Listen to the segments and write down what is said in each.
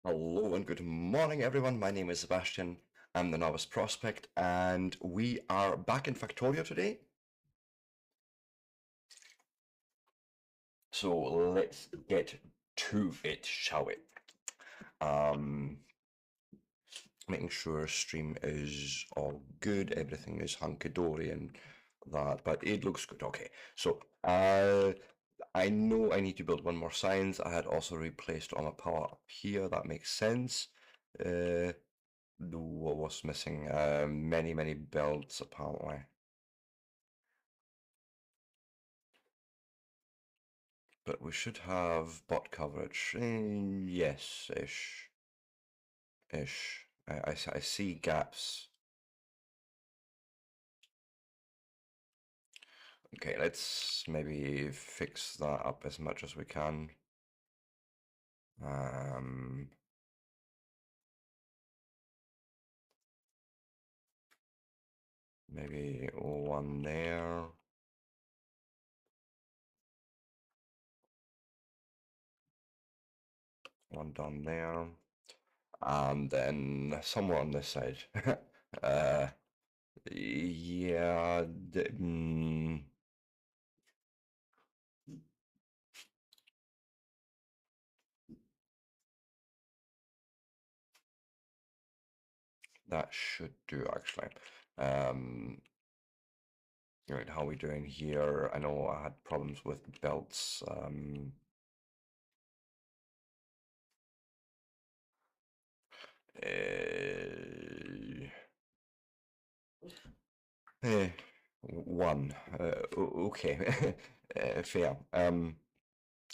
Hello and good morning, everyone. My name is Sebastian. I'm the Novice Prospect, and we are back in Factorio today. So let's get to it, shall we? Making sure stream is all good, everything is hunky-dory and that, but it looks good. Okay, so I know I need to build one more science. I had also replaced all my power up here. That makes sense. What was missing? Many builds apparently. But we should have bot coverage. Yes, ish. I see gaps. Okay, let's maybe fix that up as much as we can. Maybe one there. One down there. And then somewhere on this side. Yeah. That should do actually. Right, how are we doing here? I know I had problems with belts. One. Okay. Fair.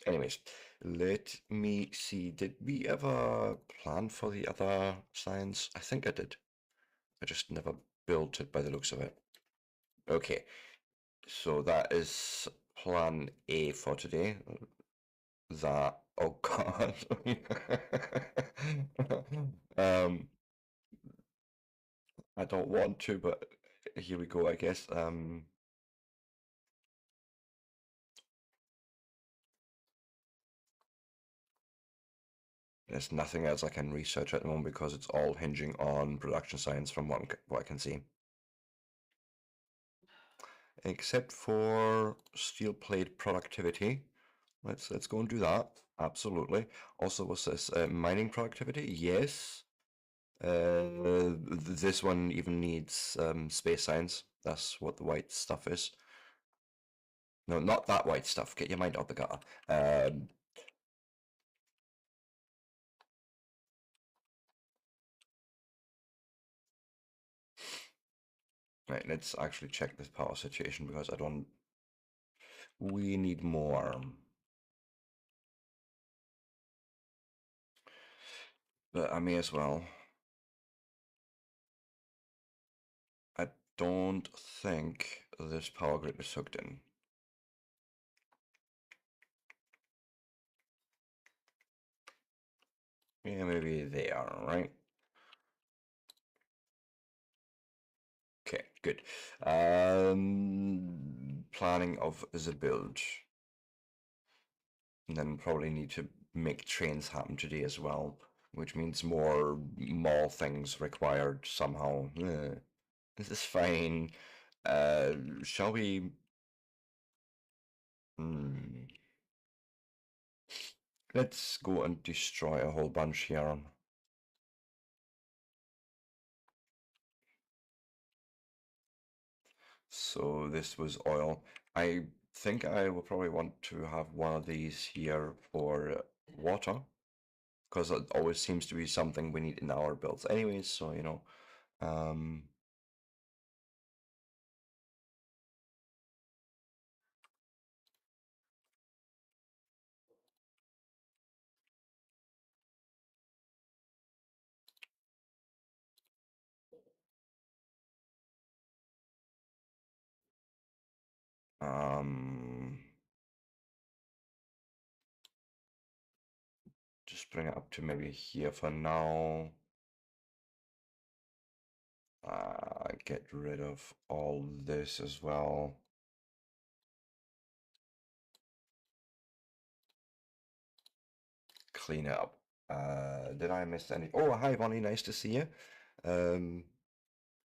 Anyways, let me see. Did we ever plan for the other science? I think I did. I just never built it by the looks of it. Okay, so that is plan A for today. That, oh God. I don't want to, but here we go, I guess. There's nothing else I can research at the moment because it's all hinging on production science from what I can see. Except for steel plate productivity. Let's go and do that. Absolutely. Also, what's this? Mining productivity? Yes. This one even needs space science. That's what the white stuff is. No, not that white stuff. Get your mind out the gutter. Right, let's actually check this power situation because I don't. We need more. But I may as well. I don't think this power grid is hooked in. Yeah, maybe they are, right? Okay, good. Planning of the build. And then probably need to make trains happen today as well, which means more mall things required somehow. This is fine. Shall we? Let's go and destroy a whole bunch here. So this was oil. I think I will probably want to have one of these here for water, because it always seems to be something we need in our builds anyways, so you know. Just bring it up to maybe here for now. Get rid of all this as well. Clean it up. Did I miss any? Oh, hi, Bonnie. Nice to see you.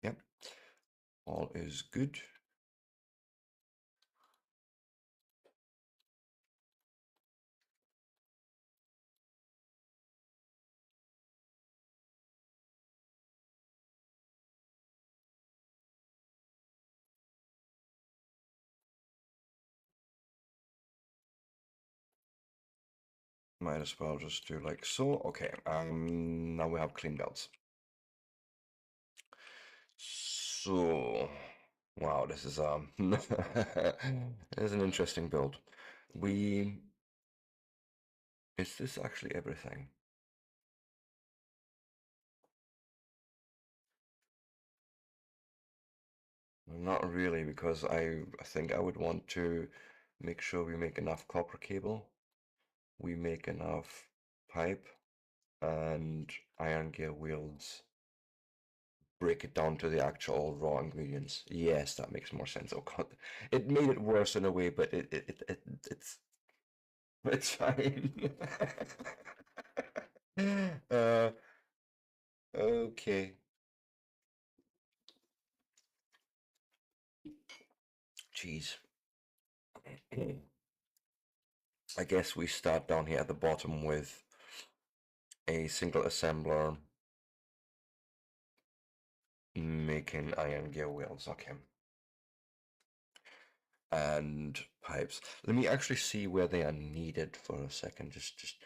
Yep, all is good. Might as well just do like so. Okay, now we have clean belts. So, wow, this is this is an interesting build. We Is this actually everything? Not really, because I think I would want to make sure we make enough copper cable, we make enough pipe, and iron gear wheels. Break it down to the actual raw ingredients. Yes, that makes more sense. Oh God, it made it worse in a way, but it's fine. uh, okay. Jeez. I guess we start down here at the bottom with a single assembler making iron gear wheels. Okay. And pipes. Let me actually see where they are needed for a second. Just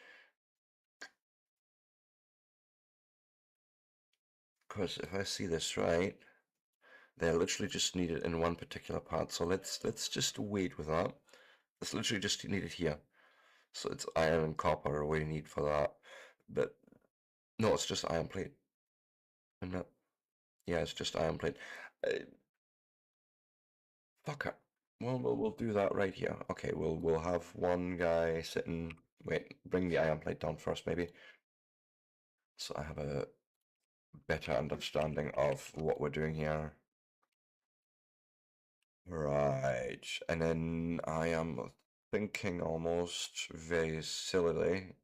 because if I see this right, they're literally just needed in one particular part. So let's just wait with that. It's literally just needed here. So it's iron and copper we need for that. But no, it's just iron plate. No, yeah, it's just iron plate. Uh, Fuck it. Well, we'll do that right here. Okay, we'll have one guy sitting. Wait, bring the iron plate down first, maybe. So I have a better understanding of what we're doing here. Right, and then I am thinking almost very sillily.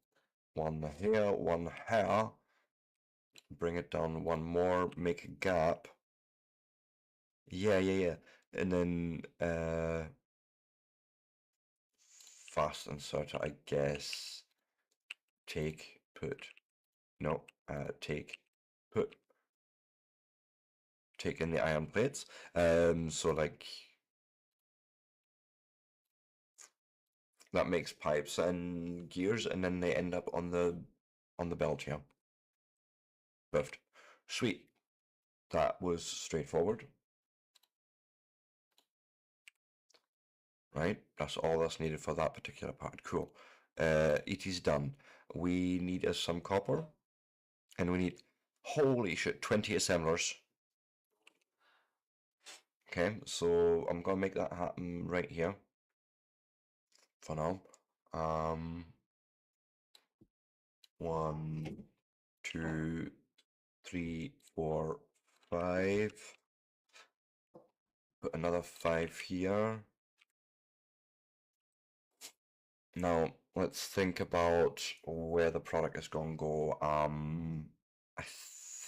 One here, one here. Bring it down one more, make a gap. Yeah. And then fast inserter, I guess. Take, put. No, take, put. Take in the iron plates. So like that makes pipes and gears, and then they end up on the belt here. Perfect. Sweet. That was straightforward. Right? That's all that's needed for that particular part. Cool. It is done. We need some copper, and we need, holy shit, 20 assemblers. Okay, so I'm gonna make that happen right here for now. One, two, three, four, five. Put another five here. Now let's think about where the product is gonna go. I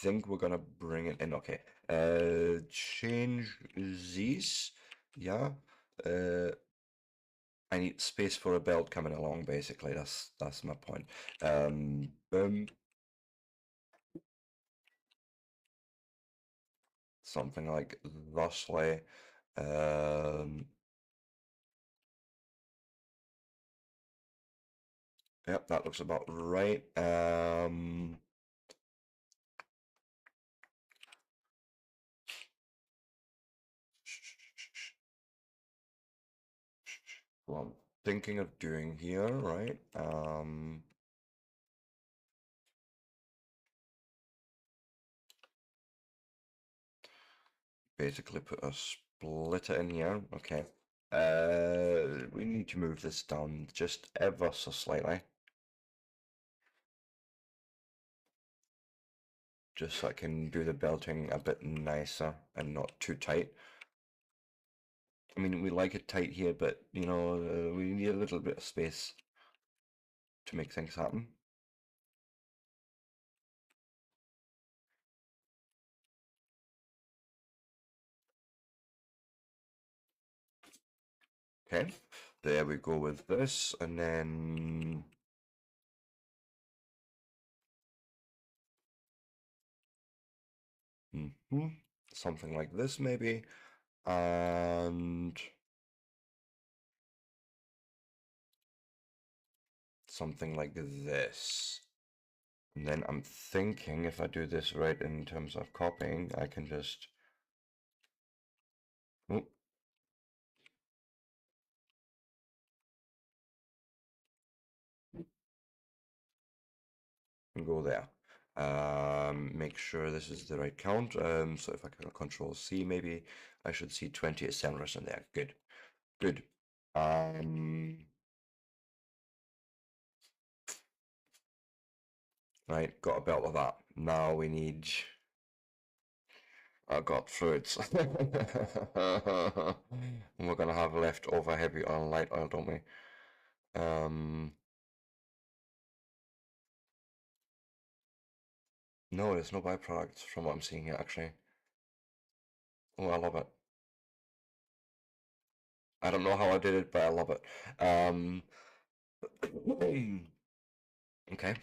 think we're gonna bring it in. Okay. Change these. Yeah. I need space for a belt coming along. Basically, that's my point. Something like thusly. Yep, that looks about right. What I'm thinking of doing here, right? Basically put a splitter in here. Okay. We need to move this down just ever so slightly. Just so I can do the belting a bit nicer and not too tight. I mean, we like it tight here, but you know, we need a little bit of space to make things happen. Okay, there we go with this, and then something like this maybe, and something like this. And then I'm thinking if I do this right in terms of copying, I can just go there. Make sure this is the right count. So if I can Control C, maybe I should see 20 centimeters in there. Good, good. Right, got a belt of that. Now we need. I got fluids. We're gonna have leftover heavy oil and light oil, don't we? No, there's no byproducts from what I'm seeing here, actually. Oh, I love it. I don't know how I did it, but I love it. Okay.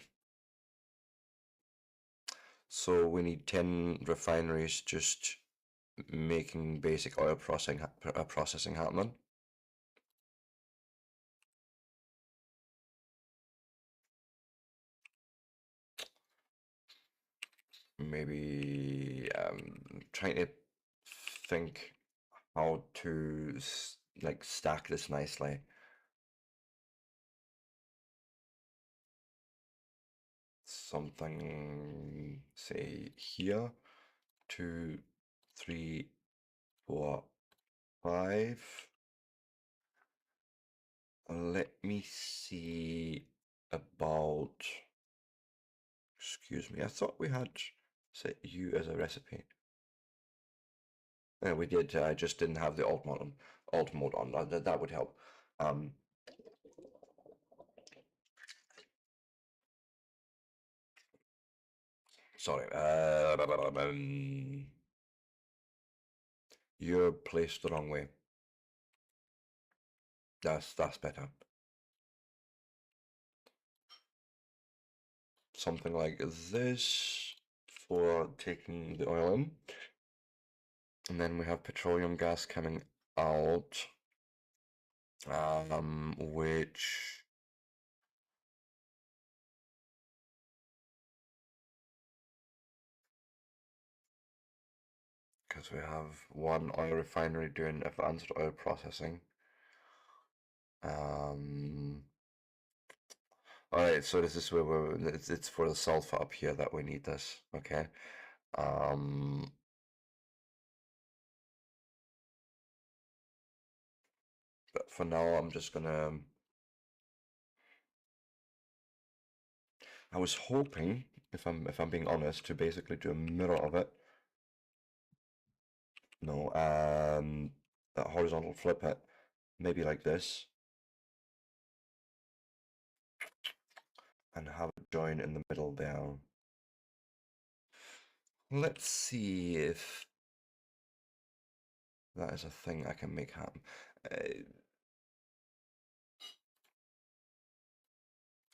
So we need 10 refineries just making basic oil processing happening. Maybe trying to think how to like stack this nicely. Something, say here, 2, 3, 4, 5. Let me see about. Excuse me, I thought we had set U as a recipe. Yeah, we did. I just didn't have the alt mode on. That would help. Sorry. You're placed the wrong way. That's better. Something like this for taking the oil in. And then we have petroleum gas coming out, which because we have one oil refinery doing advanced oil processing. All right, so this is where it's for the sulfur up here that we need this. Okay. But for now, I'm just gonna. I was hoping, if I'm being honest, to basically do a mirror of it. No, that horizontal flip it, maybe like this, and have it join in the middle there. Let's see if that is a thing I can make happen.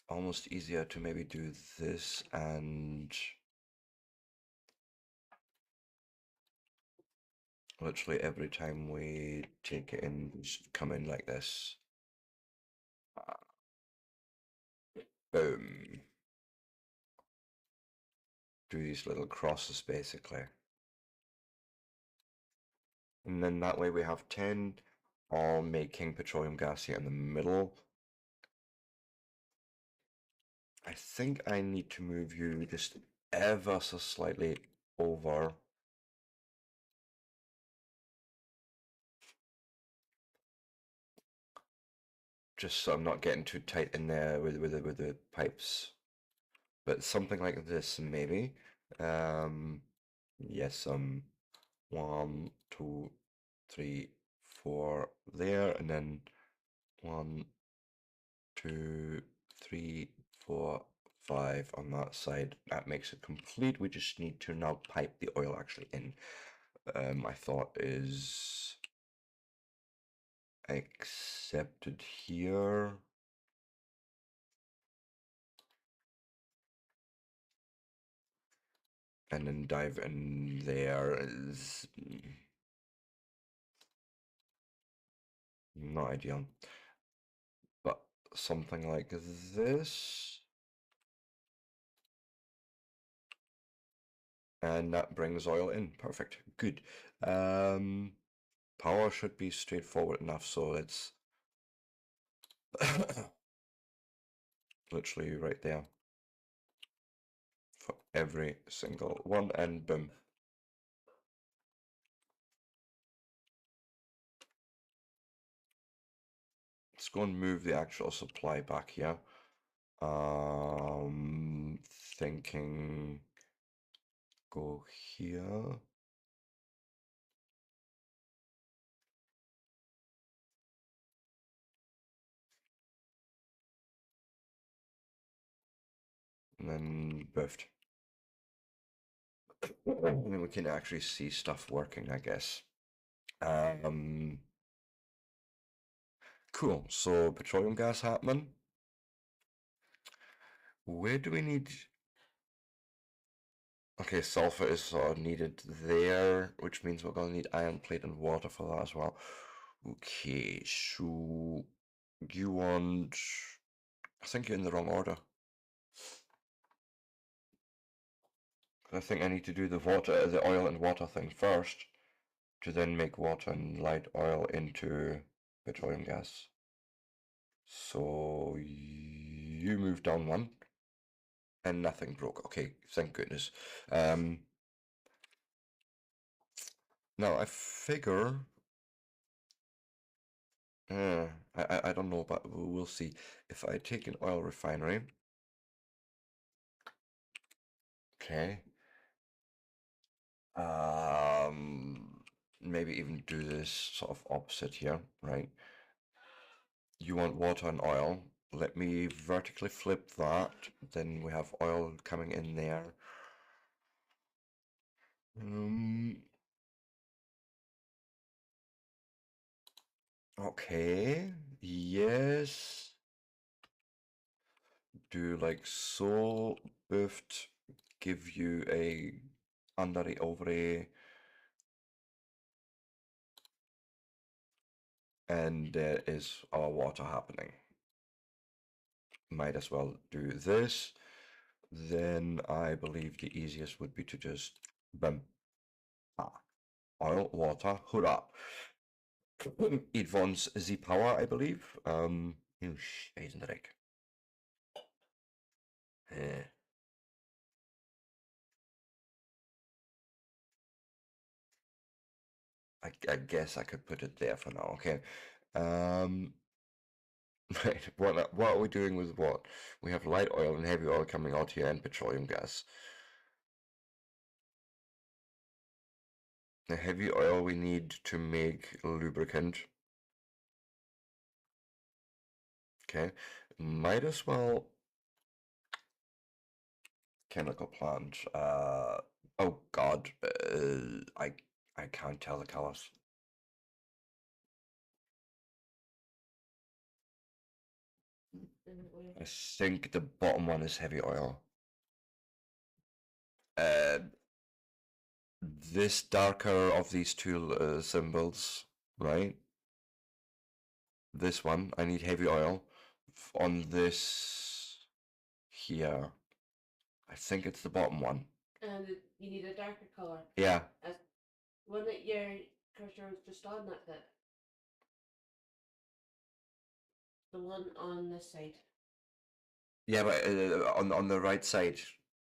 Almost easier to maybe do this and literally every time we take it in, just come in like this. Boom. Do these little crosses basically. And then that way we have 10 all making petroleum gas here in the middle. I think I need to move you just ever so slightly over. Just so I'm not getting too tight in there with the pipes. But something like this maybe. Yes, 1, 2, 3, 4 there, and then 1, 2, 3, 4, 5 on that side. That makes it complete. We just need to now pipe the oil actually in. My thought is accepted here. And then dive in there is not ideal. But something like this. And that brings oil in. Perfect. Good. Power should be straightforward enough, so it's literally right there for every single one, and boom. Let's go and move the actual supply back here. Thinking go here. And then biffed. And then we can actually see stuff working, I guess. Cool. So petroleum gas happening. Where do we need? Okay, sulfur is sort of needed there, which means we're gonna need iron plate and water for that as well. Okay, so you want? I think you're in the wrong order. I think I need to do the oil and water thing first, to then make water and light oil into petroleum gas. So you move down one, and nothing broke. Okay, thank goodness. Now I figure. I don't know, but we'll see. If I take an oil refinery, okay, maybe even do this sort of opposite here, right? You want water and oil. Let me vertically flip that. Then we have oil coming in there. Okay. Yes. Do like so. Biffed. Give you a under over. And there is our water happening. Might as well do this. Then I believe the easiest would be to just boom. Oil, water, hurrah. It wants the power, I believe. Eisenreich. I guess I could put it there for now. Okay. Right. What are we doing with what? We have light oil and heavy oil coming out here, and petroleum gas. The heavy oil we need to make lubricant. Okay. Might as well. Chemical plant. Oh God. I can't tell the colors. I think the bottom one is heavy oil. This darker of these two symbols, right? This one, I need heavy oil. On this here, I think it's the bottom one. And you need a darker color. Yeah. As one that your cursor was just on, that's it. The one on this side. Yeah, but on the right side,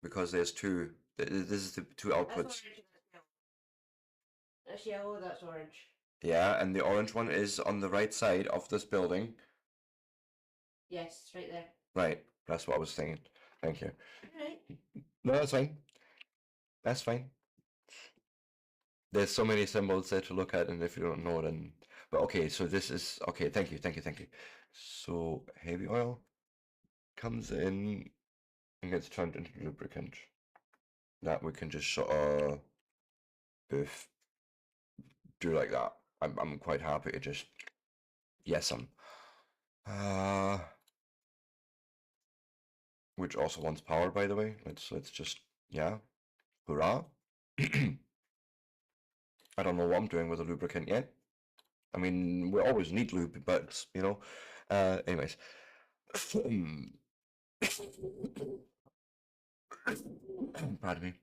because there's two. This is the two outputs. That's yellow, that's orange. Yeah, and the orange one is on the right side of this building. Yes, it's right there. Right, that's what I was thinking. Thank you. Right. No, that's fine. That's fine. There's so many symbols there to look at, and if you don't know, then. But okay, so this is okay. Thank you, thank you, thank you. So heavy oil comes in and gets turned into lubricant. That we can just sort of do like that. I'm quite happy to just Yes, uh, which also wants power, by the way. Let's just, yeah, hurrah. I don't know what I'm doing with the lubricant yet. I mean, we always need lube, but you know. Anyways, pardon me.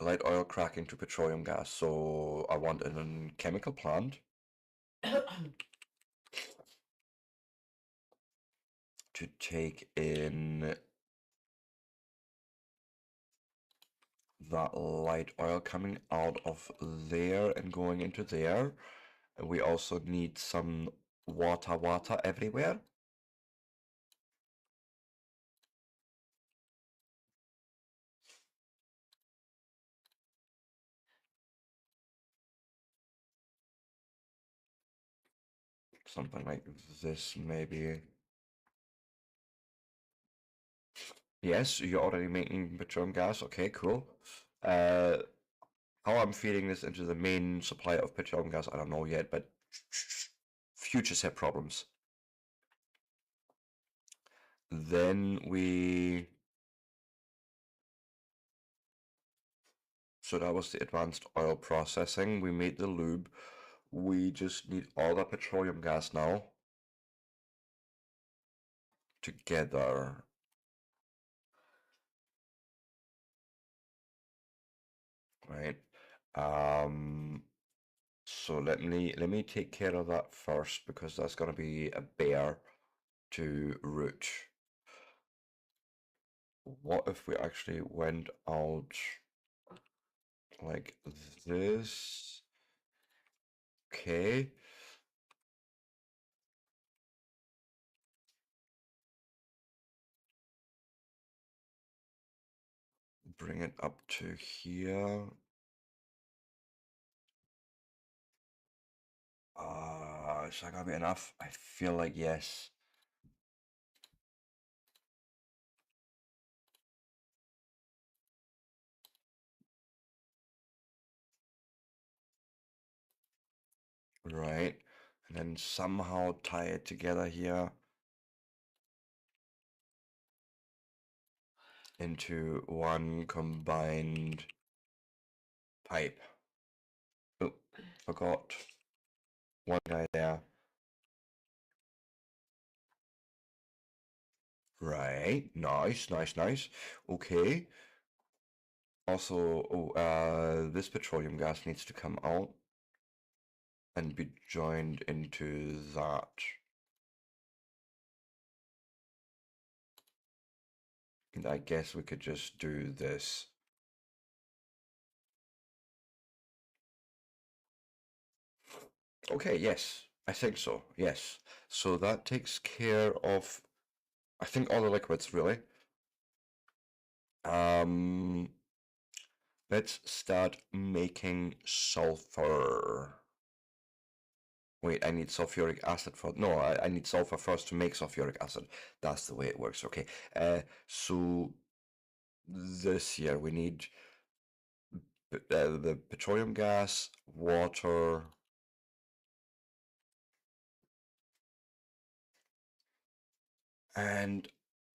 Light oil cracking to petroleum gas. So I want a chemical plant to take in that light oil coming out of there and going into there. And we also need some water everywhere. Something like this, maybe. Yes, you're already making petroleum gas. Okay, cool. How I'm feeding this into the main supply of petroleum gas, I don't know yet, but future set problems. Then so that was the advanced oil processing. We made the lube. We just need all that petroleum gas now together. Right. So let me take care of that first because that's gonna be a bear to root. What if we actually went out like this? Okay. Bring it up to here. Is that gonna be enough? I feel like yes. Right. And then somehow tie it together here into one combined pipe. Oh, forgot one guy there. Right. Nice, nice, nice. Okay. Also, this petroleum gas needs to come out and be joined into that. And I guess we could just do this. Okay, yes, I think so, yes. So that takes care of, I think, all the liquids, really. Let's start making sulfur. Wait, I need sulfuric acid for, no, I need sulfur first to make sulfuric acid. That's the way it works, okay. So this here, we need the petroleum gas, water, and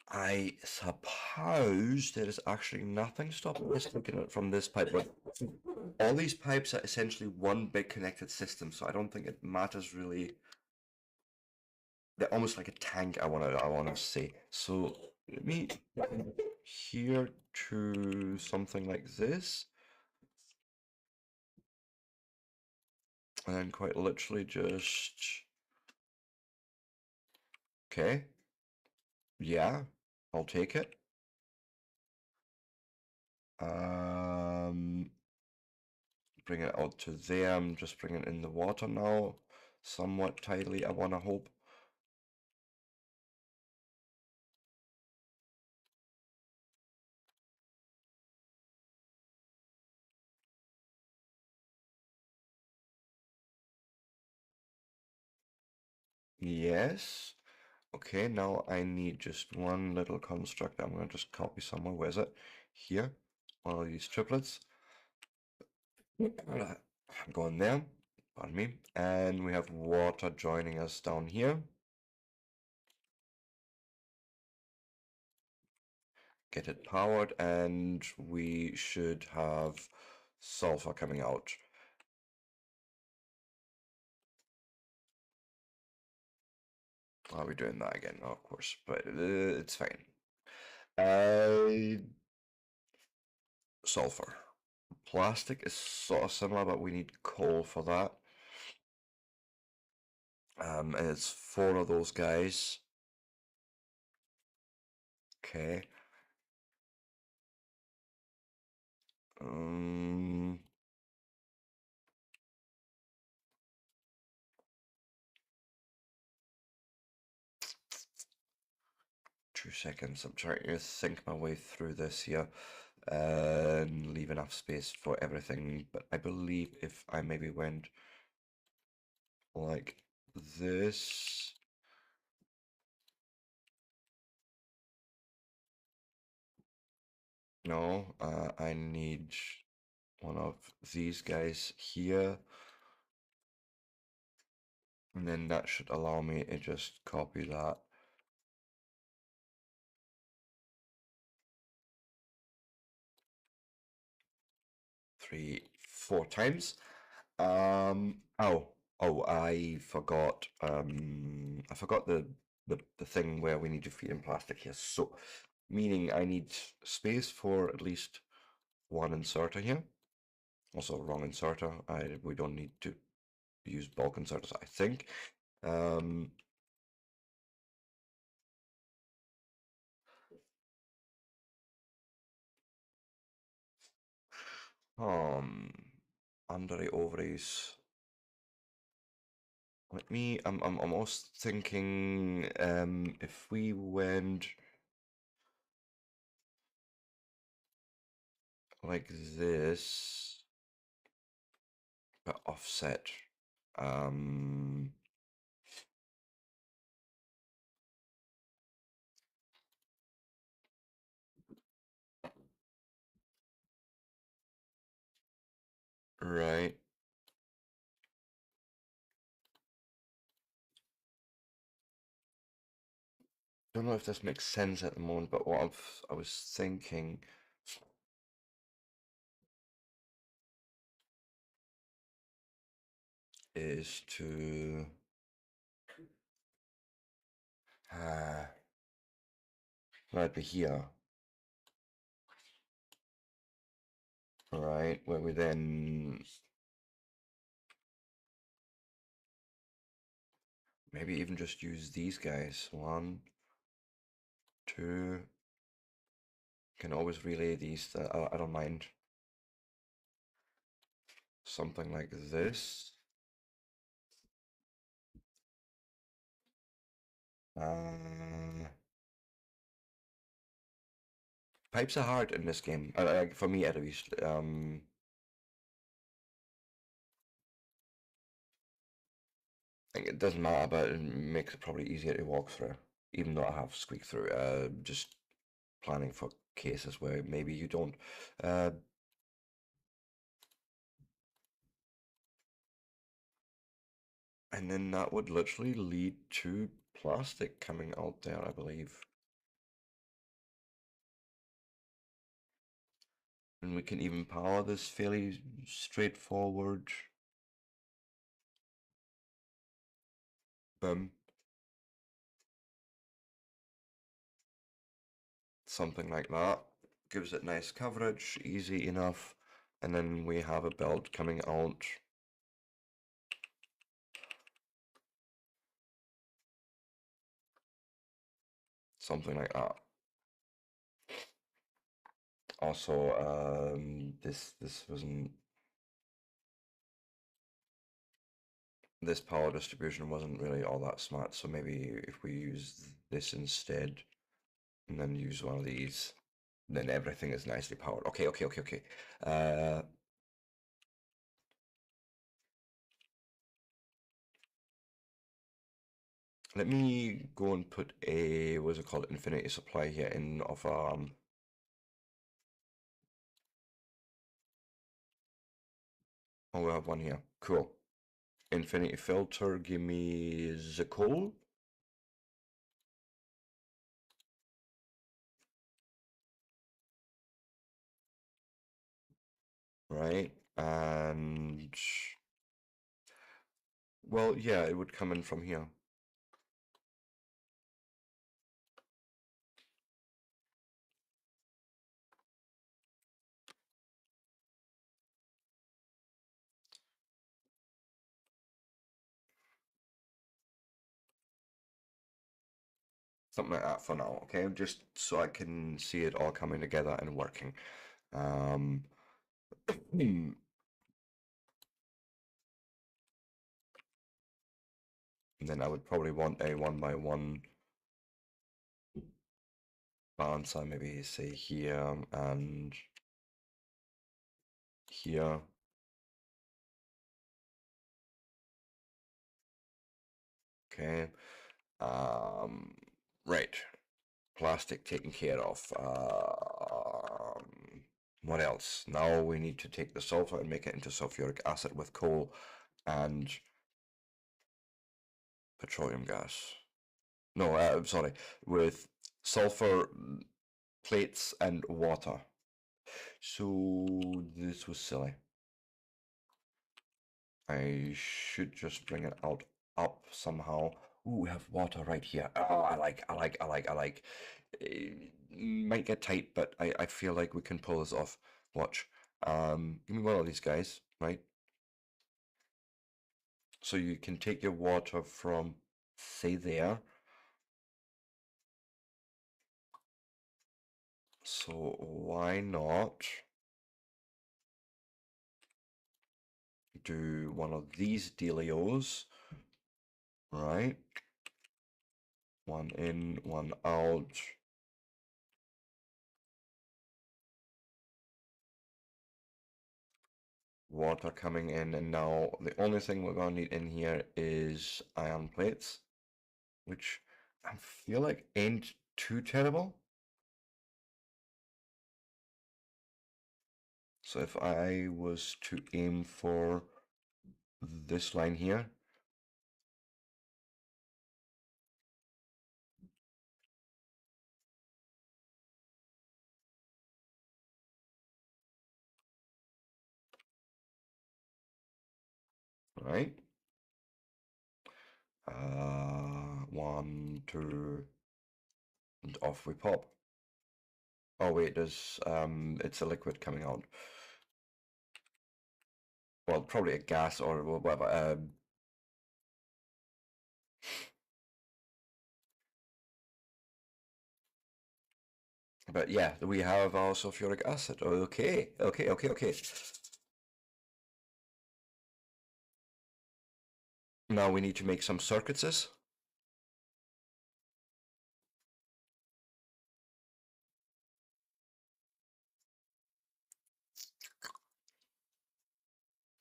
I suppose there is actually nothing stopping us looking at it from this pipe, but all these pipes are essentially one big connected system, so I don't think it matters really. They're almost like a tank, I wanna say. So let me here to something like this. And then quite literally just okay. Yeah, I'll take it. Bring it out to there. I'm just bringing in the water now, somewhat tidily, I wanna hope. Yes. Okay, now I need just one little construct. I'm gonna just copy somewhere. Where's it? Here. One of these triplets. I'm going there. Pardon me. And we have water joining us down here. Get it powered, and we should have sulfur coming out. Are we doing that again? Oh, of course, but it's fine. Sulfur. Plastic is sort of similar, but we need coal for that. And it's 4 of those guys. Okay. 2 seconds. I'm trying to think my way through this here and leave enough space for everything. But I believe if I maybe went like this. No, I need one of these guys here. And then that should allow me to just copy that. Three, 4 times. I forgot. I forgot the thing where we need to feed in plastic here. So, meaning I need space for at least 1 inserter here. Also, wrong inserter. We don't need to use bulk inserters, I think. Under the ovaries. I'm almost thinking if we went like this, but offset. Right. Don't know if this makes sense at the moment, but what I was thinking is to right be here, right, where we then maybe even just use these guys. 1, 2. Can always relay these. I don't mind. Something like this. Pipes are hard in this game, for me at least. It doesn't matter, but it makes it probably easier to walk through, even though I have squeaked through. Just planning for cases where maybe you don't. And then that would literally lead to plastic coming out there, I believe. And we can even power this fairly straightforward. Boom. Something like that. Gives it nice coverage, easy enough. And then we have a belt coming out. Something like that. Also, this wasn't. This power distribution wasn't really all that smart, so maybe if we use this instead and then use one of these, then everything is nicely powered. Okay. Let me go and put a, what's it called, infinity supply here in of oh, we have one here. Cool. infinity filter, give me the coal. Right, and well, yeah, it would come in from here. Something like that for now, okay? Just so I can see it all coming together and working. And then I would probably want a 1x1 balancer, maybe say here and here. Okay. Right. Plastic taken care of. What else? Now we need to take the sulfur and make it into sulfuric acid with coal and petroleum gas. No, I'm sorry, with sulfur plates and water. So this was silly. I should just bring it out up somehow. Ooh, we have water right here. Oh, I like. Might get tight, but I feel like we can pull this off. Watch. Give me one of these guys, right? So you can take your water from, say, there. So why not do one of these dealios, right? One in, one out. Water coming in, and now the only thing we're gonna need in here is iron plates, which I feel like ain't too terrible. So if I was to aim for this line here, right? 1, 2, and off we pop. Oh wait, there's it's a liquid coming out. Well, probably a gas or whatever. But yeah, we have our sulfuric acid. Okay. Now we need to make some circuits.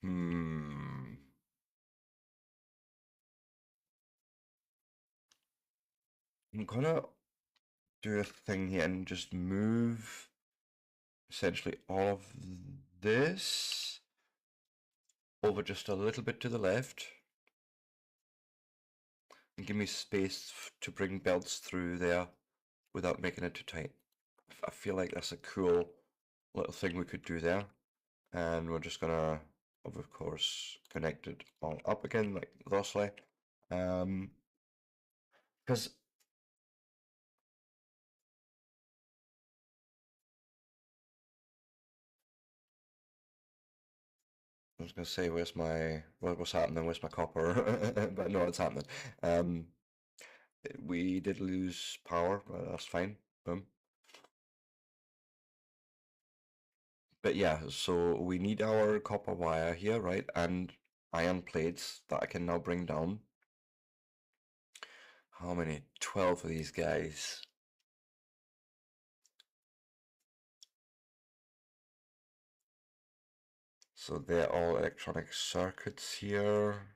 Hmm. I'm gonna do a thing here and just move essentially all of this over just a little bit to the left and give me space to bring belts through there without making it too tight. I feel like that's a cool little thing we could do there. And we're just gonna, of course, connect it all up again like thusly. Because I was gonna say, what's happening? Where's my copper? But no, it's happening. We did lose power, but that's fine. Boom. But yeah, so we need our copper wire here, right? And iron plates that I can now bring down. How many? 12 of these guys. So they're all electronic circuits here.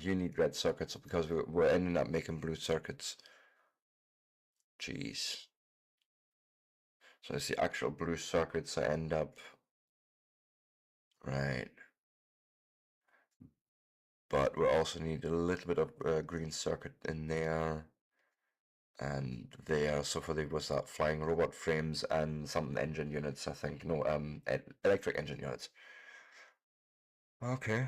You need red circuits because we're ending up making blue circuits. Jeez. So it's the actual blue circuits that end up. Right. but we also need a little bit of green circuit in there and there. So for the was that flying robot frames and some engine units, I think. No, electric engine units. Okay.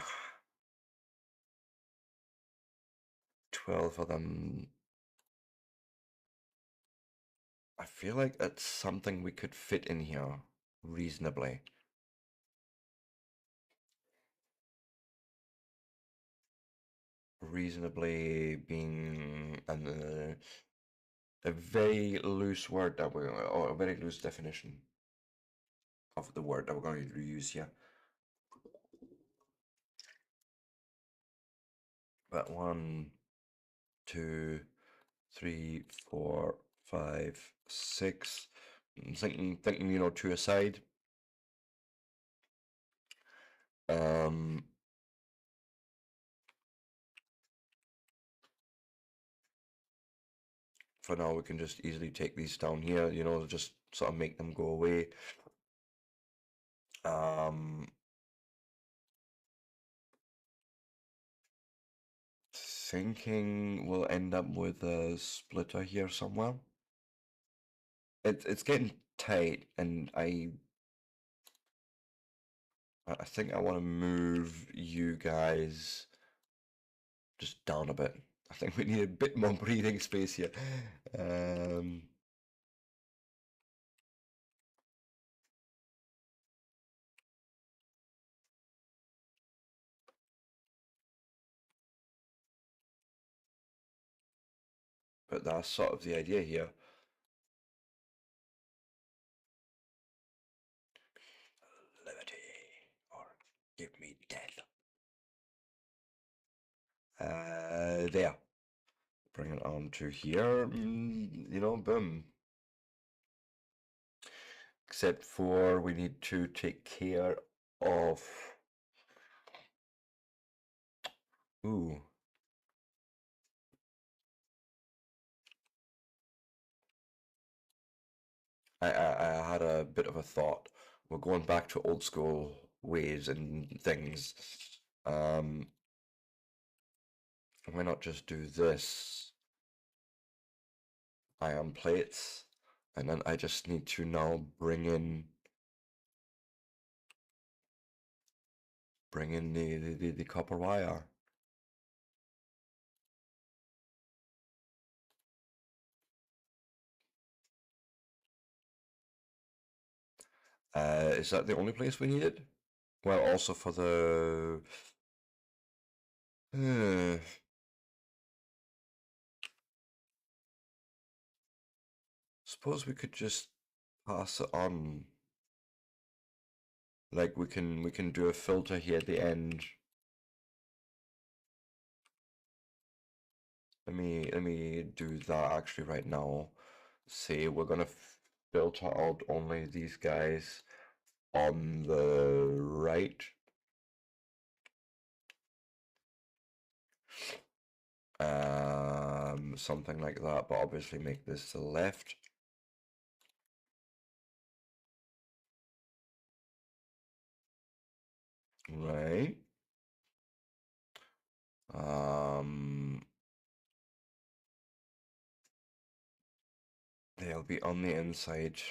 12 of them. I feel like it's something we could fit in here reasonably. Reasonably being a very loose word that we, or a very loose definition of the word that we're going to use here. But 1, 2, 3, 4, 5, 6. I'm thinking, you know, 2 aside. For now, we can just easily take these down here, you know, just sort of make them go away. Thinking we'll end up with a splitter here somewhere. It's getting tight, and I think I want to move you guys just down a bit. I think we need a bit more breathing space here. But that's sort of the idea here. Liberty, or give me death. There. Bring it on to here. You know, boom. Except for we need to take care of. Ooh. I had a bit of a thought. We're going back to old school ways and things. Why not just do this? Iron plates, and then I just need to now bring in the copper wire. Is that the only place we need it? Well, also for the suppose we could just pass it on. Like we can do a filter here at the end. Let me do that actually right now. Say we're gonna filter out only these guys on the right. Something like that, but obviously make this the left. Right. They'll be on the inside.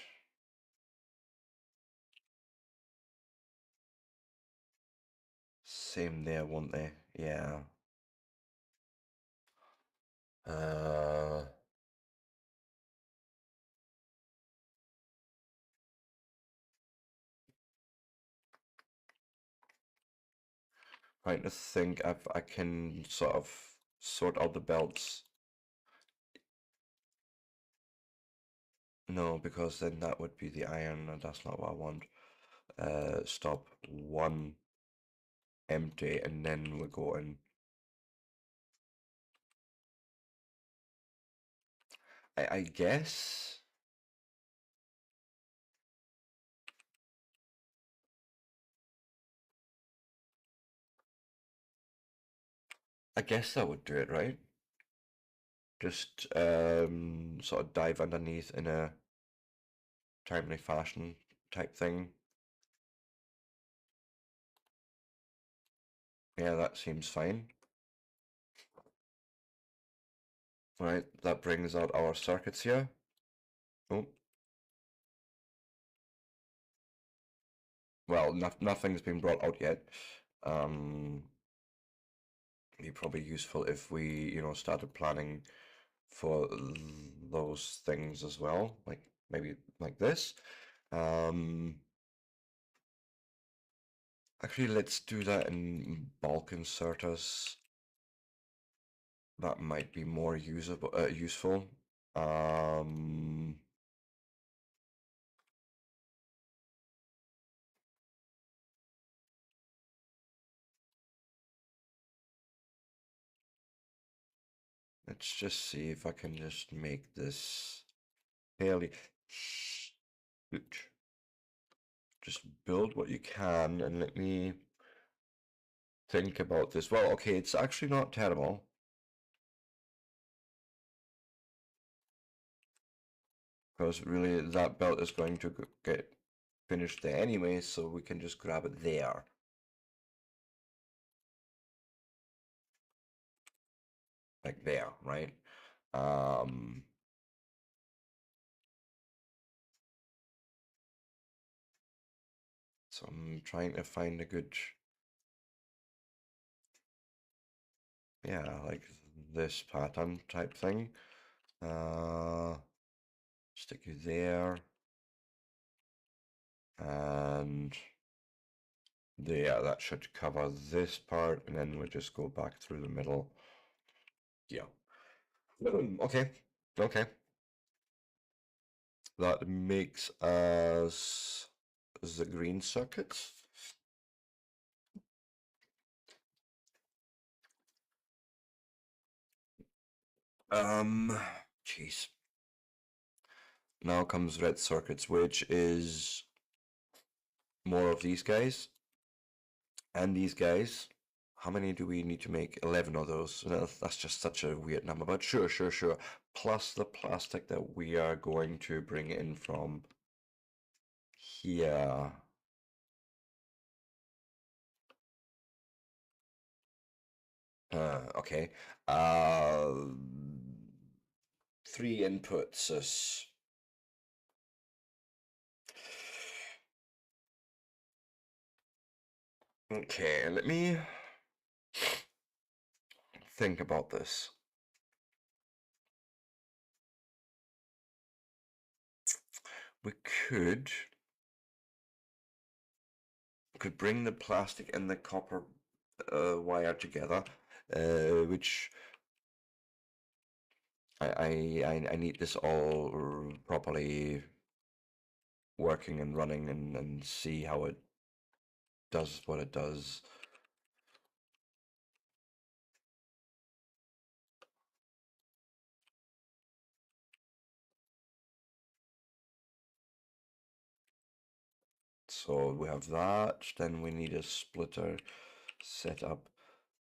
Same there, won't they? Yeah. Trying to think if I can sort of sort out the belts. No, because then that would be the iron, and that's not what I want. Stop 1 empty, and then we're going. I guess. I guess that would do it, right? Just sort of dive underneath in a timely fashion type thing. Yeah, that seems fine. Right, that brings out our circuits here. Oh. Well, nothing's been brought out yet. Be probably useful if we, started planning for those things as well, like maybe like this. Actually, let's do that in bulk inserters. That might be more useful. Let's just see if I can just make this fairly huge. Just build what you can and let me think about this. Well, okay, it's actually not terrible. Because really that belt is going to get finished there anyway, so we can just grab it there. Like there, right? So I'm trying to find a good, yeah, like this pattern type thing. Stick you there. And there, that should cover this part, and then we'll just go back through the middle. Yeah. Okay. Okay. That makes us the green circuits. Jeez. Now comes red circuits, which is more of these guys and these guys. How many do we need to make? 11 of those. That's just such a weird number, but sure. Plus the plastic that we are going to bring in from here. Okay. 3 inputs is okay, let me think about this. We could bring the plastic and the copper wire together, which I need this all properly working and running and see how it does what it does. So we have that, then we need a splitter set up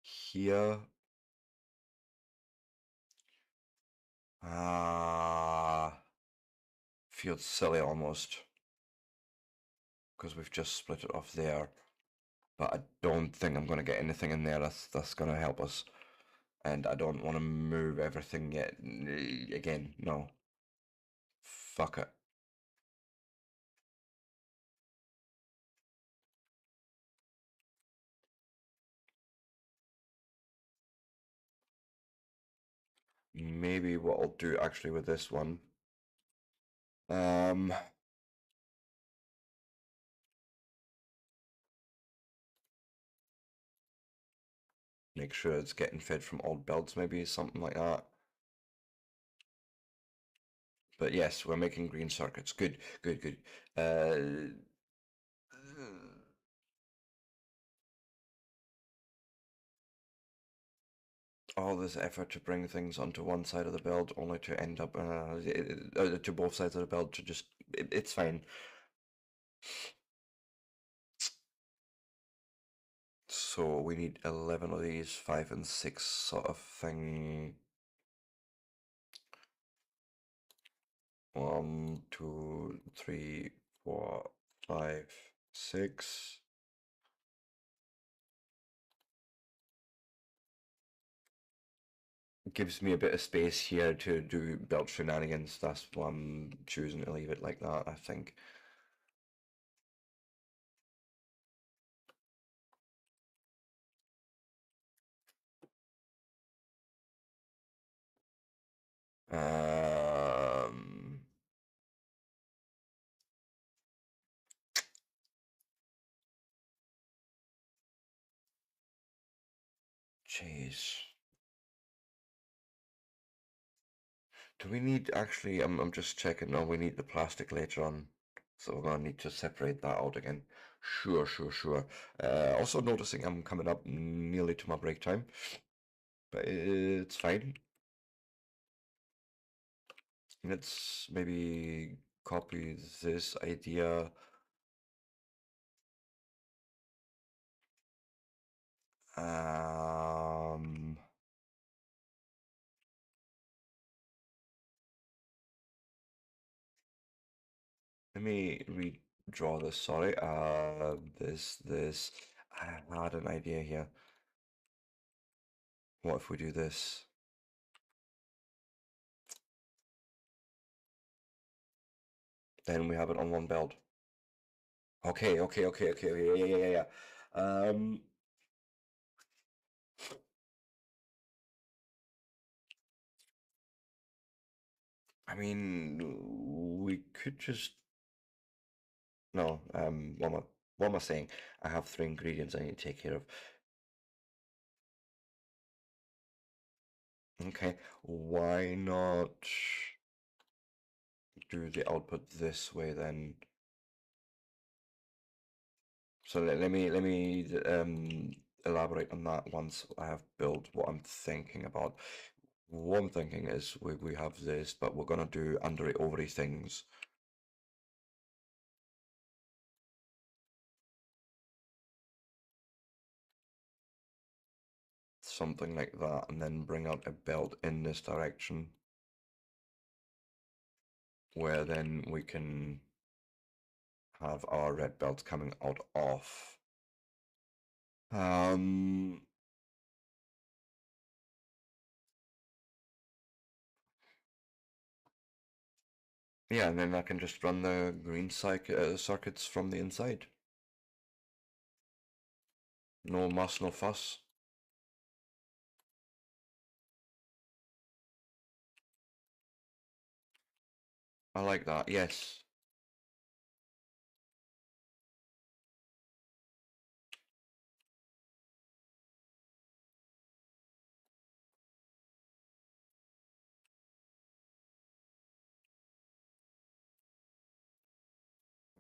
here. Feels silly almost, because we've just split it off there. But I don't think I'm going to get anything in there that's going to help us. And I don't want to move everything yet. Again, no. Fuck it. Maybe what I'll do actually with this one. Make sure it's getting fed from old belts, maybe something like that. But yes, we're making green circuits. Good. All this effort to bring things onto one side of the belt only to end up to both sides of the belt to just it's fine. So we need 11 of these, 5 and 6 sort of thing. 1, 2, 3, 4, 5, 6. gives me a bit of space here to do belt shenanigans. That's why I'm choosing to leave it like that, I think. Um, Jeez. Do we need actually? I'm just checking. No, we need the plastic later on, so we're gonna need to separate that out again. Sure, sure, sure. Also noticing I'm coming up nearly to my break time, but it's fine. Let's maybe copy this idea. Um, Let me redraw this. Sorry. This. I had an idea here. What if we do this? Then we have it on one belt. Okay, okay, okay, okay, okay, yeah, yeah, yeah, yeah. I mean, we could just no. What am I saying? I have three ingredients I need to take care of. Okay, why not do the output this way then? So let me elaborate on that once I have built what I'm thinking about. What I'm thinking is we have this, but we're gonna do undery overy things. Something like that, and then bring out a belt in this direction, where then we can have our red belts coming out of. Yeah, and then I can just run the green circuits from the inside. No muss, no fuss. I like that, yes.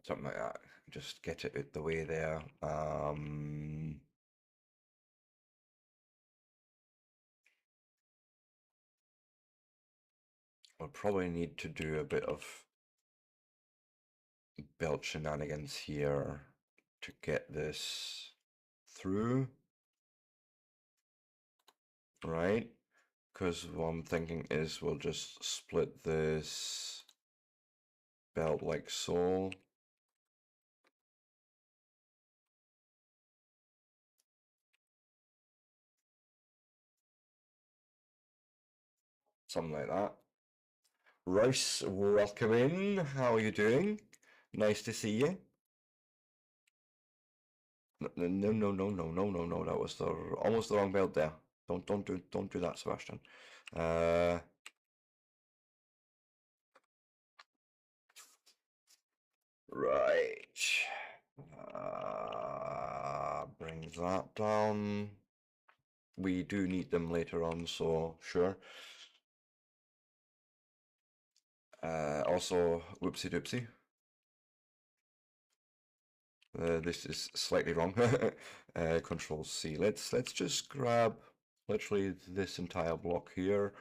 Something like that. Just get it out the way there. We'll probably need to do a bit of belt shenanigans here to get this through, right? Because what I'm thinking is we'll just split this belt like so. Something like that. Royce, welcome in. How are you doing? Nice to see you. No, no, no, no, no, no, no, no. That was almost the wrong belt there. Don't do that, Sebastian. Right. Brings that down. We do need them later on, so sure. Also, whoopsie doopsie. This is slightly wrong. Control C. Let's just grab literally this entire block here.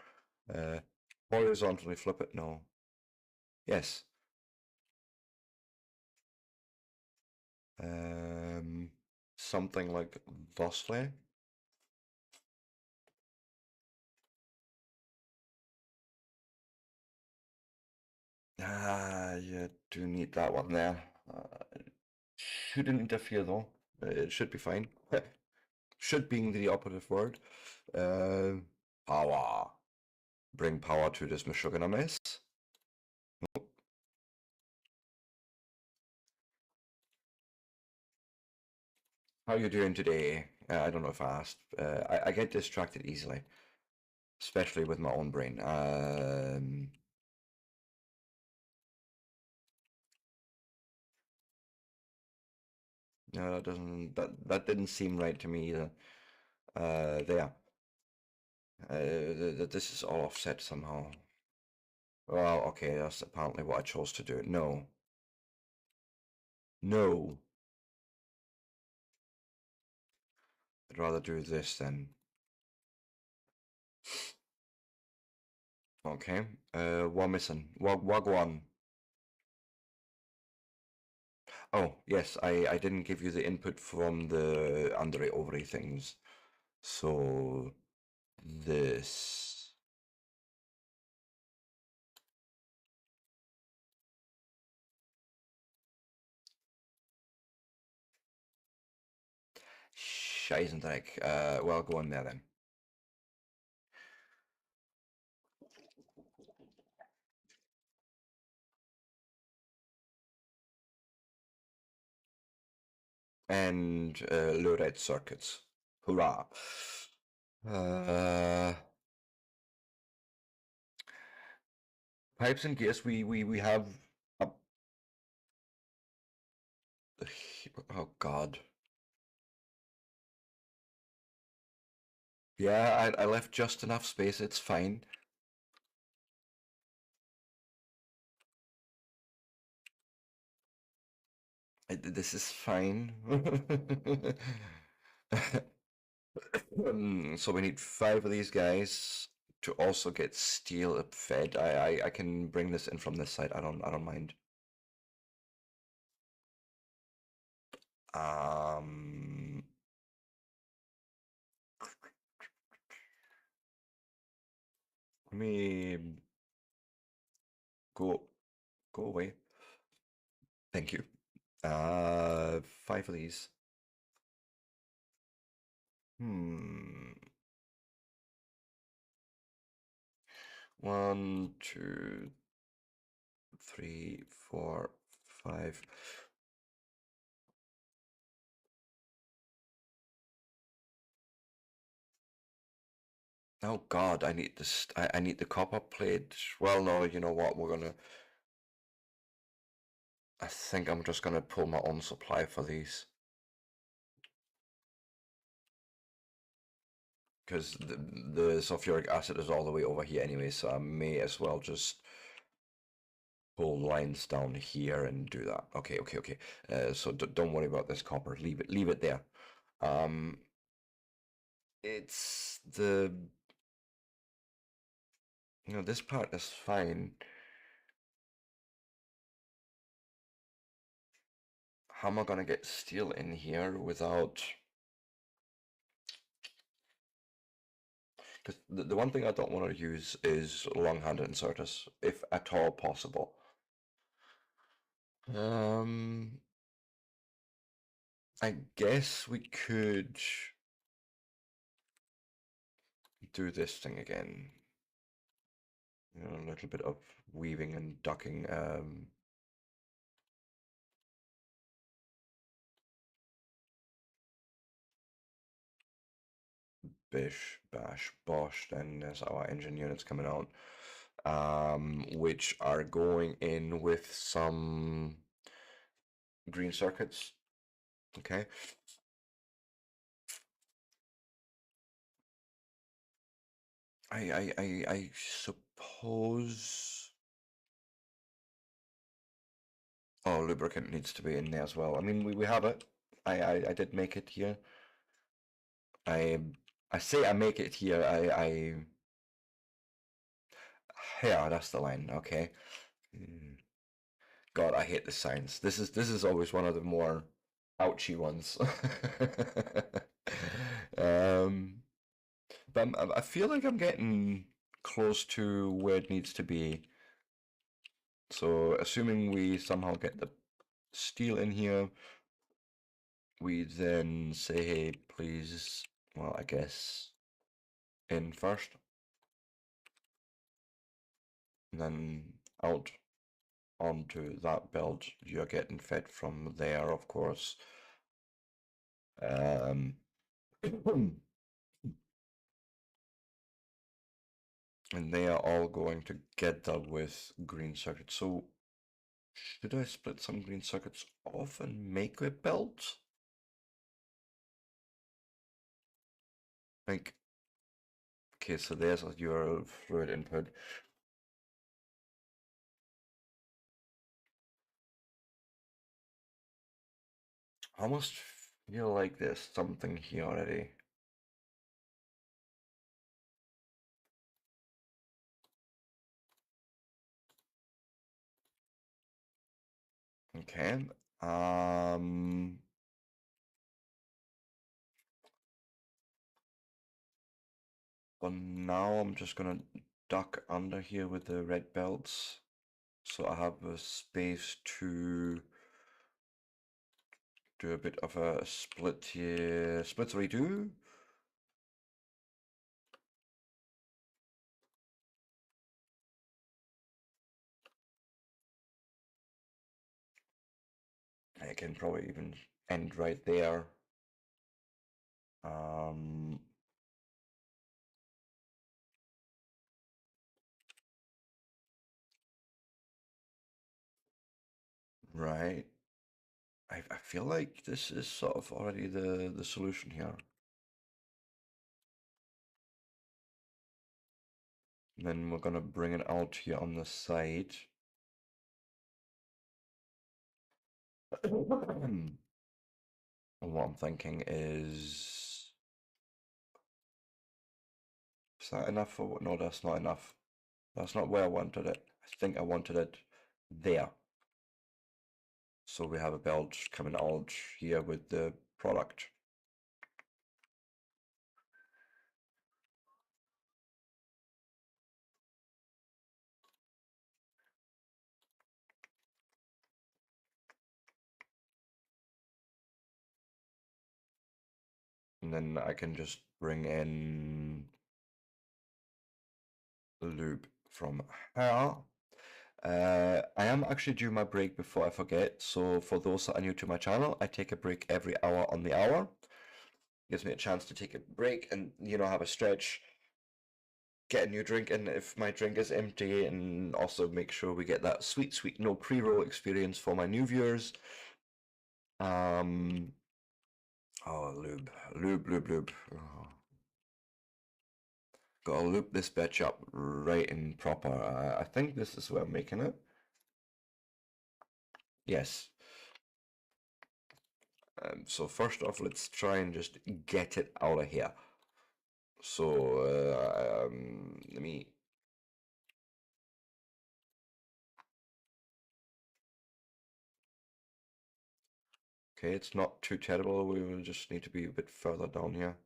Horizontally flip it. No. Yes. Something like thusly. You do need that one there. Shouldn't interfere though. It should be fine. Should being the operative word. Power. bring power to this Meshuggah mess. Nope. How are you doing today? I don't know if I asked. I get distracted easily, especially with my own brain. No, that doesn't. That didn't seem right to me either. There. This is all offset somehow. Well, okay, that's apparently what I chose to do. No. No. I'd rather do this then. Okay. One missing. Wagwan. Oh, yes, I didn't give you the input from the Andre Ovary things. So this. Scheisendreck. Well, go on there then. And low-red circuits. Hurrah. Pipes and gears, we have a... Oh God. Yeah, I left just enough space, it's fine. This is fine. So we need 5 of these guys to also get steel fed. I can bring this in from this side. I don't mind. Um, Let me go away. Thank you. 5 of these. Hmm. 1, 2, 3, 4, 5. Oh God, I need this. I need the copper plate. Well, no, you know what? I think I'm just gonna pull my own supply for these. Because the sulfuric acid is all the way over here anyway, so I may as well just pull lines down here and do that. Okay. So don't worry about this copper. Leave it there. It's the this part is fine. How am I gonna get steel in here without? Because the one thing I don't want to use is long-handed inserters, if at all possible. I guess we could do this thing again. A little bit of weaving and ducking. Bish, bash, bosh, then there's our engine units coming out, which are going in with some green circuits. Okay. I suppose. Oh, lubricant needs to be in there as well. I mean, we have it. I did make it here. I say I make it here. Yeah, that's the line. Okay. God, I hate the signs. This is always one of the more ouchy ones. But I feel like I'm getting close to where it needs to be. So, assuming we somehow get the steel in here, we then say, hey, please, well, I guess in first. and then out onto that build. You're getting fed from there, of course. And they are all going together with green circuits. So should I split some green circuits off and make a belt? Like, okay, so there's your fluid input. I almost feel like there's something here already. Okay. But now I'm just gonna duck under here with the red belts, so I have a space to do a bit of a split here. Split redo. I can probably even end right there. Right. I feel like this is sort of already the solution here. And then we're gonna bring it out here on the side. And what I'm thinking is that enough for what? No, that's not enough. That's not where I wanted it. I think I wanted it there. So we have a belt coming out here with the product. And then I can just bring in a loop from here. I am actually due my break before I forget. So for those that are new to my channel, I take a break every hour on the hour. Gives me a chance to take a break and, you know, have a stretch, get a new drink, and if my drink is empty, and also make sure we get that sweet, sweet no pre-roll experience for my new viewers. Oh, lube. Oh. Gotta loop this bitch up right in proper. I think this is where I'm making it. Yes. So first off, let's try and just get it out of here. So let me. Okay, it's not too terrible. We will just need to be a bit further down here.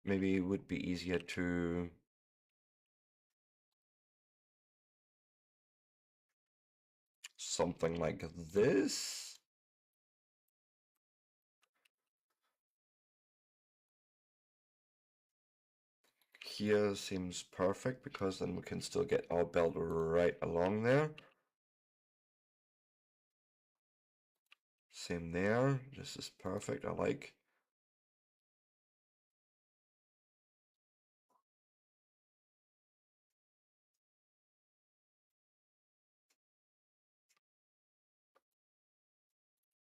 Maybe it would be easier to. Something like this. Here seems perfect because then we can still get our belt right along there. Same there. This is perfect. I like.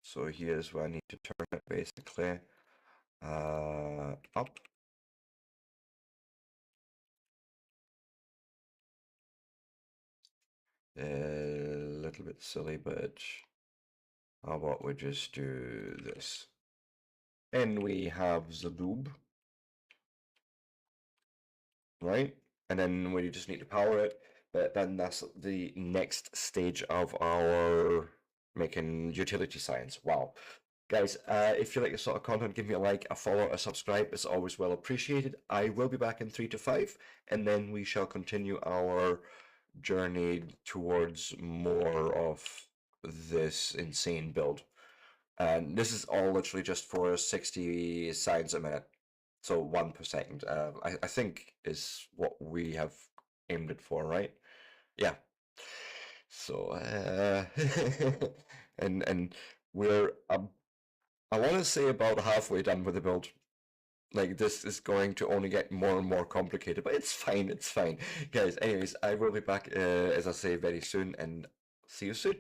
So here's where I need to turn it basically up. A little bit silly, but how about we just do this? And we have the lube, right? And then we just need to power it. But then that's the next stage of our making utility science. Wow. Guys, if you like this sort of content, give me a like, a follow, a subscribe. It's always well appreciated. I will be back in 3 to 5, and then we shall continue our journey towards more of this insane build. And this is all literally just for 60 signs a minute. So 1 per second. I think is what we have aimed it for, right? Yeah. So, and we're I want to say about halfway done with the build. Like this is going to only get more and more complicated, but it's fine. It's fine, guys. Anyways, I will be back, as I say, very soon, and see you soon.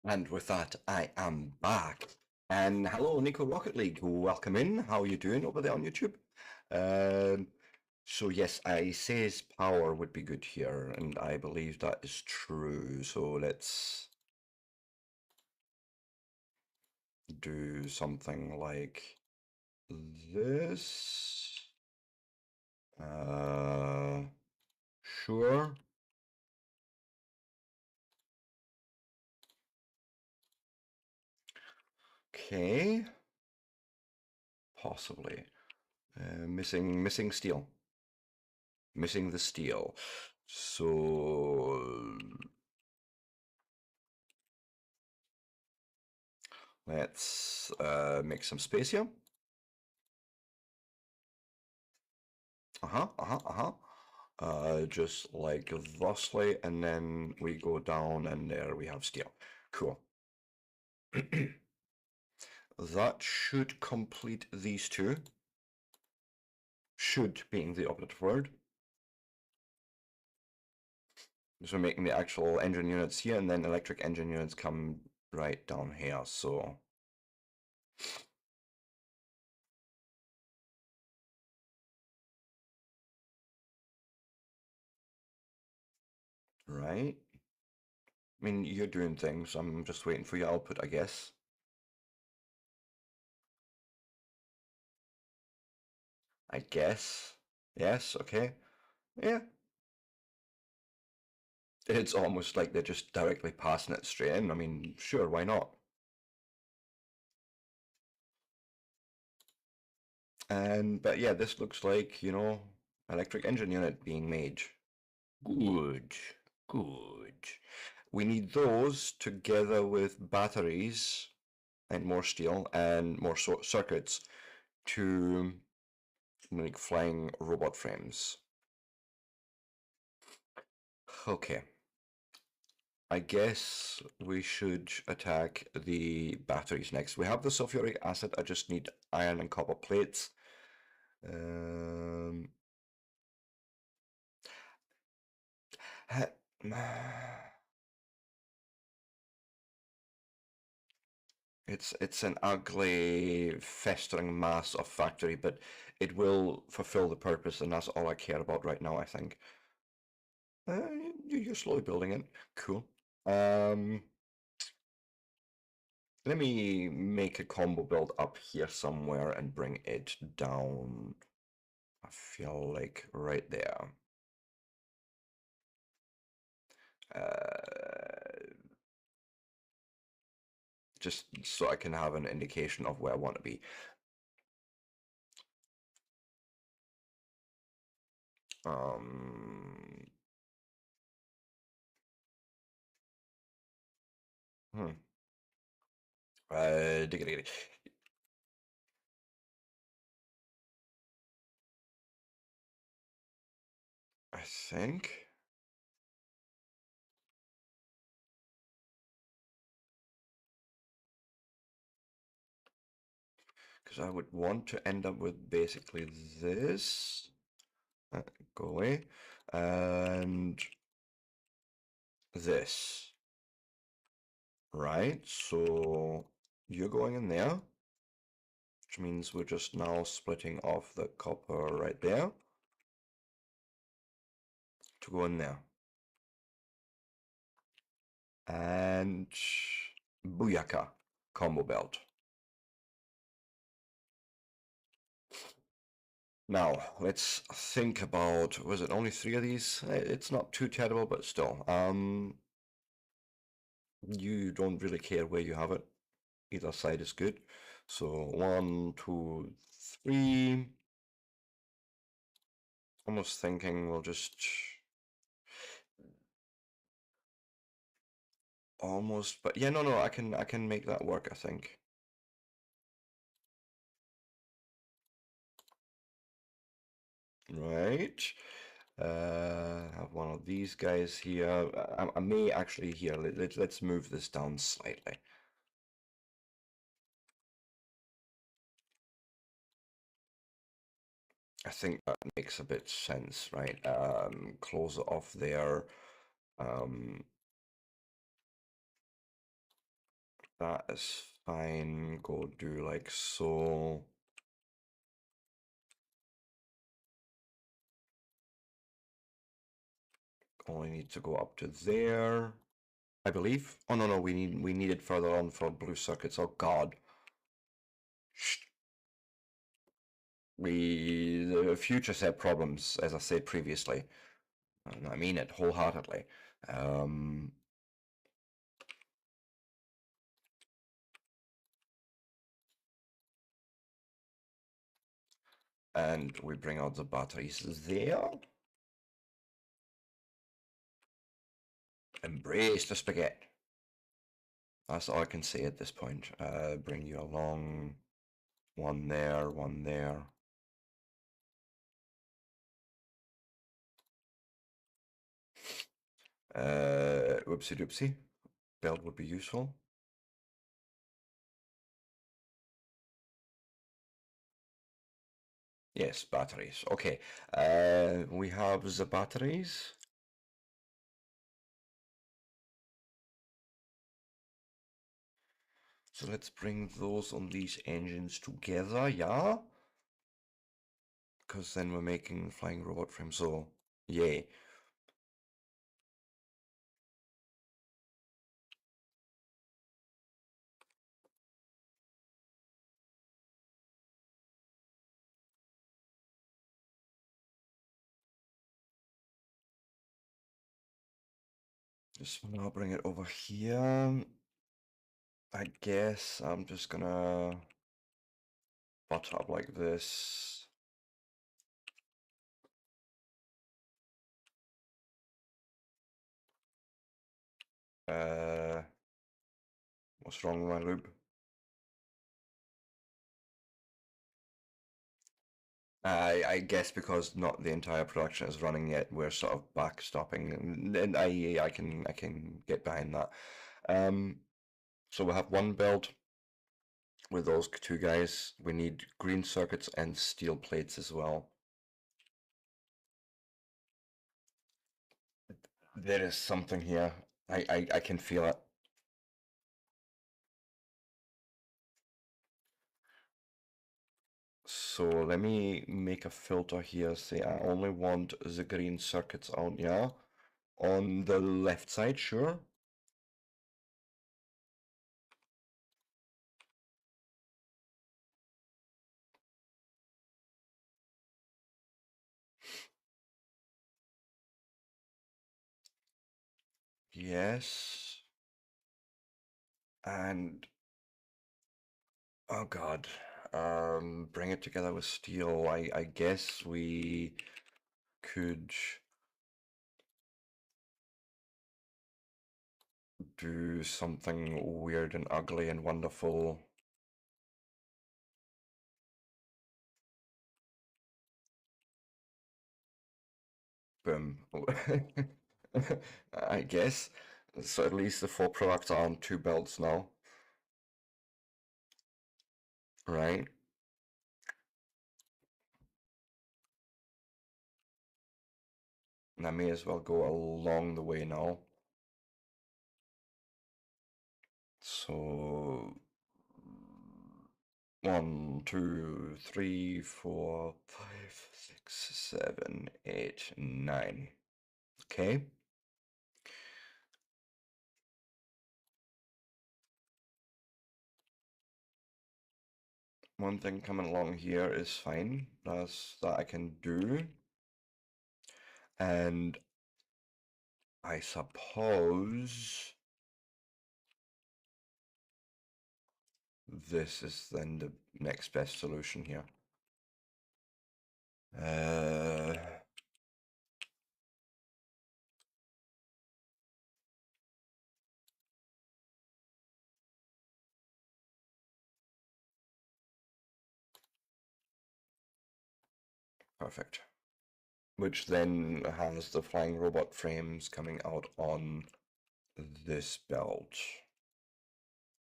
And with that, I am back. And hello, Nico Rocket League. Welcome in. How are you doing over there on YouTube? Um, so yes, I says power would be good here, and I believe that is true. So let's do something like this. Sure. Okay. Possibly. Missing steel. Missing the steel. So let's make some space here. Just like thusly, and then we go down, and there we have steel. Cool. That should complete these two. Should being the operative word. So we're making the actual engine units here, and then electric engine units come right down here, so... Right? I mean, you're doing things, I'm just waiting for your output, I guess. I guess. Yes, okay. Yeah. It's almost like they're just directly passing it straight in. I mean, sure, why not? But yeah, this looks like, electric engine unit being made. Good, good. We need those together with batteries and more steel and more circuits to make flying robot frames. Okay. I guess we should attack the batteries next. We have the sulfuric acid. I just need iron and copper plates. Um, it's an ugly, festering mass of factory, but it will fulfill the purpose, and that's all I care about right now, I think. You're slowly building it. Cool. Let me make a combo build up here somewhere and bring it down. I feel like right there. Just so I can have an indication of where I want to be. Um, hmm. Diggity. I think. Because I would want to end up with basically this. Go away. And this. Right? So you're going in there. Which means we're just now splitting off the copper right there to go in there. And booyaka, combo belt. Now, let's think about, was it only 3 of these? It's not too terrible, but still. You don't really care where you have it. Either side is good. So 1, 2, 3. Almost thinking we'll just almost, but yeah, no, I can make that work, I think. Right. Have one of these guys here. I may actually here. Let's move this down slightly. I think that makes a bit sense, right? Close it off there. That is fine. Go do like so. Only need to go up to there, I believe. Oh no, we need it further on for blue circuits. Oh God. The future set problems, as I said previously. And I mean it wholeheartedly. And we bring out the batteries there. Embrace the spaghetti. That's all I can say at this point. Bring you along. One there, one there. Whoopsie doopsie. Belt would be useful. Yes, batteries. Okay. We have the batteries. So let's bring those on these engines together, yeah? Because then we're making flying robot frames, so yay. Just now bring it over here. I guess I'm just gonna butt up like this. What's wrong with my loop? I guess because not the entire production is running yet, we're sort of backstopping, and I can get behind that. So we have one build with those two guys. We need green circuits and steel plates as well. There is something here. I can feel it. So let me make a filter here. Say I only want the green circuits out, yeah? On the left side, sure. Yes. And oh god. Bring it together with steel. I guess we could do something weird and ugly and wonderful. Boom. I guess. So at least the four products are on two belts now. Right? And I may as well go along the way now. So 1, 2, 3, 4, 5, 6, 7, 8, 9. Okay. One thing coming along here is fine. That I can do. And I suppose this is then the next best solution here. Perfect. Which then has the flying robot frames coming out on this belt.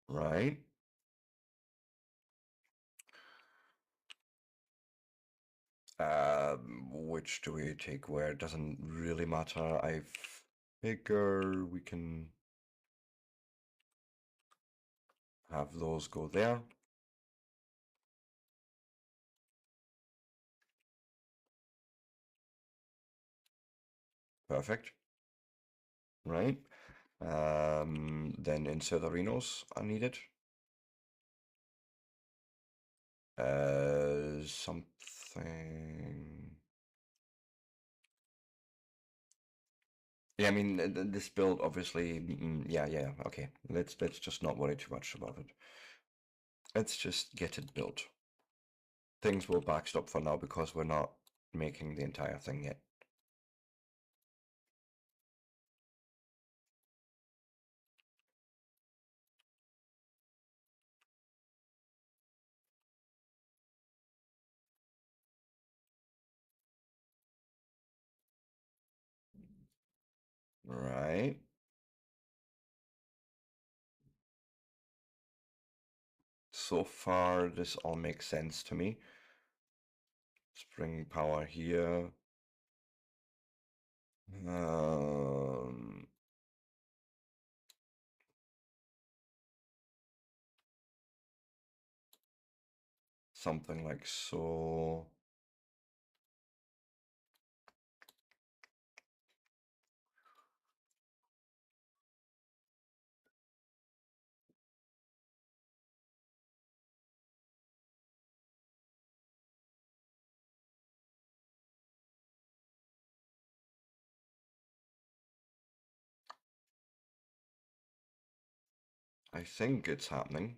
Right? Which do we take where? It doesn't really matter. I figure we can have those go there. Perfect. Right. Then insert the Rhinos are needed. Something. Yeah, I mean this build obviously. Yeah. Okay, let's just not worry too much about it. Let's just get it built. Things will backstop for now because we're not making the entire thing yet. Right. So far, this all makes sense to me. Spring power here. Something like so. I think it's happening.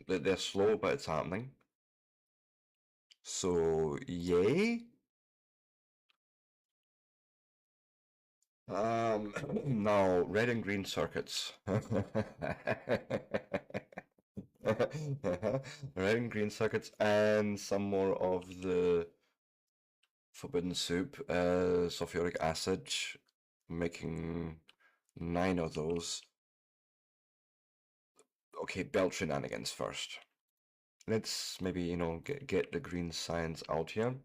They're slow, but it's happening. So, yay. Now, red and green circuits. Red and green circuits and some more of the forbidden soup, sulfuric acid, making 9 of those. Okay, belt shenanigans first. Let's maybe, get the green science out here.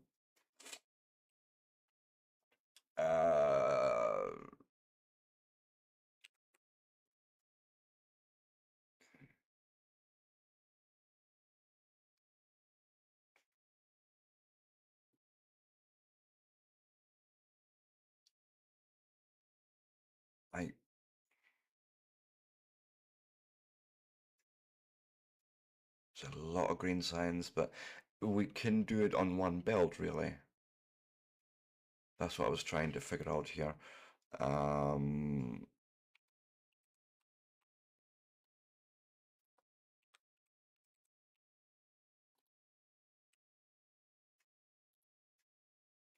I There's a lot of green signs, but we can do it on one belt, really. That's what I was trying to figure out here.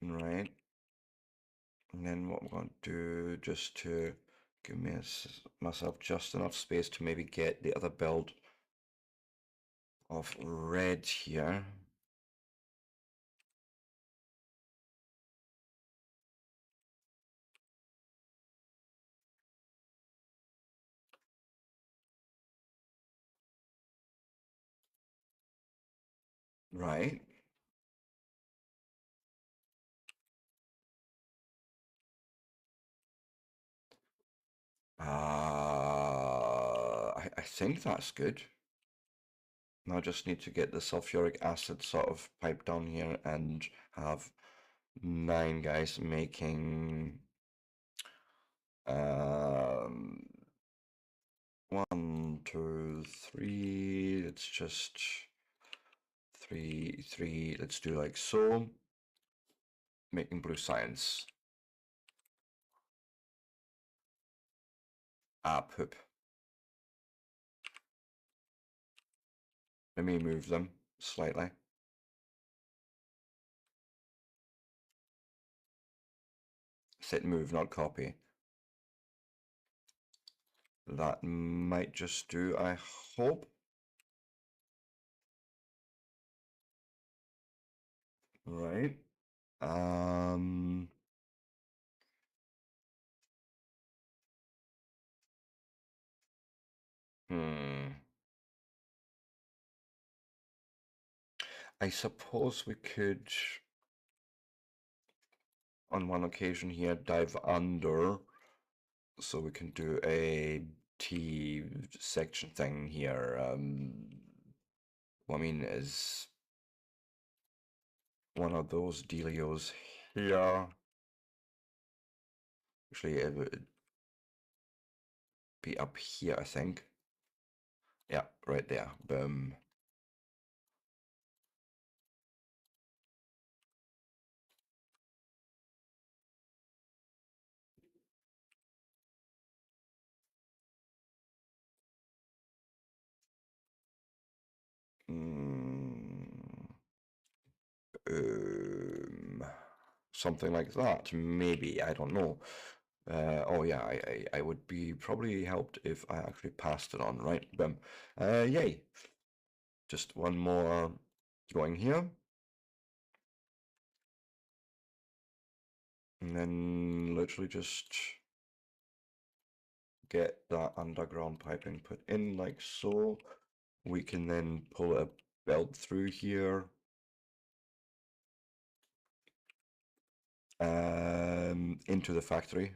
Right. And then what I'm going to do, just to give myself just enough space to maybe get the other belt of red here. Right. I think that's good. Now I just need to get the sulfuric acid sort of piped down here and have 9 guys making 1, 2, 3. It's just 3, 3. Let's do like so. Making blue science. Poop. Let me move them slightly. Set move, not copy. That might just do, I hope. Right. I suppose we could, on one occasion here, dive under, so we can do a T section thing here. What I mean is one of those dealios here. Actually, it would be up here, I think. Yeah, right there. Boom. Something like that, maybe. I don't know. Oh yeah, I would be probably helped if I actually passed it on, right? Boom. Yay. Just one more going here. And then literally just get that underground piping put in like so. We can then pull a belt through here. Into the factory.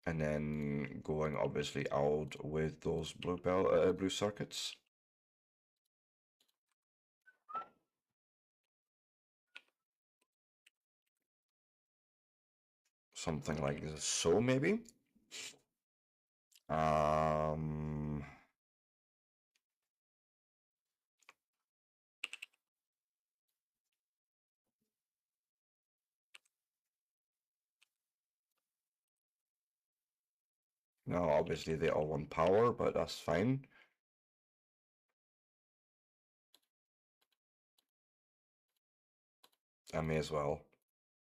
And then going obviously out with those blue circuits. Something like so, maybe. Now, obviously, they all want power, but that's fine. I may as well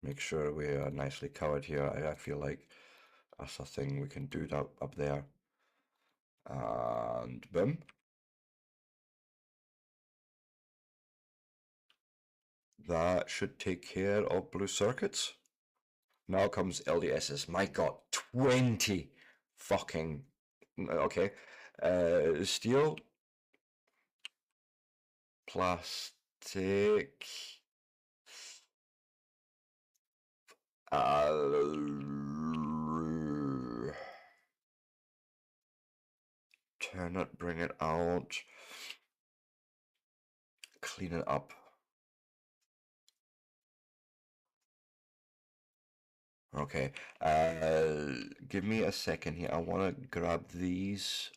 make sure we are nicely covered here. I feel like that's a thing we can do up there. And boom. That should take care of blue circuits. Now comes LDSs. My God, 20 fucking. Okay. Steel, plastic. Turn it, bring it out. Clean it up. Okay. Give me a second here. I want to grab these.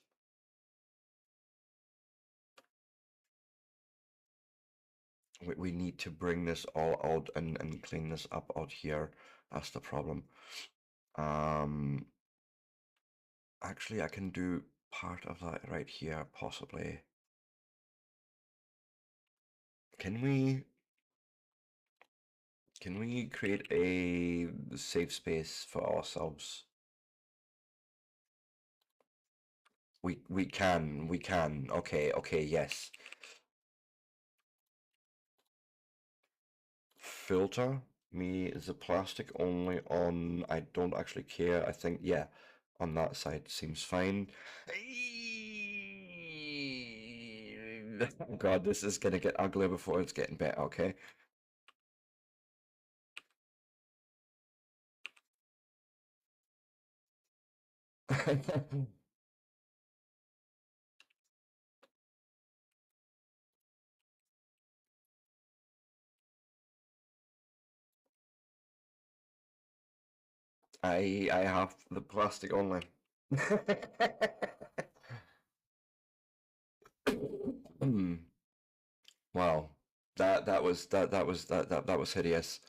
We need to bring this all out and clean this up out here. That's the problem. Actually, I can do part of that right here, possibly. Can we create a safe space for ourselves? We can. Okay, yes. Filter me the plastic only on. I don't actually care. I think yeah, on that side seems fine. Oh God, this is gonna get uglier before it's getting better. Okay. I have the plastic only. Hmm. Wow. That was hideous.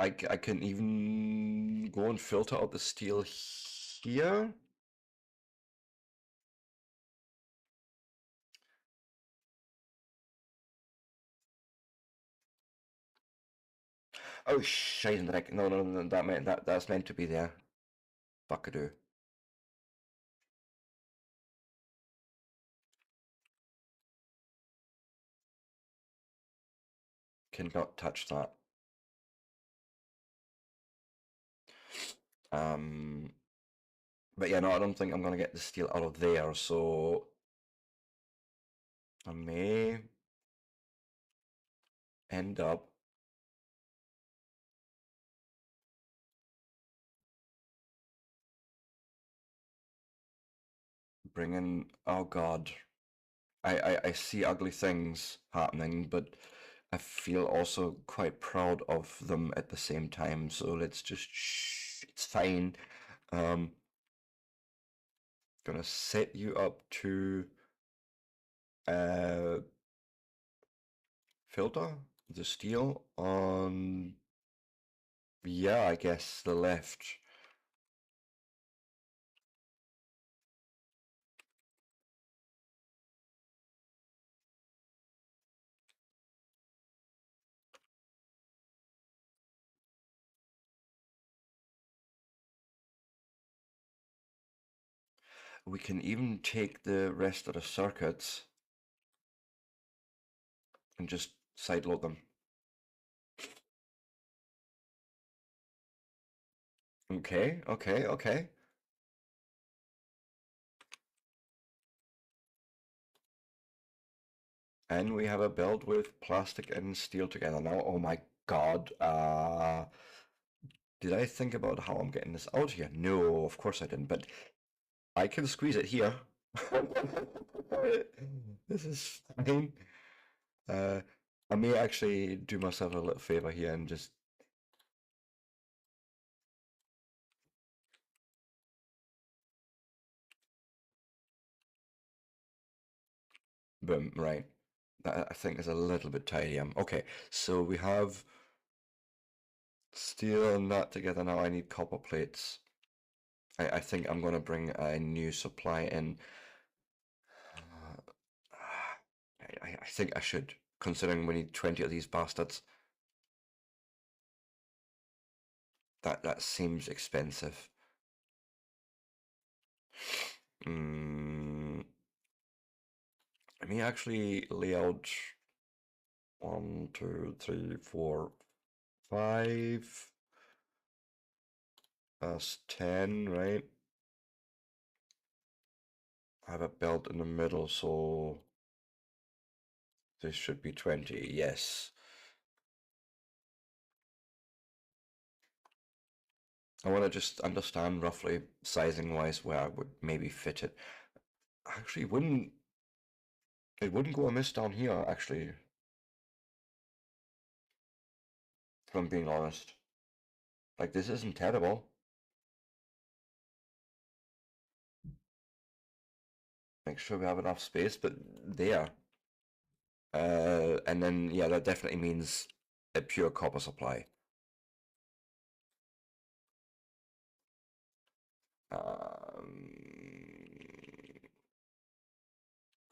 I can even go and filter out the steel here. Oh shit! No, that's meant to be there. Fuckadoo. Cannot touch that. Um, but yeah, no, I don't think I'm gonna get the steel out of there, so I may end up bringing. Oh God, I see ugly things happening, but I feel also quite proud of them at the same time. So let's just shh. It's fine. Um, gonna set you up to uh filter the steel on. Yeah, I guess the left. We can even take the rest of the circuits and just sideload them. Okay. And we have a build with plastic and steel together now. Oh my God. Did I think about how I'm getting this out here? No, of course I didn't, but I can squeeze it here. This is fine. Uh, I may actually do myself a little favor here and just boom, right. That I think is a little bit tidy. Okay, so we have Steel and that together now. I need copper plates. I think I'm going to bring a new supply in. I think I should, considering we need 20 of these bastards. That seems expensive. Let me actually lay out 1, 2, 3, 4, 5. That's 10, right? I have a belt in the middle, so this should be 20, yes. I want to just understand roughly sizing wise where I would maybe fit it. Actually, it wouldn't go amiss down here, actually, if I'm being honest. Like, this isn't terrible. Make sure we have enough space, but there. And then, yeah, that definitely means a pure copper supply.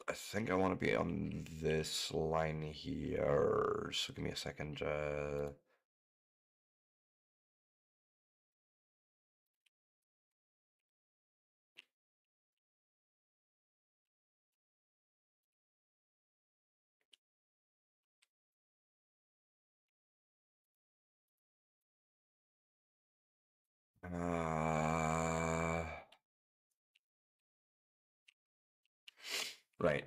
I think I want to be on this line here, so give me a second. Right.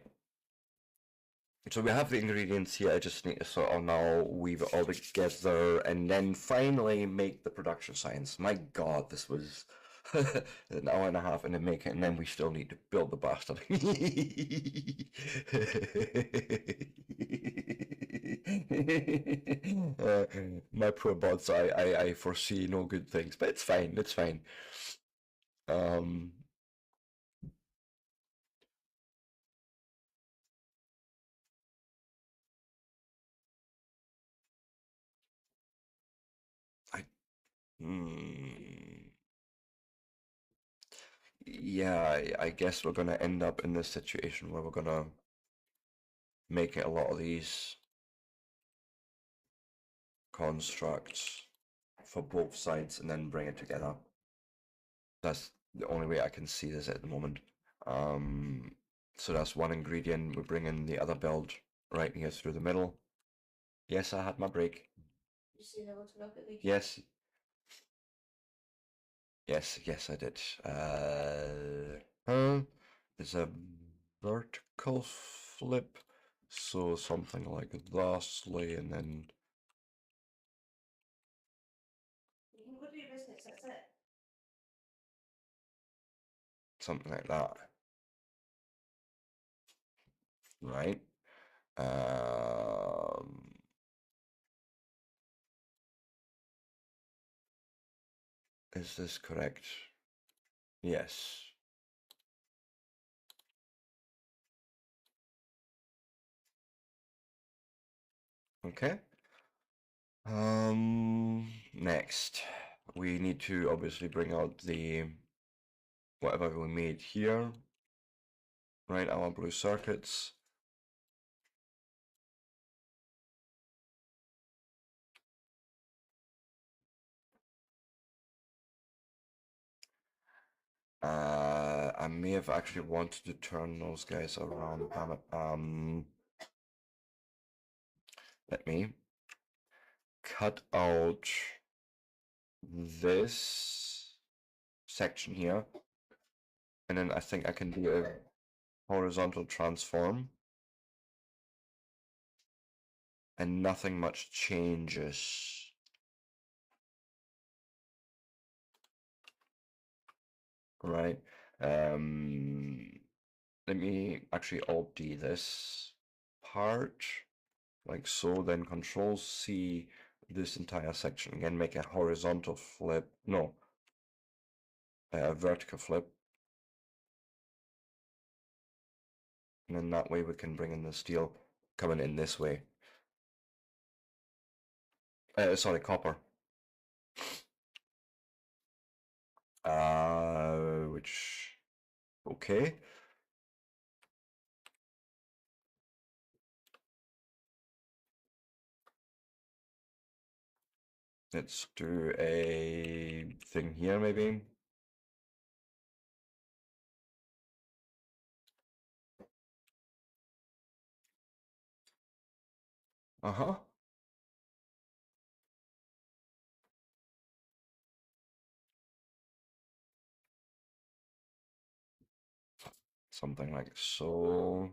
So we have the ingredients here. I just need to sort of now weave it all together and then finally make the production science. My God, this was an hour and a half in the making, and then we still need to build the bastard. My poor bots, I foresee no good things, but it's fine, it's fine. Yeah, I guess we're gonna end up in this situation where we're gonna make it a lot of these constructs for both sides and then bring it together. That's the only way I can see this at the moment. So that's one ingredient. We bring in the other build right here through the middle. Yes, I had my break. You see that to look at these? Yes. Yes, I did. It's a vertical flip, so something like thusly, and then You can go do your business, that's it. something like that, right? Is this correct? Yes. Okay. Next, we need to obviously bring out the whatever we made here, right? Our blue circuits. I may have actually wanted to turn those guys around. Let me cut out this section here, and then I think I can do a horizontal transform, and nothing much changes. Right. Let me actually Alt D this part like so, then Control C this entire section again, make a horizontal flip. No, a vertical flip. And then that way we can bring in the steel coming in this way. Sorry, copper. Which, okay. Let's do a thing here, maybe. Uh-huh. Something like so.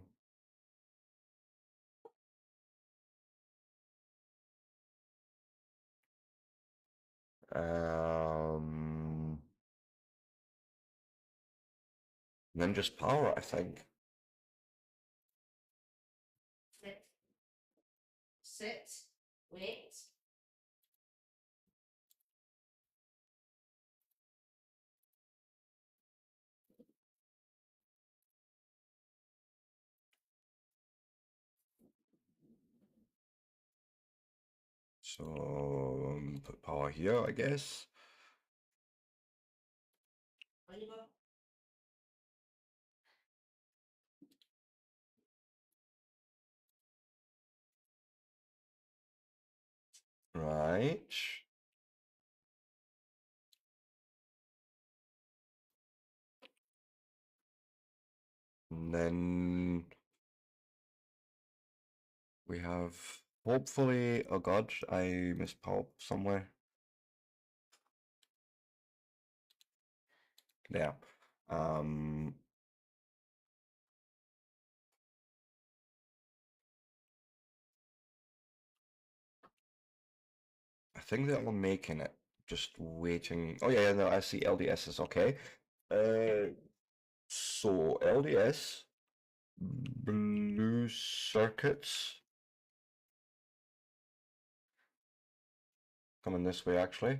Um, then just power, I think. Sit. Sit. Wait. So put power here, I guess. On you go. Right. And then we have hopefully, oh god, I missed power somewhere. There. Um, I think they're all making it. Just waiting. Oh yeah, no, I see LDS is okay. So LDS, blue circuits coming this way actually,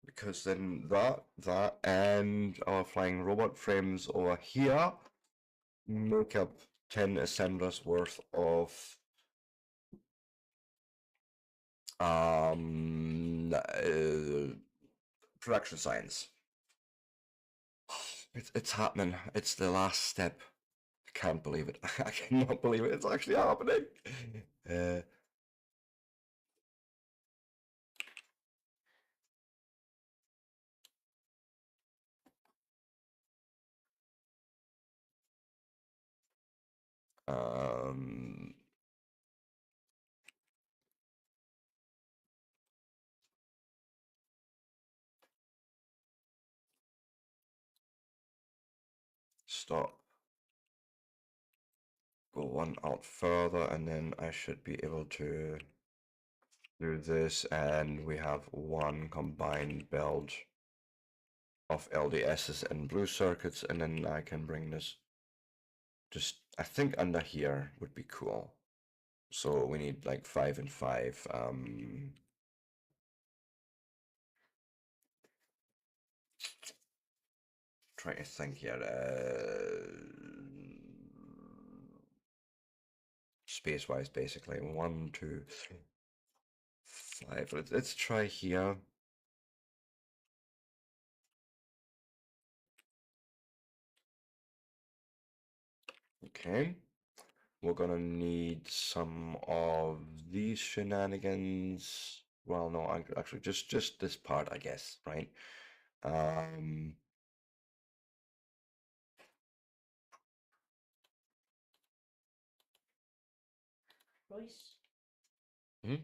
because then that, and our flying robot frames over here make up 10 assemblers worth of production science. It's happening. It's the last step. I can't believe it. I cannot believe it. It's actually happening. Uh, um, Stop. Go one out further, and then I should be able to do this, and we have one combined build of LDSs and blue circuits, and then I can bring this just, I think under here would be cool. So we need like 5 and 5. Trying to think here. Space-wise, basically. 1, 2, 3, 5. Let's try here. Okay. We're gonna need some of these shenanigans. Well, no, actually, just this part, I guess, right? Um, Royce. hmm?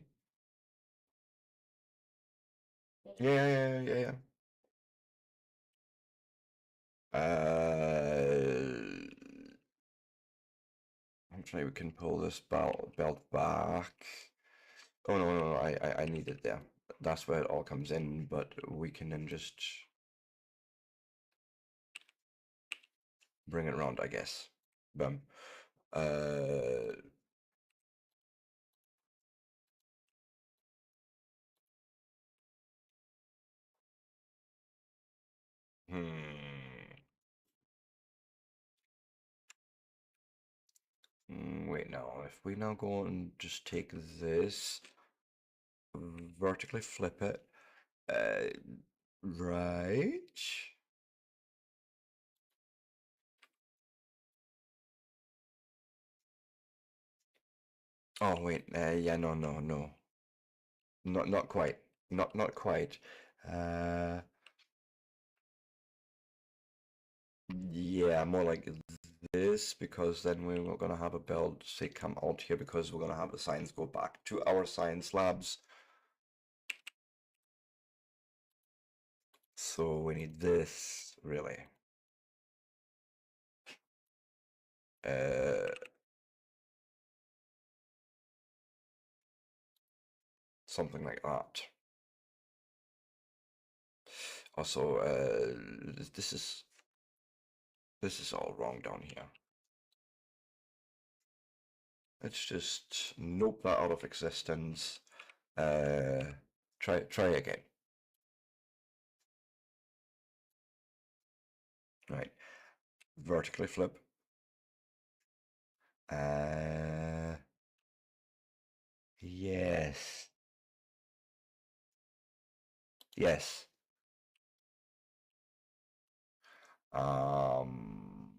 Yes. Yeah. Actually, we can pull this belt back. Oh no, I need it there. That's where it all comes in, but we can then just bring it around, I guess. Boom. Uh, hmm. Wait, no. If we now go and just take this, vertically flip it, uh, Right. Oh wait, yeah, no. Not quite. Not quite. Uh, yeah, more like this, because then we're not gonna have a build say come out here because we're gonna have the science go back to our science labs. So we need this really. Uh, Something like that. Also, this is all wrong down here. Let's just nope that out of existence. Try again. Right. Vertically flip. Yes. Yes. Um,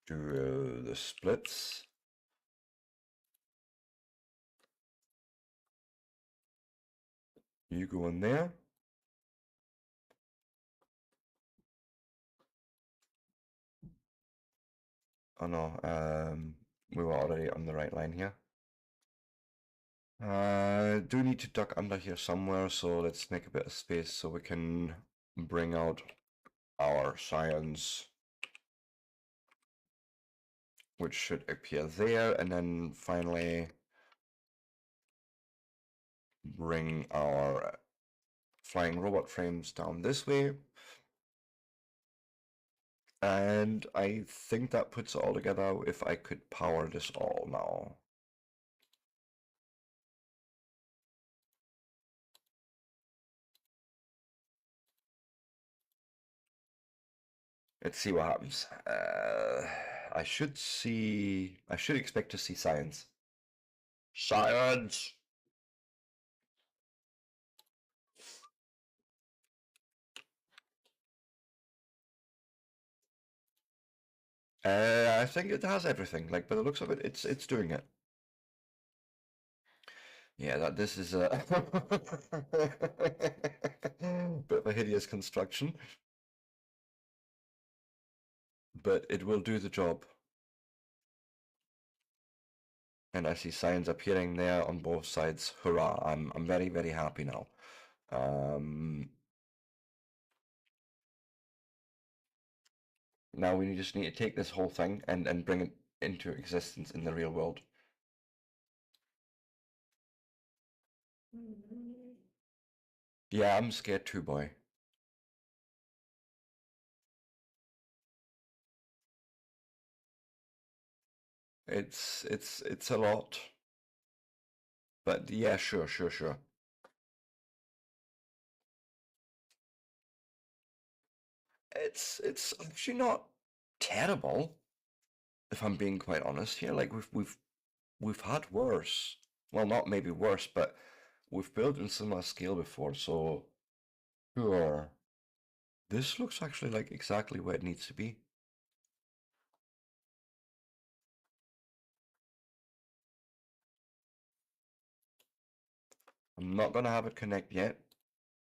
do the splits. You go in there. Oh no, we were already on the right line here. Do need to duck under here somewhere, so let's make a bit of space so we can bring out our science, which should appear there, and then finally bring our flying robot frames down this way. And I think that puts it all together if I could power this all now. Let's see what happens. I should expect to see science. Science! I think it has everything. Like, by the looks of it, it's doing it. Yeah, that this is a bit of a hideous construction, but it will do the job. And I see signs appearing there on both sides. Hurrah! I'm very happy now. Now we just need to take this whole thing and bring it into existence in the real world. Yeah, I'm scared too, boy. It's a lot. But yeah, sure. It's actually not terrible, if I'm being quite honest here. Like we've had worse. Well, not maybe worse, but we've built in similar scale before, so sure. This looks actually like exactly where it needs to be. I'm not gonna have it connect yet.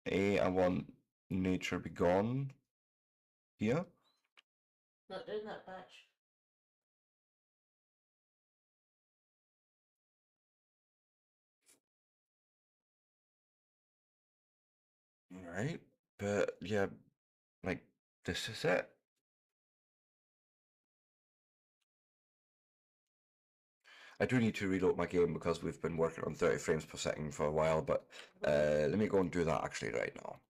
I want nature be gone here. Not doing that batch. Right? But yeah, like this is it. I do need to reload my game because we've been working on 30 frames per second for a while, but let me go and do that actually right now.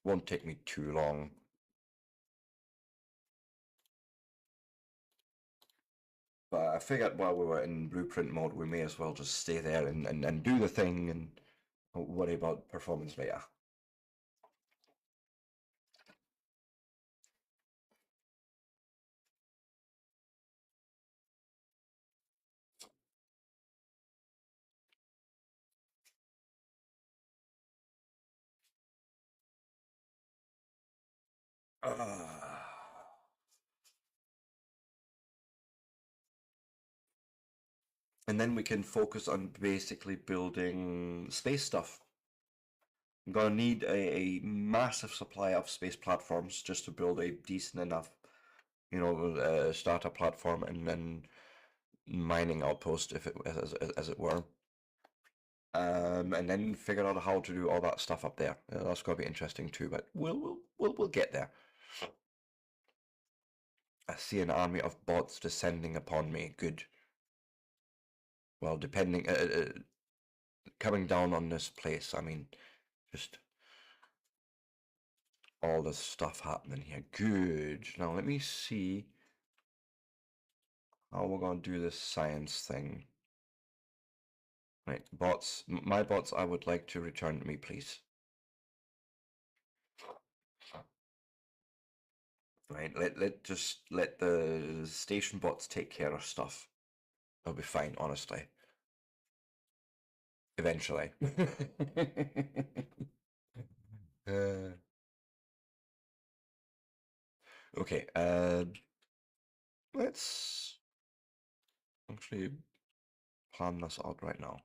Won't take me too long. But I figured while we were in blueprint mode, we may as well just stay there and do the thing and worry about performance later. And then we can focus on basically building space stuff. I'm gonna need a massive supply of space platforms just to build a decent enough, starter platform, and then mining outpost, if it as it were. And then figure out how to do all that stuff up there. That's gonna be interesting too, but we'll get there. I see an army of bots descending upon me. Good. Well, depending, coming down on this place. I mean, just all this stuff happening here. Good. Now let me see how we're gonna do this science thing. Right, bots. My bots, I would like to return to me, please. Right, let the station bots take care of stuff. It'll be fine, honestly. Eventually. Okay, let's actually plan this out right now.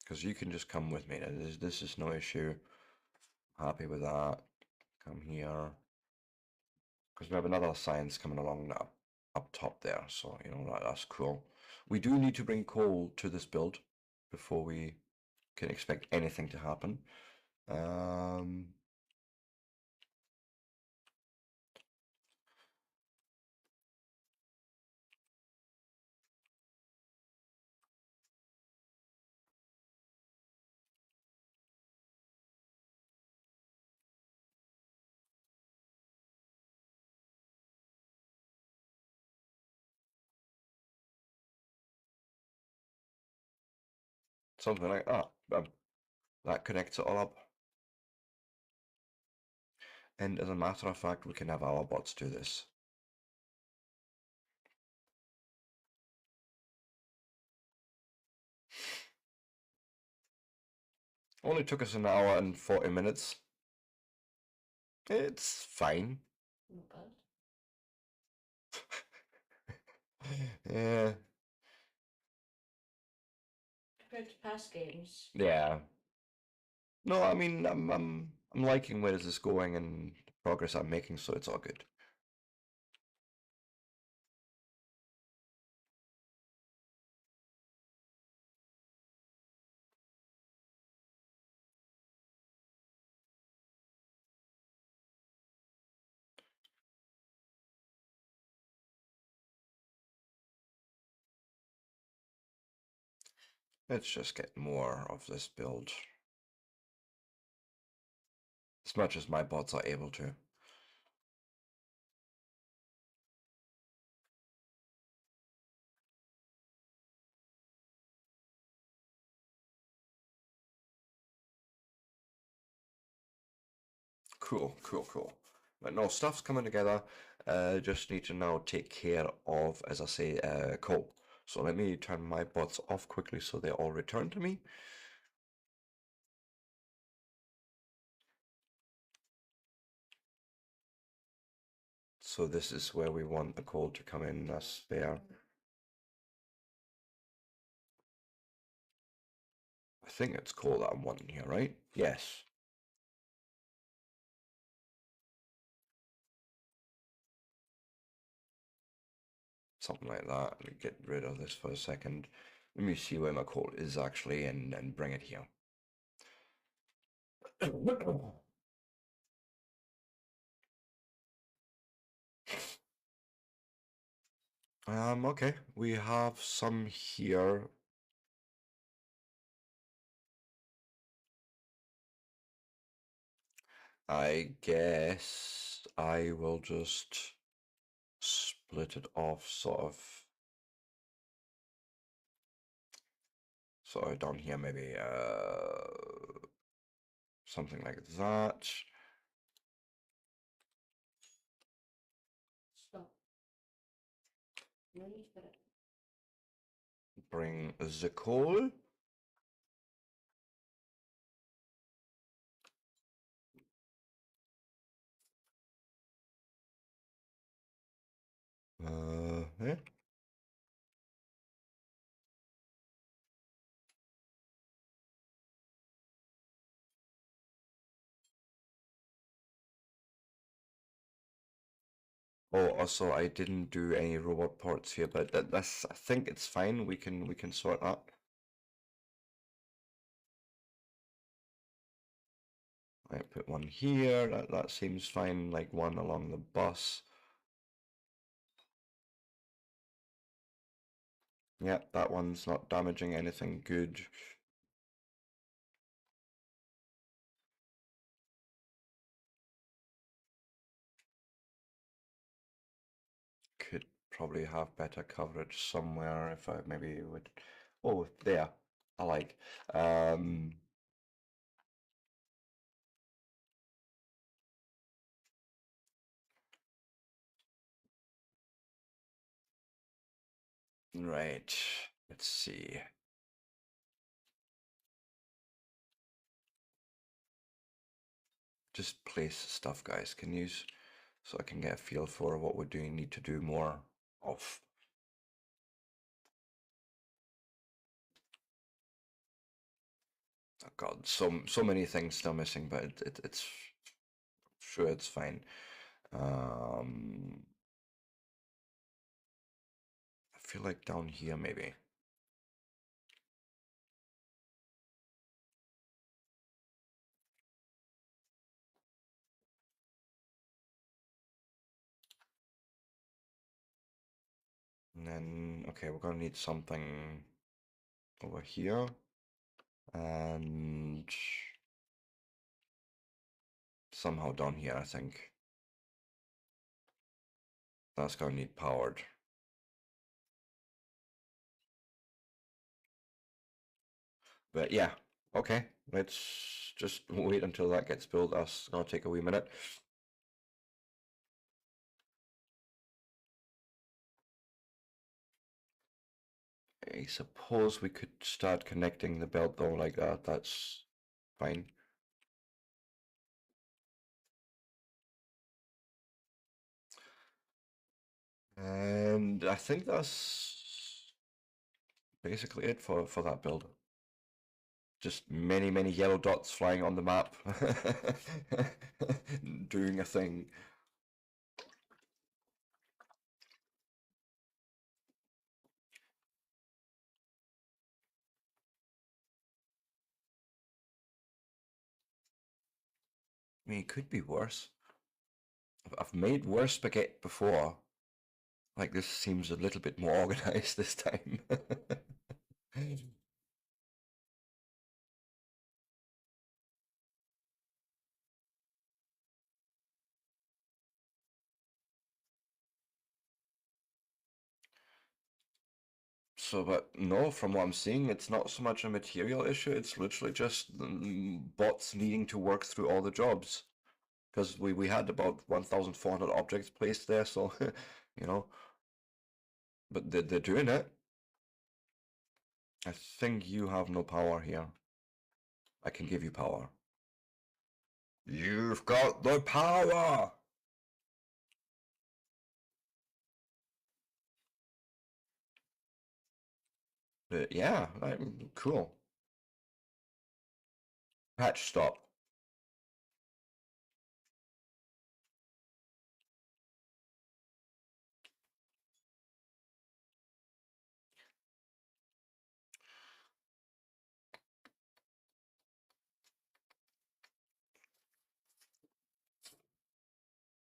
Because you can just come with me. This is no issue. Happy with that. Come here. Because we have another science coming along up top there, so that's cool. We do need to bring coal to this build before we can expect anything to happen. Something like that. That connects it all up. And as a matter of fact, we can have our bots do this. Only took us an hour and 40 minutes. It's fine. Not bad. Yeah. Compared to past games. Yeah. No, I mean, I'm liking where this is going and the progress I'm making, so it's all good. Let's just get more of this build. As much as my bots are able to. Cool. But no, stuff's coming together. Just need to now take care of, as I say, coal. So let me turn my bots off quickly so they all return to me. So this is where we want the coal to come in as spare. I think it's coal that I'm wanting here, right? Yes. Something like that. Let me get rid of this for a second. Let me see where my coal is actually and bring it here. Okay, we have some here. I guess I will just split it off sort of down here maybe something like that. Stop. No need for it. Bring the coal. eh? Oh, also I didn't do any robot ports here, but that's I think it's fine. We can sort that. I put one here. That seems fine. Like one along the bus. Yeah, that one's not damaging anything. Good. Could probably have better coverage somewhere if I maybe would. Oh, there. I like. Right. Let's see. Just place stuff, guys. Can you, so I can get a feel for what we're doing. Need to do more of. Oh God, so many things still missing, but it's sure it's fine. I feel like down here maybe. And then, okay, we're gonna need something over here. And somehow down here, I think. That's gonna need powered. But yeah, okay. Let's just wait until that gets built. That's gonna take a wee minute. I suppose we could start connecting the belt though like that. That's fine. And I think that's basically it for that build. Just many yellow dots flying on the map, doing a thing. I mean, it could be worse. I've made worse spaghetti before. Like this seems a little bit more organized this time. So, but no, from what I'm seeing, it's not so much a material issue. It's literally just bots needing to work through all the jobs. Because we had about 1,400 objects placed there, so, you know, but they're doing it. I think you have no power here. I can give you power. You've got the power! But yeah, cool. Patch stop.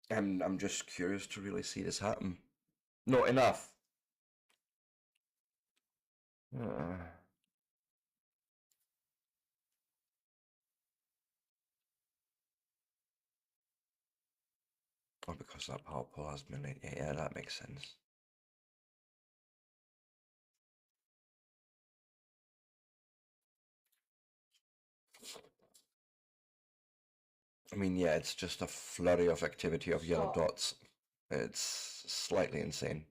I'm just curious to really see this happen. No, enough. Uh, oh, because that power pole has been late. Yeah, that makes sense. I mean, yeah, it's just a flurry of activity of yellow Stop. dots. It's slightly insane.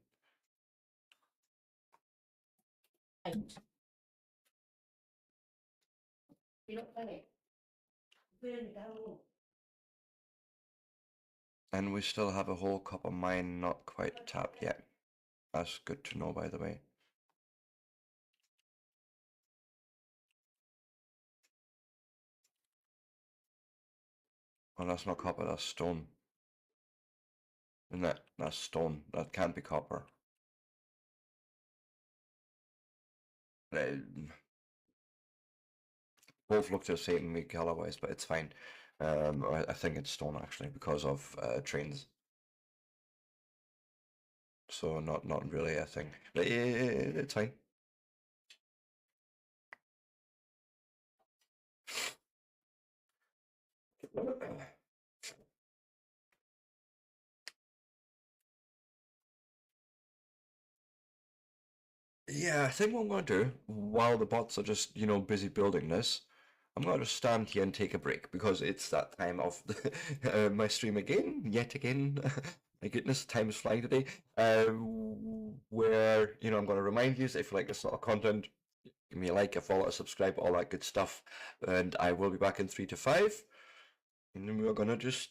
You don't funny. Where did go? And we still have a whole copper mine not quite tapped yet. That's good to know, by the way. Oh, that's not copper, that's stone. Isn't it? That's stone. That can't be copper. Uh, both look the same to me color-wise, but it's fine. I think it's stone actually because of trains. So not really a thing. But it's fine. Yeah, I think what I'm going to do while the bots are just, busy building this, I'm going to just stand here and take a break because it's that time of my stream again, yet again. My goodness, time is flying today. Where, I'm going to remind you if you like this sort of content, give me a like, a follow, a subscribe, all that good stuff. And I will be back in 3 to 5. And then we're going to just,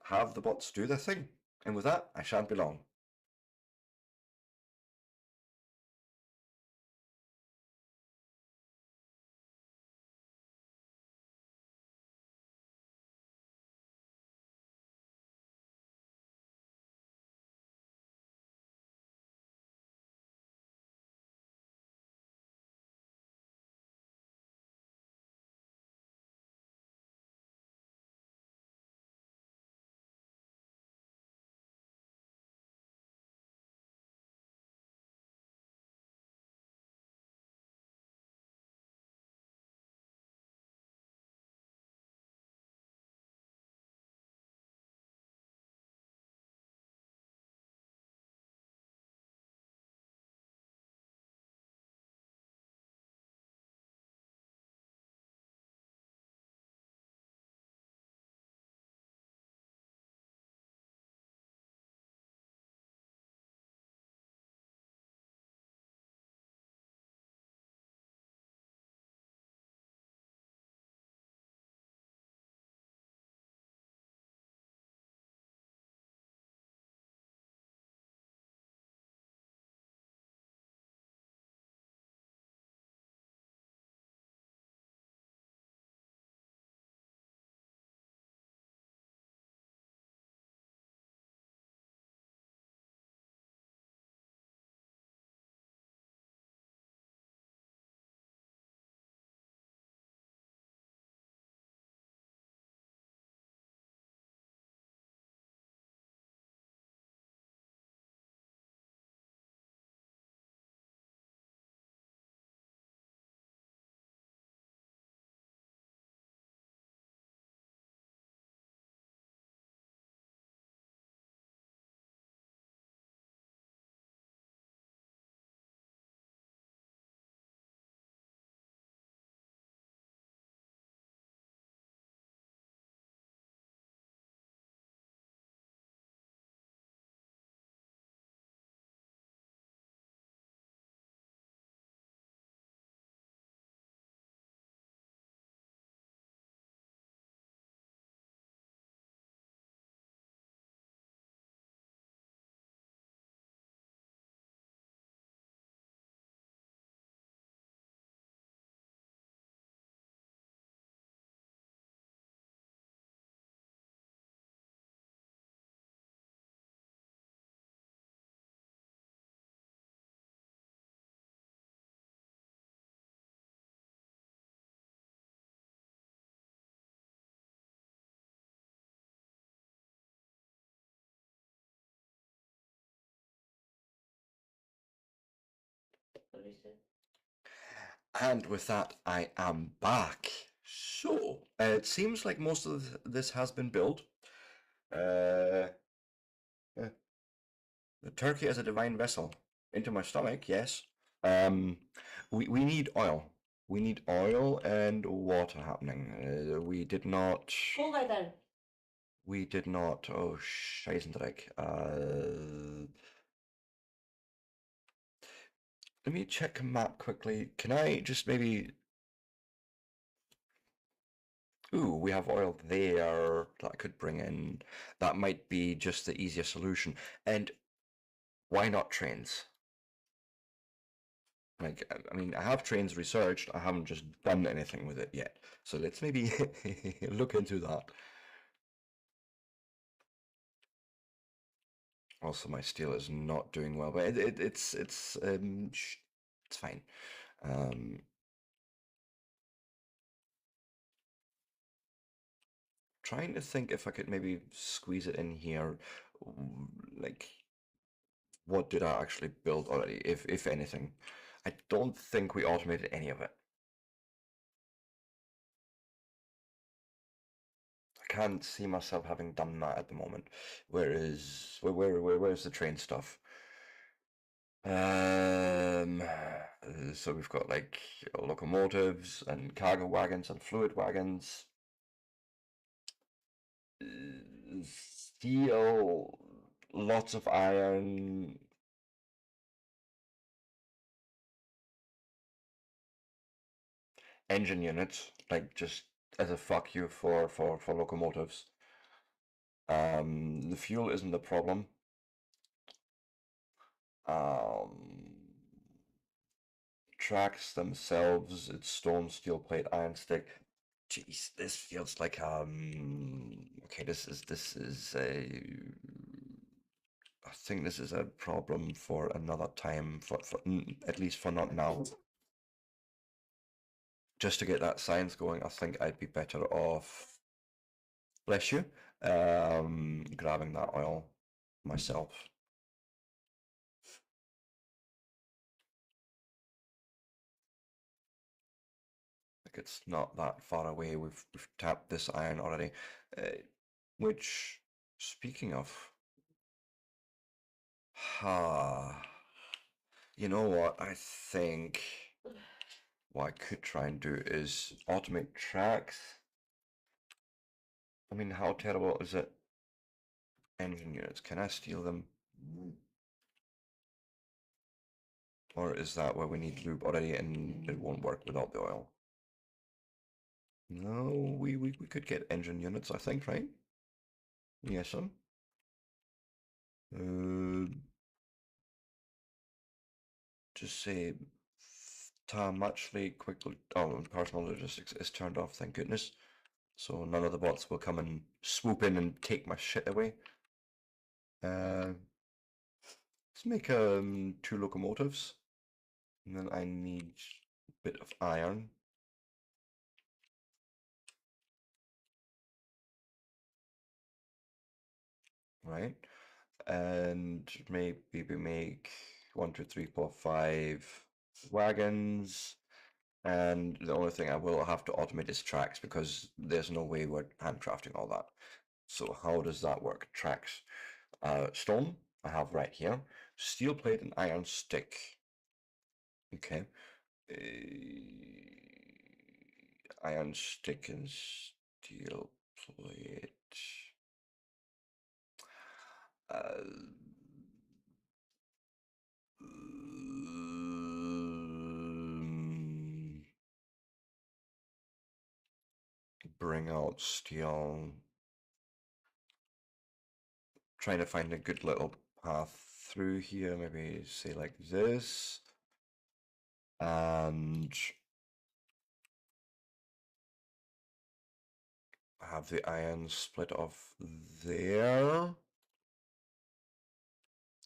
have the bots do their thing. And with that, I shan't be long. What do you say? And with that, I am back. So, it seems like most of this has been built. Uh, uh, the turkey as a divine vessel. Into my stomach, yes. Um, we need oil. We need oil and water happening. We did not. Go by then. We did not. Oh, Scheisendreck. Let me check a map quickly. Can I just maybe. Ooh, we have oil there that I could bring in. That might be just the easier solution. And why not trains? Like, I mean, I have trains researched, I haven't just done anything with it yet. So let's maybe look into that. Also, my steel is not doing well, but it's fine. Trying to think if I could maybe squeeze it in here, like what did I actually build already, if anything. I don't think we automated any of it. I can't see myself having done that at the moment. Where's the train stuff? So we've got like locomotives and cargo wagons and fluid wagons. Steel, lots of iron. Engine units, like just as a fuck you for locomotives. The fuel isn't the problem. Um, Tracks themselves, it's stone, steel plate, iron stick. Jeez, this feels like okay, this is a I think this is a problem for another time for at least for not now. Just to get that science going, I think I'd be better off, bless you, grabbing that oil myself. Like it's not that far away. We've tapped this iron already. Which, speaking of, ha, you know what? I think what I could try and do is automate tracks. I mean, how terrible is it? Engine units, can I steal them? Or is that where we need lube already and it won't work without the oil? No, we could get engine units, I think, right? Yes, sir. Just say Tom Matchley quickly. Oh, personal logistics is turned off, thank goodness. So none of the bots will come and swoop in and take my shit away. Let's make 2 locomotives. And then I need a bit of iron. Right? And maybe we make 1, 2, 3, 4, 5 wagons. And the only thing I will have to automate is tracks because there's no way we're handcrafting all that. So how does that work? Tracks. Stone, I have right here. Steel plate and iron stick. Okay. Iron stick and steel plate. Bring out steel. Trying to find a good little path through here. Maybe say like this. And have the iron split off there.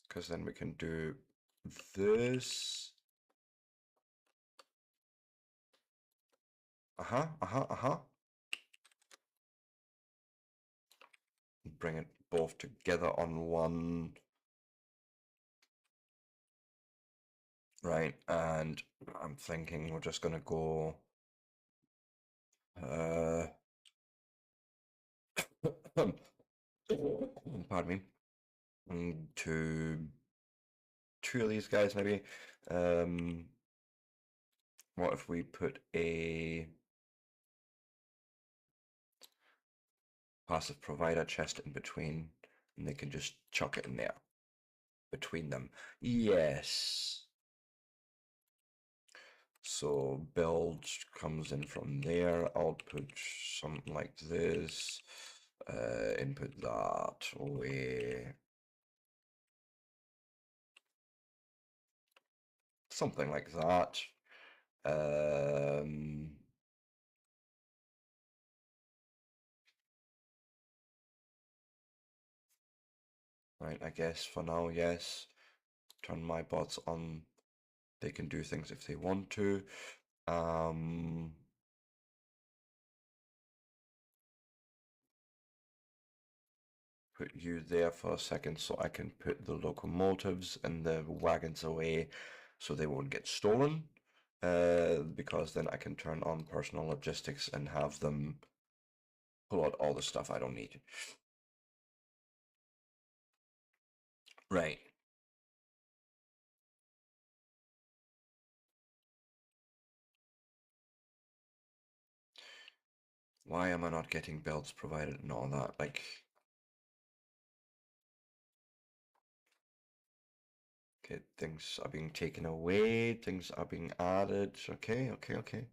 Because then we can do this. Bring it both together on one. Right, and I'm thinking we're just gonna go pardon me, to 2 of these guys maybe. What if we put a passive provider chest in between and they can just chuck it in there between them? Yes. So build comes in from there, output something like this, input that way. something like that. Right, I guess for now, yes. Turn my bots on. They can do things if they want to. Put you there for a second so I can put the locomotives and the wagons away so they won't get stolen. Because then I can turn on personal logistics and have them pull out all the stuff I don't need. Right. Why am I not getting belts provided and all that? Like, okay, things are being taken away, things are being added. Okay, okay, okay.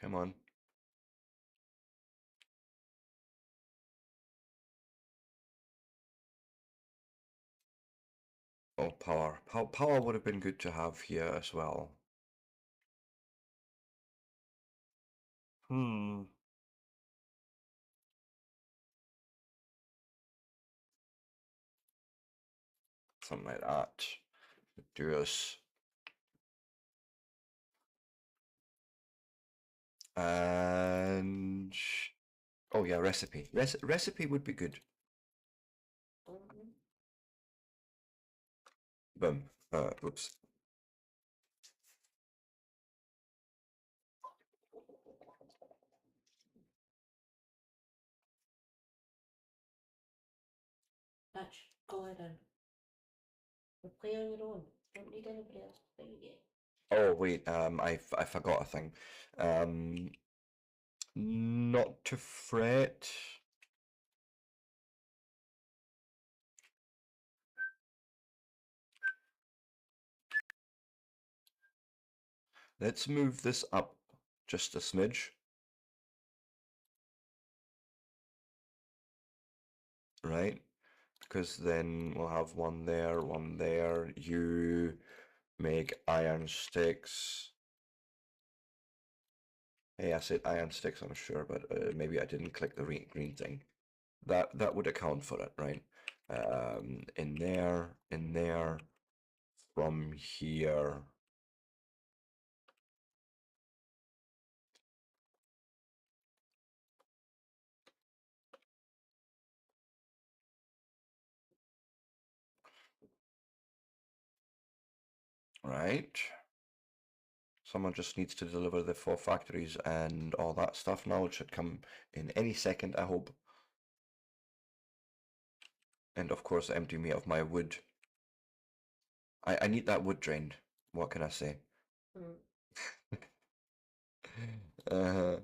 Come on. Oh, power. Power would have been good to have here as well. Hmm. Something like that. Do us. And oh yeah, recipe. Recipe would be good. Mhm. Boom. Oops. Batch, go ahead and play on your own. Don't need anybody else to play you. Oh wait, I forgot a thing. Not to fret. Let's move this up just a smidge. Right? Because then we'll have one there, one there. You make iron sticks. Hey, I said iron sticks, I'm sure, but maybe I didn't click the green thing. That would account for it, right? In there, from here. Right. Someone just needs to deliver the 4 factories and all that stuff now. It should come in any second, I hope. And of course, empty me of my wood. I need that wood drained. What can I say? uh,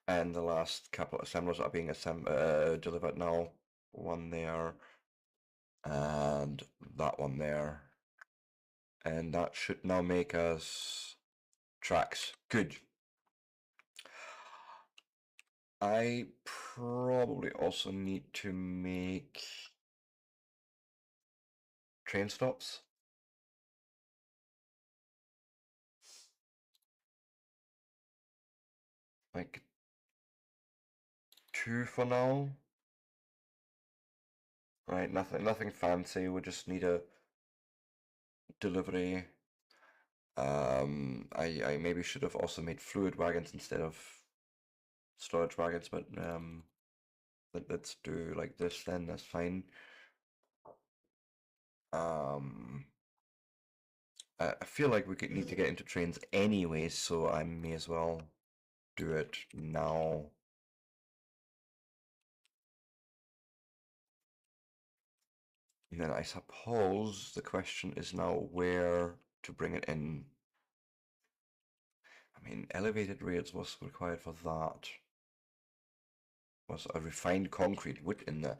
and the last couple of assemblers are being delivered now. One there, and that one there. And that should now make us tracks. Good. I probably also need to make train stops. Like 2 for now. Right, nothing fancy. We just need a delivery. I maybe should have also made fluid wagons instead of storage wagons, but let's do like this then. That's fine. I feel like we could need to get into trains anyways, so I may as well do it now. And then I suppose the question is now where to bring it in. I mean, elevated rails was required for that. Was a refined concrete wood in there.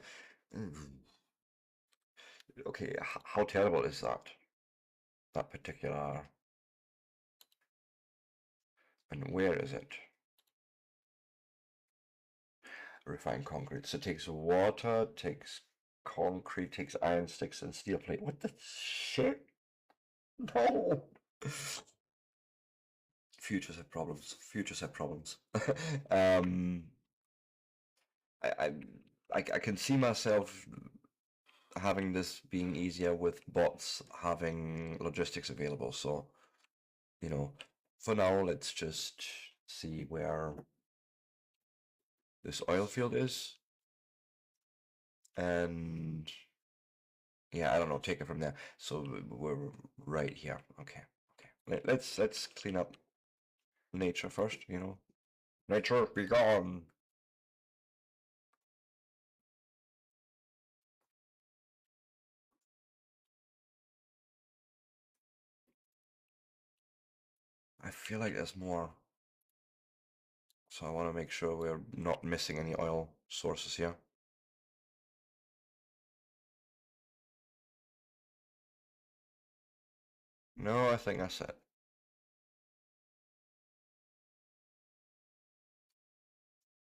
Okay, how terrible is that? That particular... And where is it? Refined concrete. So it takes water, takes concrete, takes iron sticks and steel plate. What the shit? No! Futures have problems. Futures have problems. um, I, I can see myself having this being easier with bots having logistics available. So, you know, for now, let's just see where this oil field is. And yeah, I don't know, take it from there. So we're right here. Okay, okay. Let's clean up nature first, you know. Nature, be gone. I feel like there's more. So I want to make sure we're not missing any oil sources here. No, I think that's it.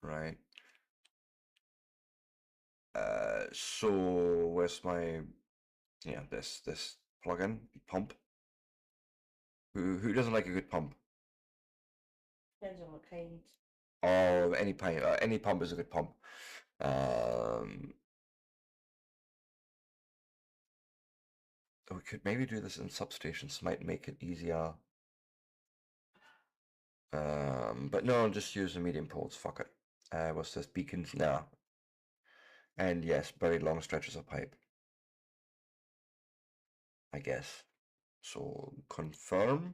Right. So where's my this plugin pump? Who doesn't like a good pump? Depends on what kind. Oh, any pump is a good pump. We could maybe do this in substations, might make it easier. But no, just use the medium poles, fuck it. What's this, beacons? Nah. And yes, buried long stretches of pipe. I guess. So, confirm.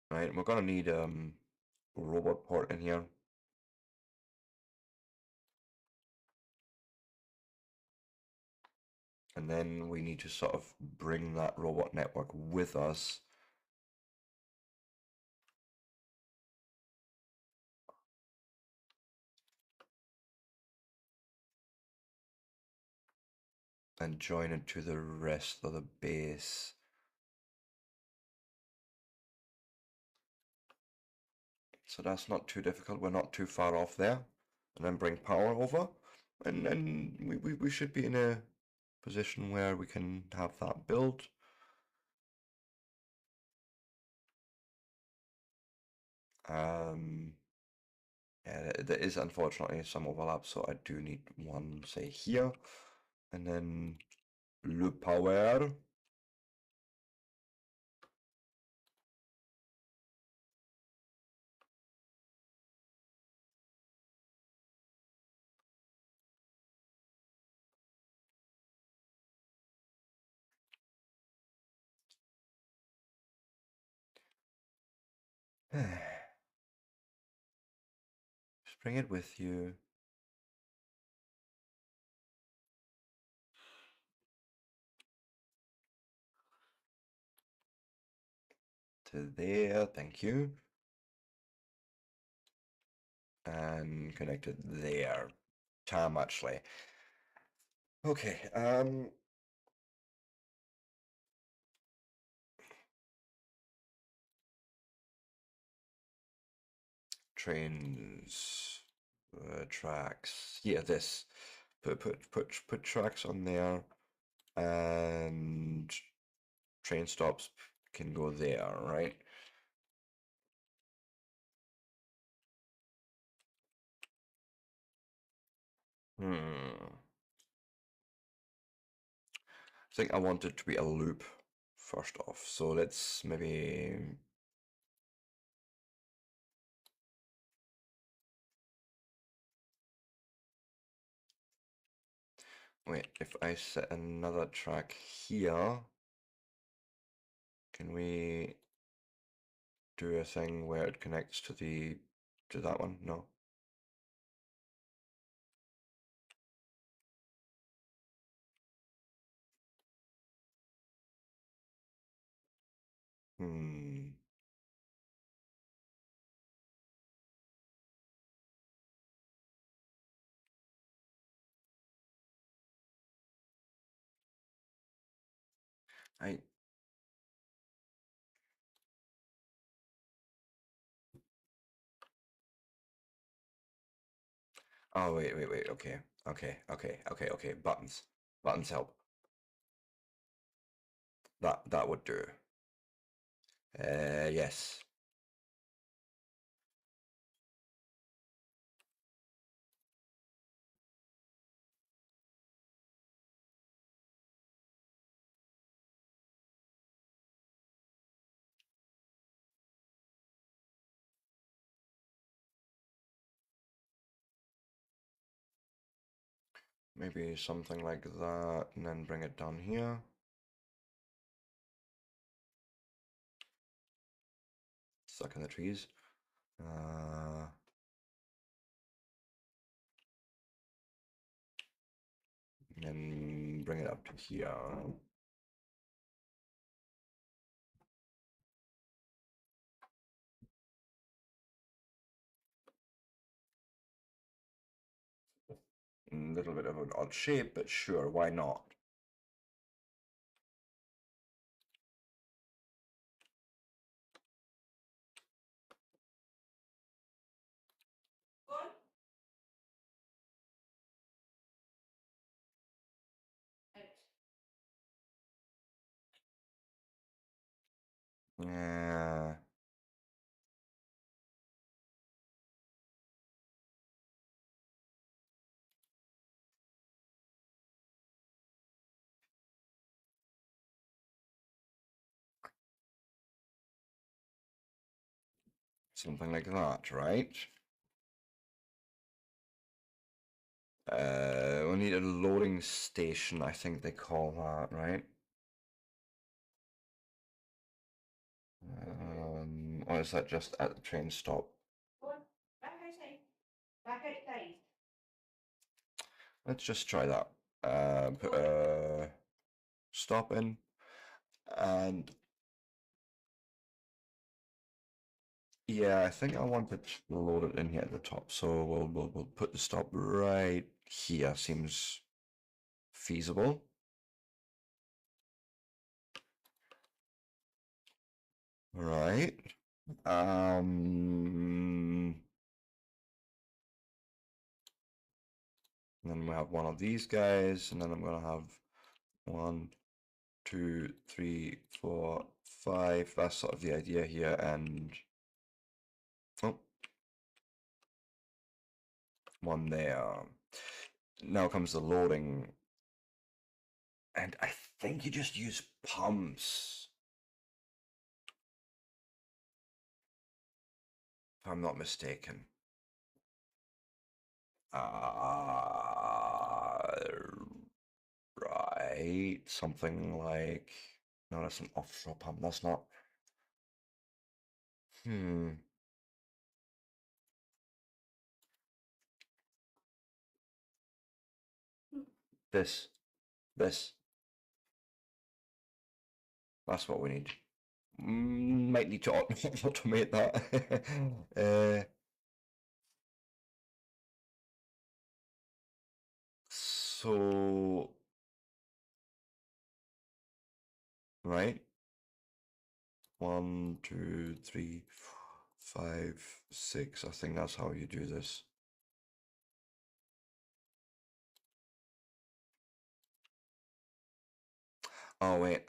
Right, we're gonna need robot port in here. And then we need to sort of bring that robot network with us. And join it to the rest of the base. So that's not too difficult, we're not too far off there. And then bring power over. And then we should be in a position where we can have that build. Yeah, there is unfortunately some overlap, so I do need one, say, here, and then le power. Just bring it with you. To there, thank you. And connect it there. Tom actually. Okay, trains, tracks. Yeah, this. Put tracks on there, and train stops can go there, right? I think I want it to be a loop first off, so let's maybe wait, if I set another track here, can we do a thing where it connects to that one? No. Hmm. I Oh, wait. Okay. Buttons. Buttons help. That would do. Yes. Maybe something like that, and then bring it down here. Stuck in the trees. And then bring it up to here. A little bit of an odd shape, but sure, why not? Yeah. Something like that, right? We need a loading station, I think they call that, right? Or is that just at the train stop? Let's just try that. Put a stop in, and yeah, I think I want it loaded in here at the top, so we'll put the stop right here. Seems feasible. Right. Then we have one of these guys, and then I'm gonna have 1, 2, 3, 4, 5. That's sort of the idea here, and oh, one there. Now comes the loading, and I think you just use pumps, if I'm not mistaken. Right, something like, no, that's an offshore pump. That's not. This, this. That's what we need. Might need to automate that. So, right. 1, 2, 3, 4, 5, 6. I think that's how you do this. Oh wait,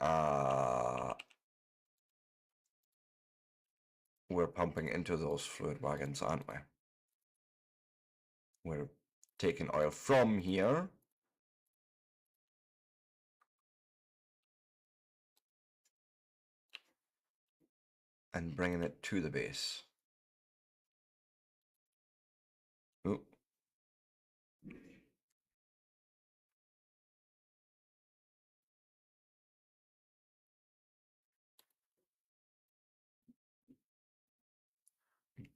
we're pumping into those fluid wagons, aren't we? We're taking oil from here. And bringing it to the base. Ooh.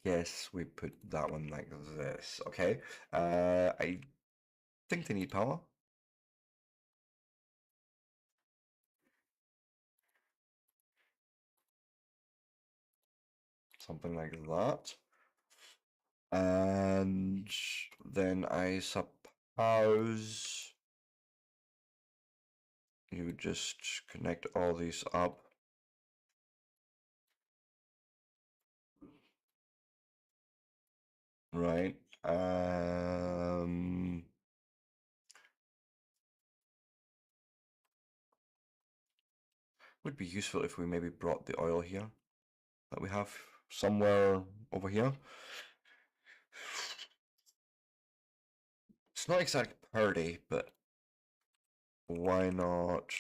guess we put that one like this. Okay. I think they need power. Something like that. And then I suppose you just connect all these up. Right. Would be useful if we maybe brought the oil here that we have somewhere over here. It's not exactly party, but why not?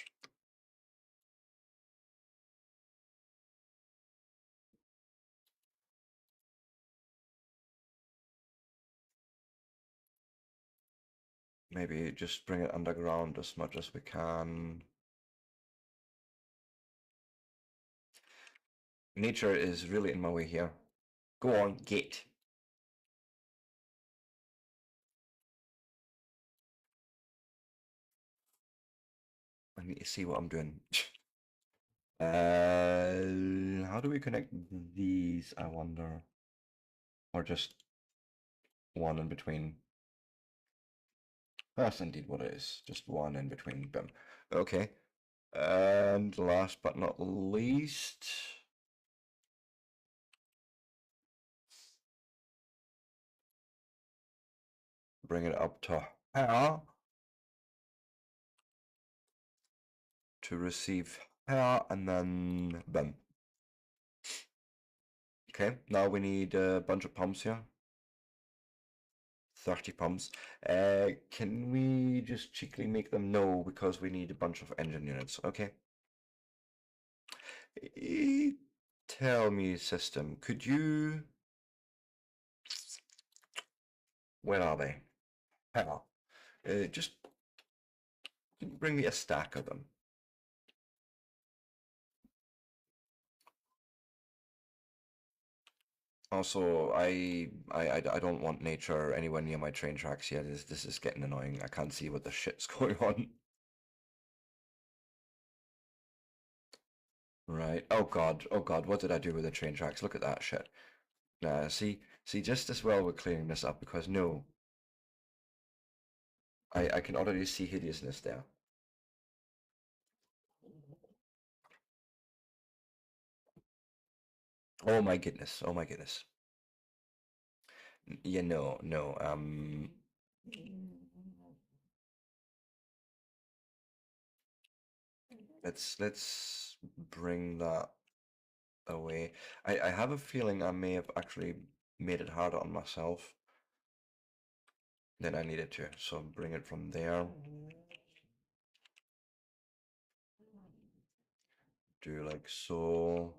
Maybe just bring it underground as much as we can. Nature is really in my way here. Go on, gate. I need to see what I'm doing. How do we connect these, I wonder? Or just one in between? That's indeed what it is. Just one in between them. Okay. And last but not least, bring it up to here to receive here, and then boom. Okay, now we need a bunch of pumps here. 30 pumps. Can we just cheekily make them no, because we need a bunch of engine units? Okay. Tell me, system, could you... Where are they? Here. Just bring me a stack of them. Also, I don't want nature anywhere near my train tracks yet. This is getting annoying. I can't see what the shit's going on. Right. Oh God. Oh God. What did I do with the train tracks? Look at that shit. Nah. See. Just as well we're clearing this up because no, I can already see hideousness there. Oh my goodness. Oh my goodness. Yeah. No. No. Let's bring that away. I have a feeling I may have actually made it harder on myself than I needed to. So bring it from there. Do like so.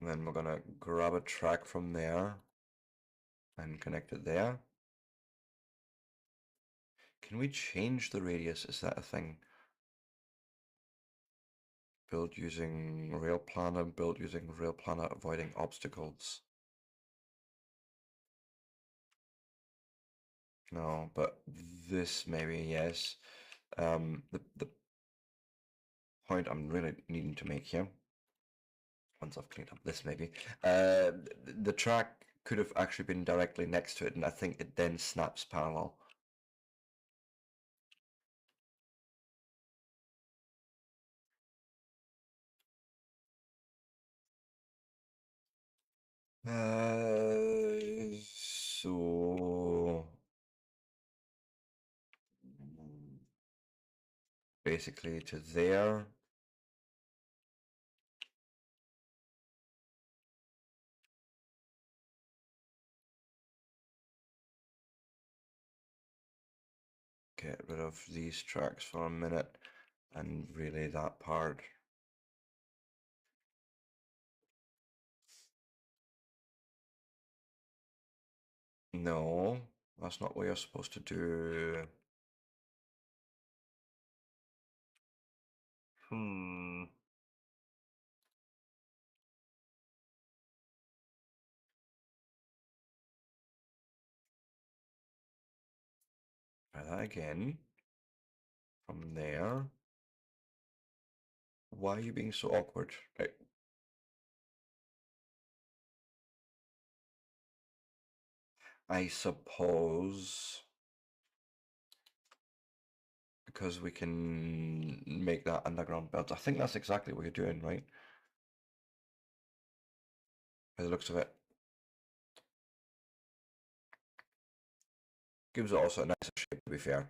And then we're gonna grab a track from there and connect it there. Can we change the radius? Is that a thing? Build using rail planner, build using rail planner, avoiding obstacles. No, but this maybe, yes. The point I'm really needing to make here, once I've cleaned up this maybe, the track could have actually been directly next to it, and I think it then snaps parallel. So basically to there. Get rid of these tracks for a minute and relay that part. No, that's not what you're supposed to do. Hmm. that again. From there. Why are you being so awkward? I suppose because we can make that underground belt. I think that's exactly what you're doing, right? By the looks of it. Gives it also a nicer shape, to be fair.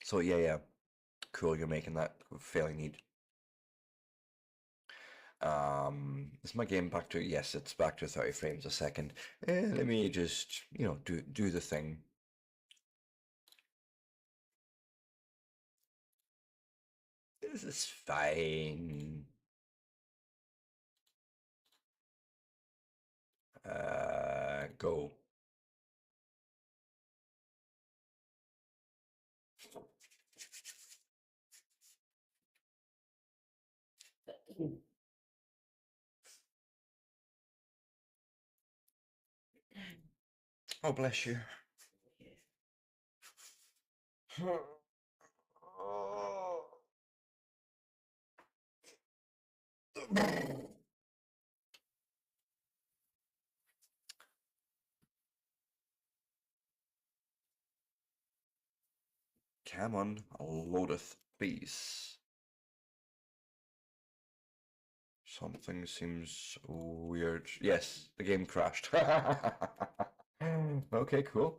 So yeah. Cool, you're making that fairly neat. Is my game back to, yes, it's back to 30 frames a second. Let me just, do the thing. This is fine. Go. Oh, bless you. Come on, loadeth, please. Something seems weird. Yes, the game crashed. Okay, cool.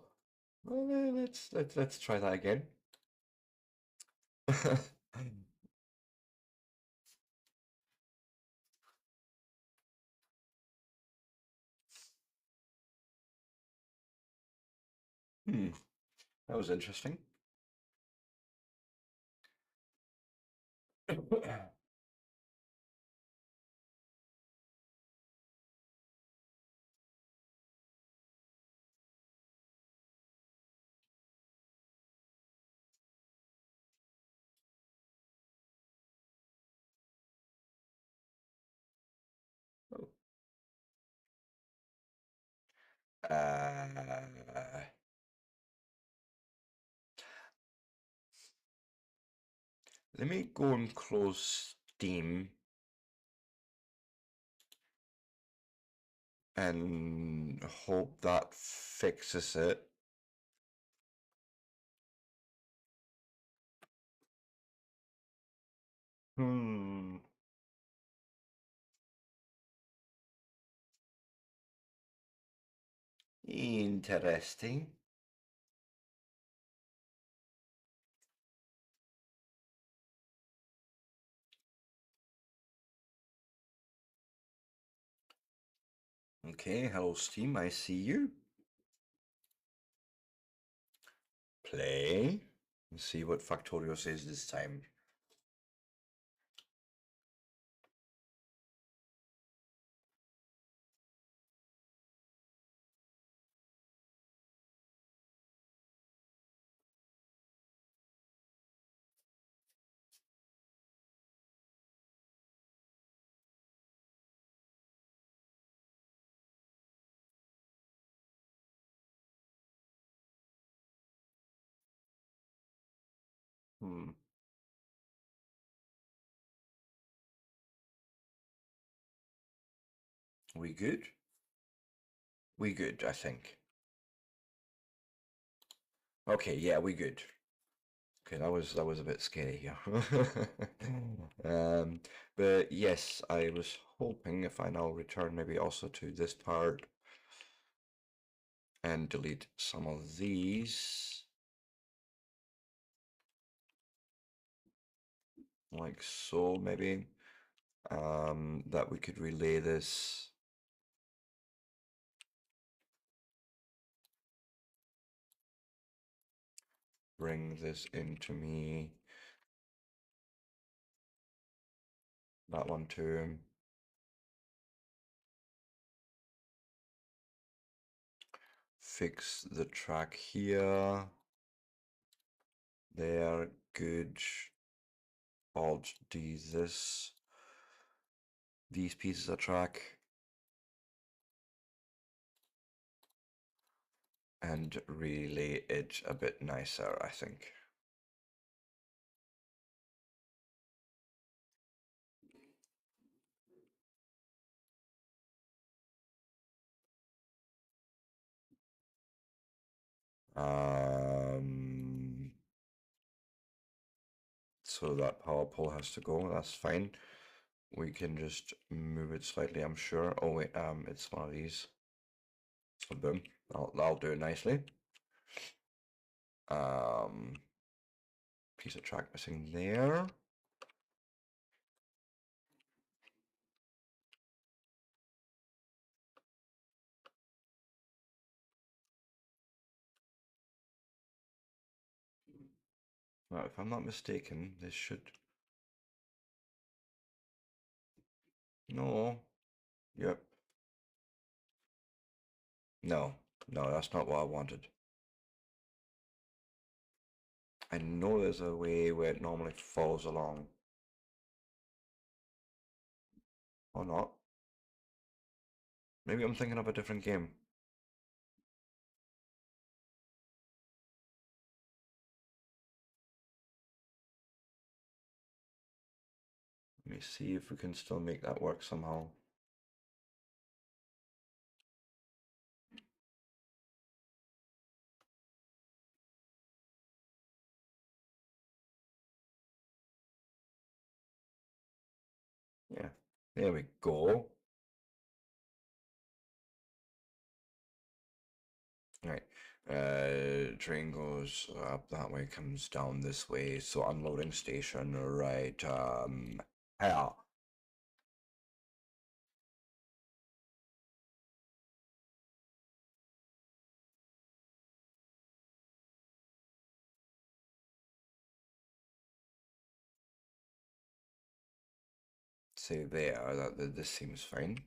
Well, let's try that again. That was interesting. Let me go and close Steam and hope that fixes it. Interesting. Okay, hello Steam, I see you. Play. Let's see what Factorio says this time. We good? We good, I think. Okay, yeah, we good. Okay, that was a bit scary, yeah. But yes, I was hoping if I now return maybe also to this part and delete some of these, like so maybe, that we could relay this. Bring this into me. That one too. Fix the track here. There, good. Alt D this. These pieces of track. and relay it a bit nicer, I think. So that power pole has to go, that's fine. We can just move it slightly, I'm sure. Oh wait, it's one of these. So boom, that'll do it nicely. Piece of track missing there. Now, if I'm not mistaken, this should... No. Yep. No. No, that's not what I wanted. I know there's a way where it normally follows along. Or not. Maybe I'm thinking of a different game. Let me see if we can still make that work somehow. Yeah, there we go. Right. Train goes up that way, comes down this way. So unloading station, right? Yeah. Say there. That this seems fine.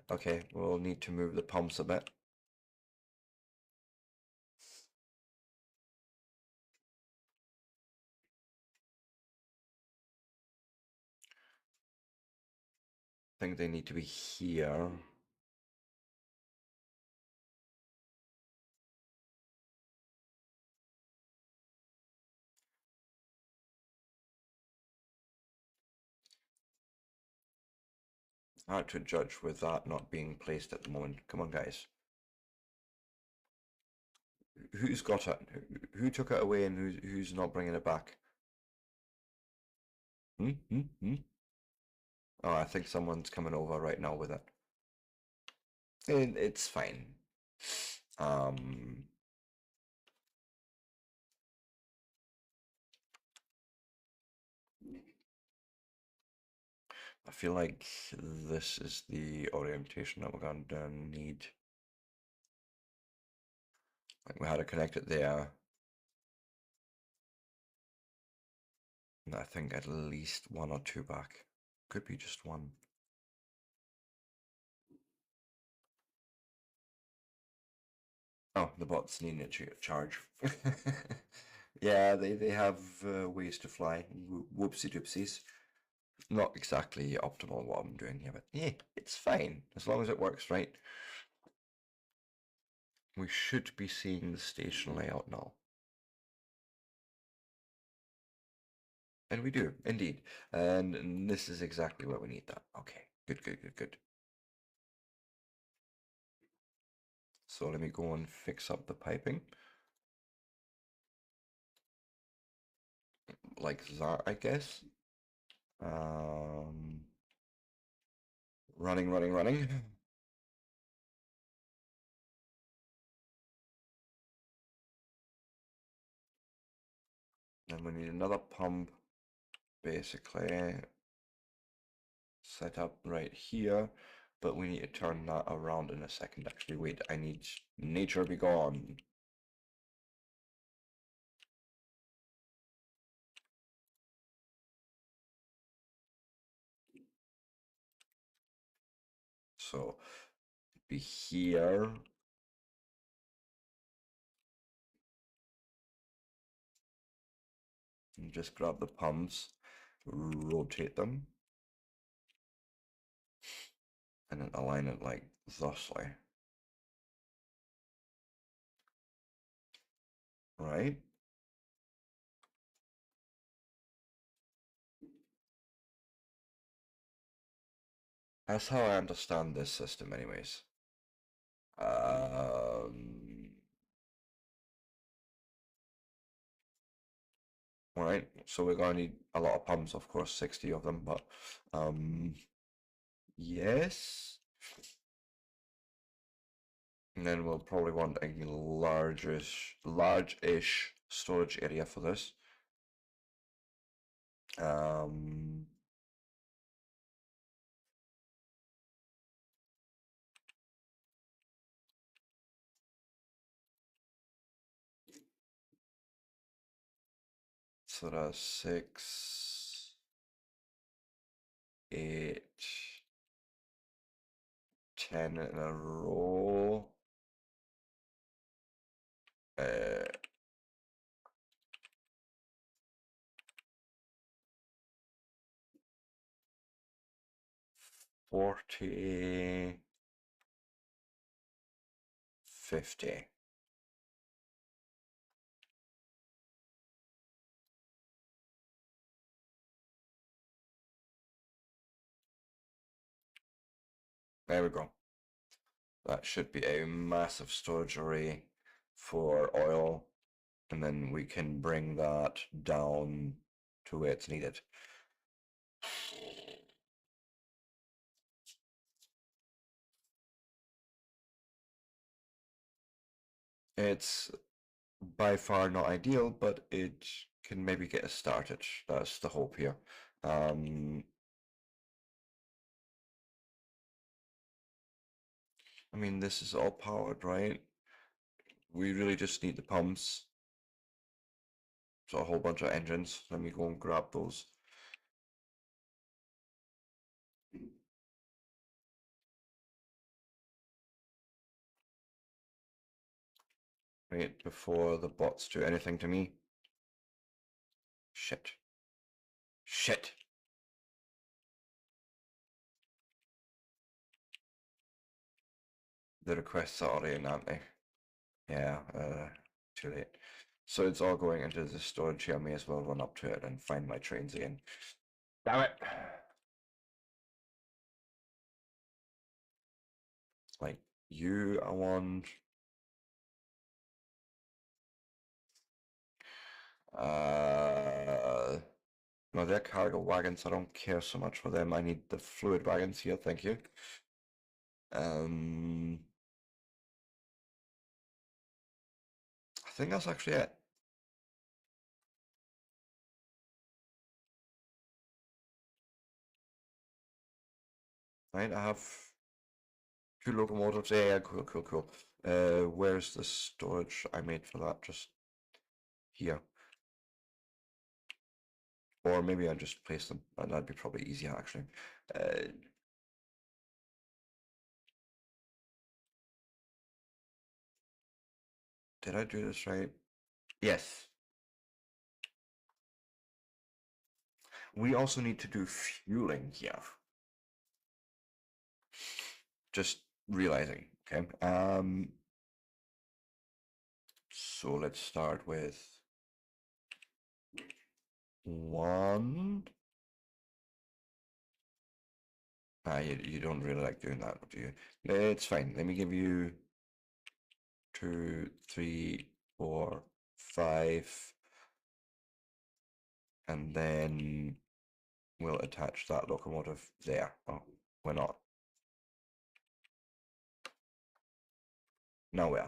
Okay, we'll need to move the pumps a bit. I think they need to be here. Hard to judge with that not being placed at the moment. Come on, guys. Who's got it? Who took it away and who's not bringing it back? Hmm? Oh, I think someone's coming over right now with it. It's fine. Um, I feel like this is the orientation that we're going to need. Like we had to connect it there. And I think at least one or two back. Could be just one. Oh, the bots need to charge. Yeah, they have ways to fly. Whoopsie doopsies. Not exactly optimal what I'm doing here, but yeah, it's fine as long as it works right. We should be seeing the station layout now. And we do, indeed. And this is exactly where we need that. Okay, good. So let me go and fix up the piping. Like that, I guess. Running. And we need another pump, basically, set up right here. But we need to turn that around in a second. Actually, wait, I need nature be gone. So be here. And just grab the pumps, rotate them, and then align it like thusly. Right? That's how I understand this system anyways. Alright, so we're going to need a lot of pumps, of course, 60 of them, but yes. And then we'll probably want a large-ish storage area for this. So that's 6, 8, 10 in a row. 40, 50. There we go. That should be a massive storage array for oil, and then we can bring that down to where it's needed. It's by far not ideal, but it can maybe get us started. That's the hope here. I mean, this is all powered, right? We really just need the pumps. So a whole bunch of engines. Let me go and grab those. Right before the bots do anything to me. Shit. Shit. The requests are already in, aren't they? Yeah, too late. So it's all going into the storage here. I may as well run up to it and find my trains again. Damn it! Like, you, I want... No, they're cargo wagons. I don't care so much for them. I need the fluid wagons here, thank you. I think that's actually it. Right, I have 2 locomotives. Yeah, cool. Where's the storage I made for that? Just here. Or maybe I just place them. That'd be probably easier, actually. Did I do this right? Yes. We also need to do fueling here. Just realizing, okay? So let's start with 1. You don't really like doing that, do you? It's fine. Let me give you 2, 3, 4, 5, and then we'll attach that locomotive there. Oh, why not? Nowhere.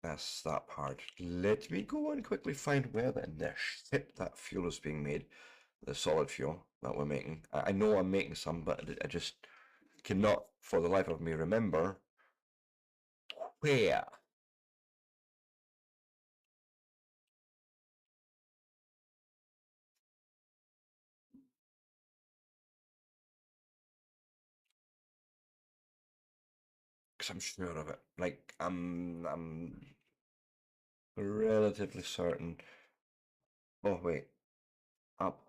That's that part. Let me go and quickly find where in the shit that fuel is being made. The solid fuel that we're making. I know I'm making some, but I just cannot, for the life of me, remember where. Because I'm sure of it. Like, I'm relatively certain. Oh, wait. Up.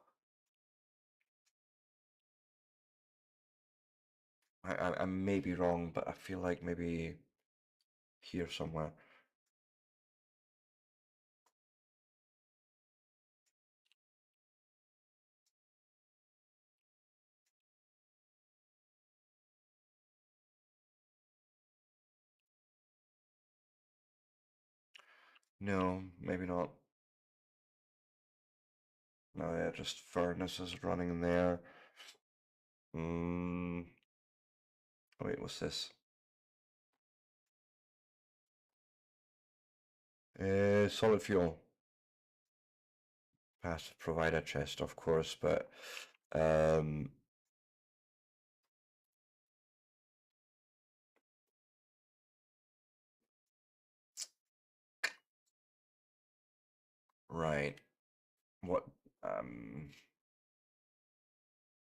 I may be wrong, but I feel like maybe here somewhere. No, maybe not. No, yeah, just furnace is running in there. Wait, what's this? Solid fuel. Has to provide a chest, of course, but right. What um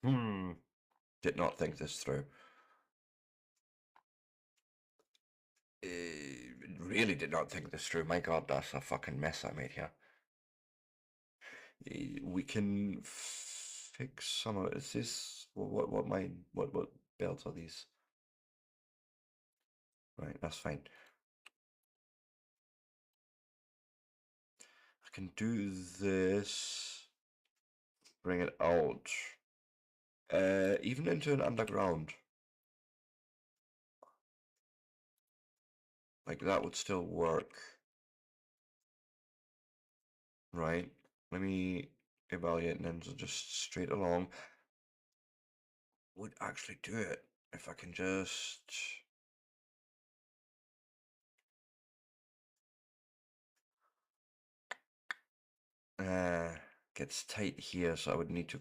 hmm did not think this through. Really did not think this through. My God, that's a fucking mess I made here. We can fix some of it. Is this what belts are these? Right, that's fine. I can do this. Bring it out. Even into an underground. Like that would still work. Right? Let me evaluate and then just straight along. Would actually do it if I can just gets tight here, so I would need to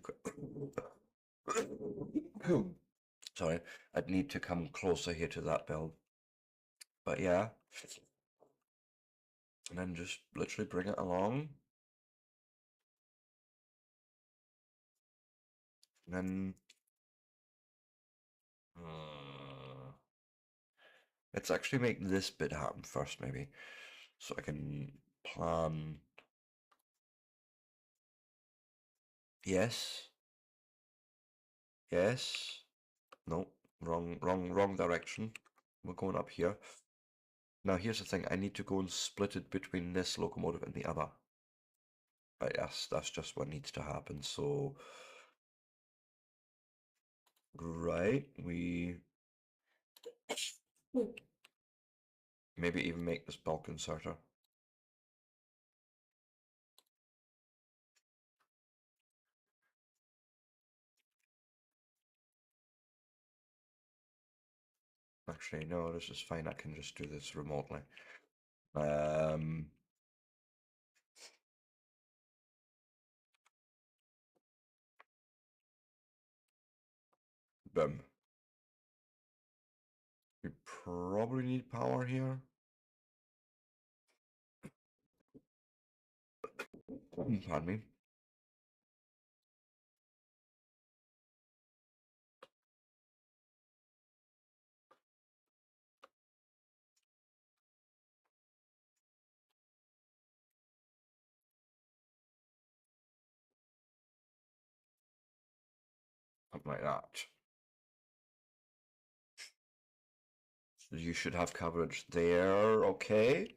sorry, I'd need to come closer here to that build. But yeah. And then just literally bring it along. And then let's actually make this bit happen first, maybe. So I can plan. Yes. Yes. No, wrong direction. We're going up here. Now here's the thing, I need to go and split it between this locomotive and the other. Right, yes, that's just what needs to happen. So right, we maybe even make this bulk inserter. Actually, no, this is fine. I can just do this remotely. Boom. We probably need power here. Pardon me. Something like that. So you should have coverage there, okay?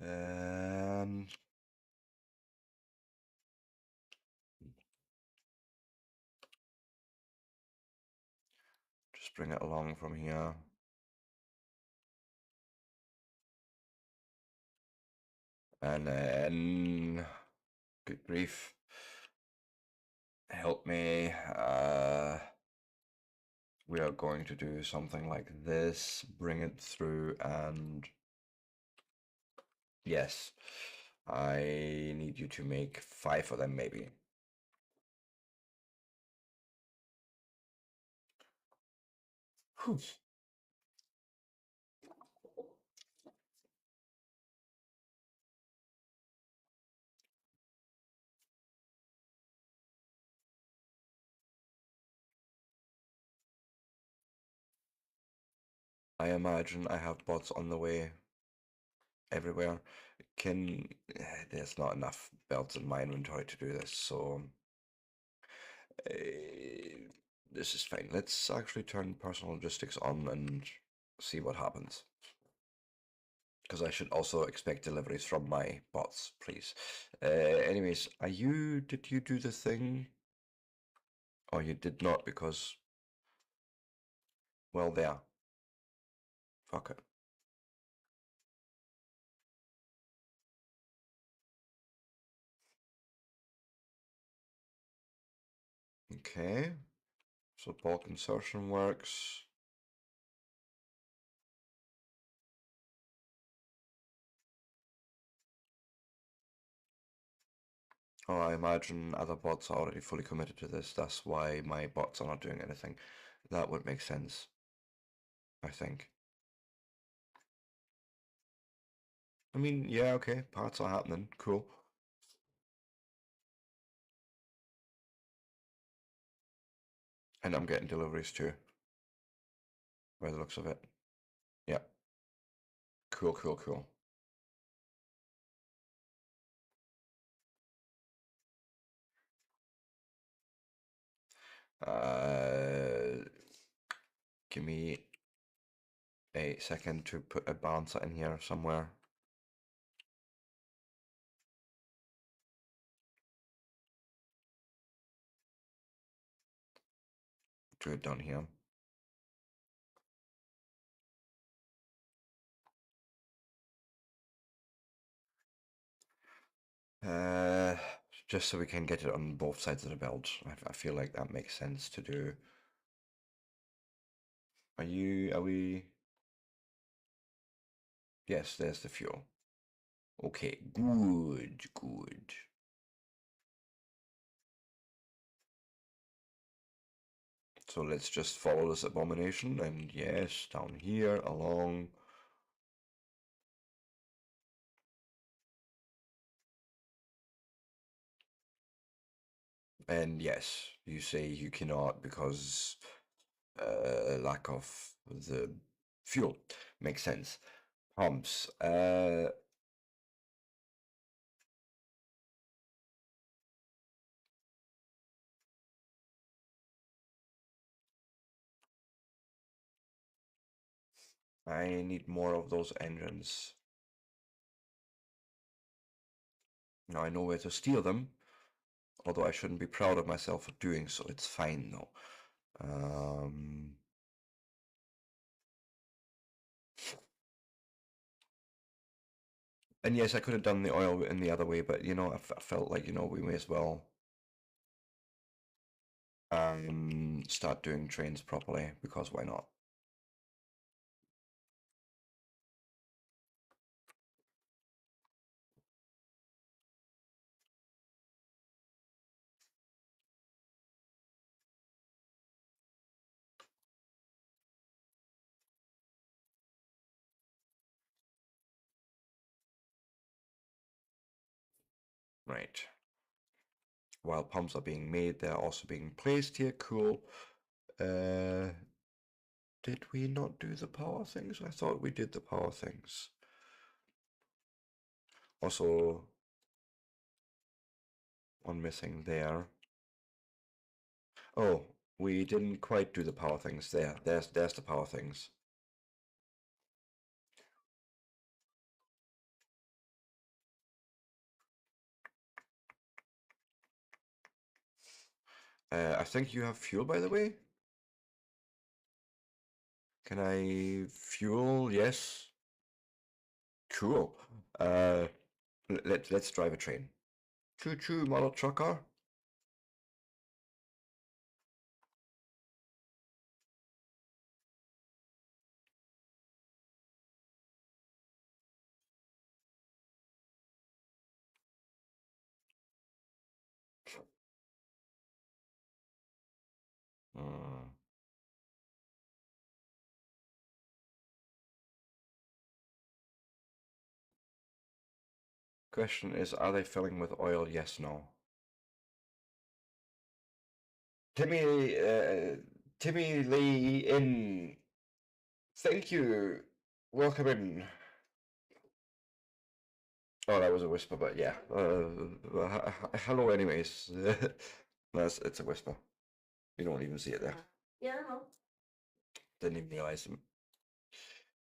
Um, just bring it along from here. And then, good grief. Help me. We are going to do something like this, bring it through, and yes, I need you to make 5 of them, maybe. Whew. I imagine I have bots on the way everywhere. Can there's not enough belts in my inventory to do this, so this is fine. Let's actually turn personal logistics on and see what happens. Because I should also expect deliveries from my bots, please. Anyways, did you do the thing? Oh, you did not because, well, there. Fuck it. Okay. So bulk insertion works. Oh, I imagine other bots are already fully committed to this. That's why my bots are not doing anything. That would make sense, I think. I mean, yeah, okay, parts are happening. Cool. And I'm getting deliveries too, by the looks of it. Yeah. Cool, cool, cool. Uh, Give me a second to put a balancer in here somewhere. Do it down here. Uh, just so we can get it on both sides of the belt. I feel like that makes sense to do. Are we? Yes, there's the fuel. Okay, good, good. So let's just follow this abomination, and yes, down here, along. And yes, you say you cannot because lack of the fuel. Makes sense. Pumps. I need more of those engines. Now I know where to steal them, although I shouldn't be proud of myself for doing so. It's fine though. And yes, I could have done the oil in the other way, but you know, I felt like, you know, we may as well start doing trains properly, because why not? Right. While pumps are being made, they're also being placed here. Cool. Did we not do the power things? I thought we did the power things. Also, one missing there. Oh, we didn't quite do the power things there. There's the power things. I think you have fuel, by the way. Can I fuel? Yes. Cool. Let's drive a train. Choo choo, model trucker. Hmm. question is, are they filling with oil? Yes, no. Timmy Lee in. Thank you. Welcome in. Oh, that was a whisper, but yeah. Hello, anyways. It's a whisper. You don't even see it there. Yeah, I know. Didn't even realize.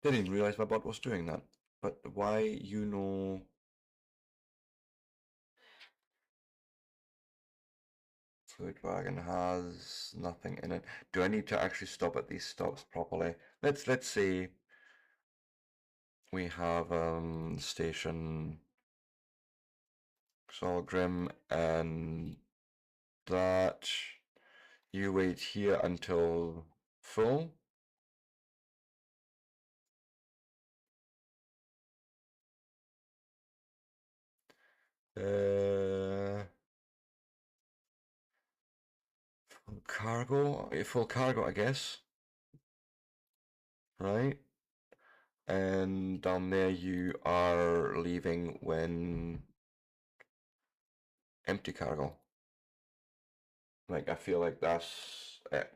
Didn't even realize my bot was doing that. But why, you know? Fluid wagon has nothing in it. Do I need to actually stop at these stops properly? Let's see. We have station Solgrim and that. You wait here until full. Full cargo, I guess. Right? And down there you are leaving when empty cargo. Like, I feel like that's it.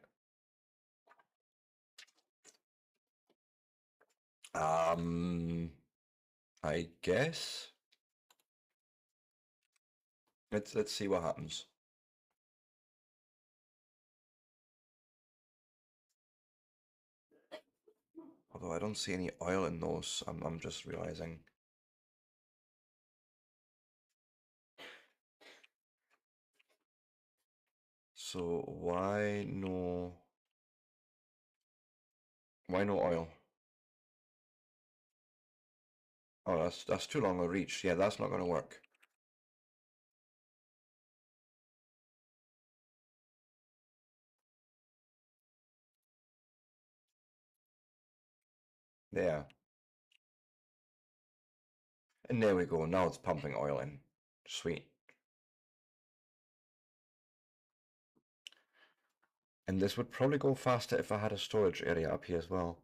I guess. Let's see what happens. Although I don't see any oil in those, I'm just realizing. So why no oil? Oh, that's too long a reach. Yeah, that's not gonna work. There. And there we go. Now it's pumping oil in. Sweet. And this would probably go faster if I had a storage area up here as well.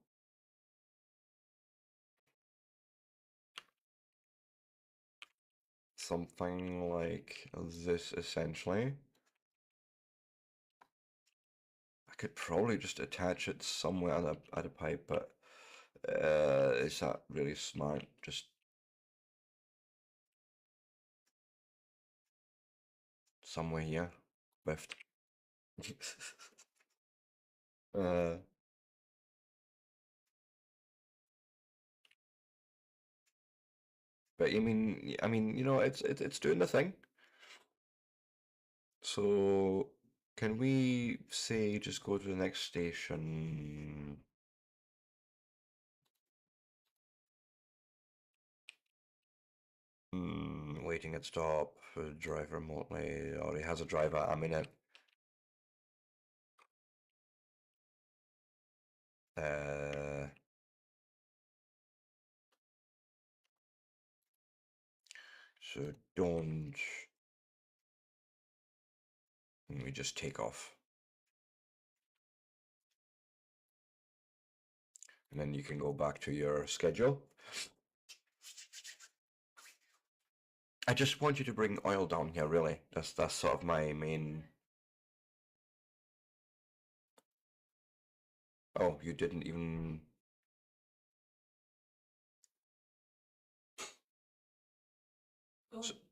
Something like this, essentially. I could probably just attach it somewhere at a pipe, but is that really smart? Just somewhere here. Left. uh, but I mean, you know, it's doing the thing. So can we say just go to the next station? Waiting at stop. Drive remotely. Already has a driver. I'm in it. So don't. We just take off. And then you can go back to your schedule. I just want you to bring oil down here, really. That's sort of my main. Oh, you didn't even.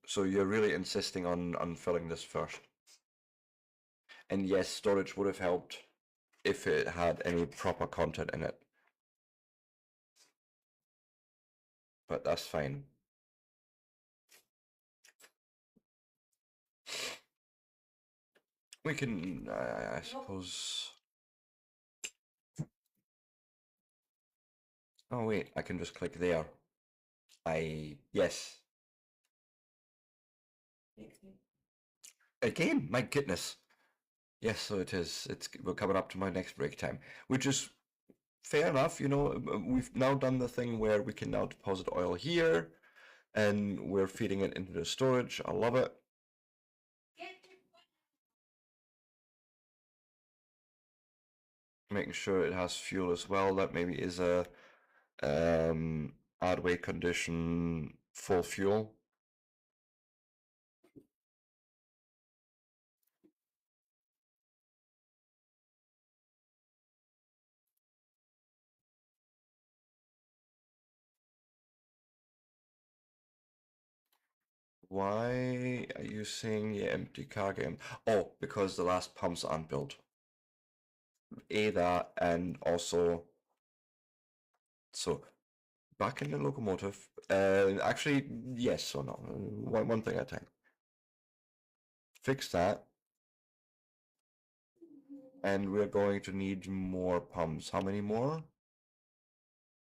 So you're really insisting on filling this first. And yes, storage would have helped if it had any proper content in it. But that's fine. We can, I suppose. Oh wait, I can just click there. Yes. Again, my goodness. Yes, so it is. We're coming up to my next break time, which is fair enough. You know, we've now done the thing where we can now deposit oil here, and we're feeding it into the storage. I love it. Making sure it has fuel as well. That maybe is a add weight condition full fuel. Why are you saying you empty cargo? Oh, because the last pumps aren't built. That, and also, so back in the locomotive. Actually, yes or no. One thing at a time. Fix that, and we're going to need more pumps. How many more?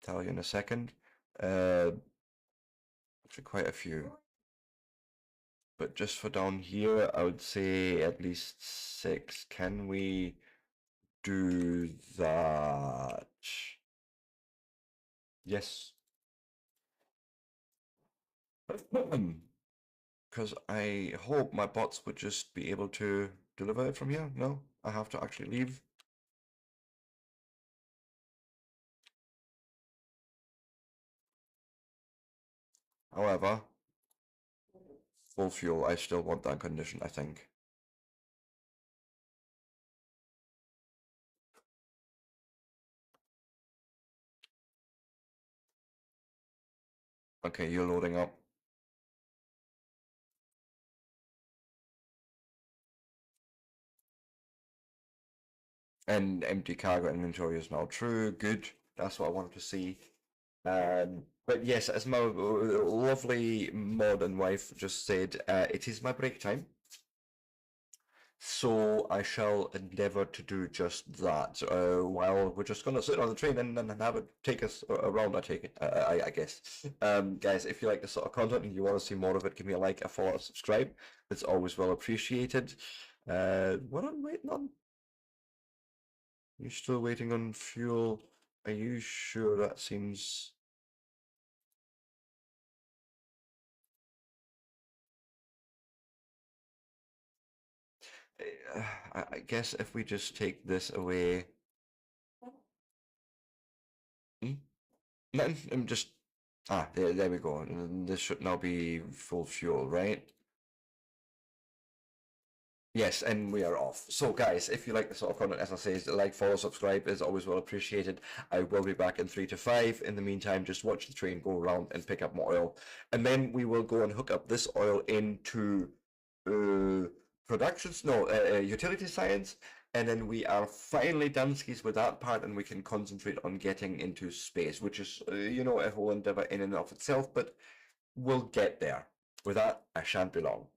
Tell you in a second. Actually, quite a few. But just for down here, I would say at least 6. Can we do that? Yes. Because I hope my bots would just be able to deliver it from here. No, I have to actually leave. However, full fuel, I still want that condition, I think. Okay, you're loading up. And empty cargo inventory is now true. Good. That's what I wanted to see. But yes, as my lovely modern wife just said, it is my break time. So I shall endeavour to do just that. While we're just going to sit on the train and have it take us around, I take it, I guess. Guys, if you like this sort of content and you want to see more of it, give me a like, a follow, a subscribe. It's always well appreciated. What am I waiting on? You're still waiting on fuel. Are you sure that seems... I guess if we just take this away... Hmm? No, I'm just... Ah, there we go. This should now be full fuel, right? Yes, and we are off. So, guys, if you like the sort of content, as I say, like, follow, subscribe is always well appreciated. I will be back in 3 to 5. In the meantime, just watch the train go around and pick up more oil. And then we will go and hook up this oil into productions, no, utility science. And then we are finally done skis with that part, and we can concentrate on getting into space, which is, a whole endeavor in and of itself, but we'll get there. With that, I shan't be long.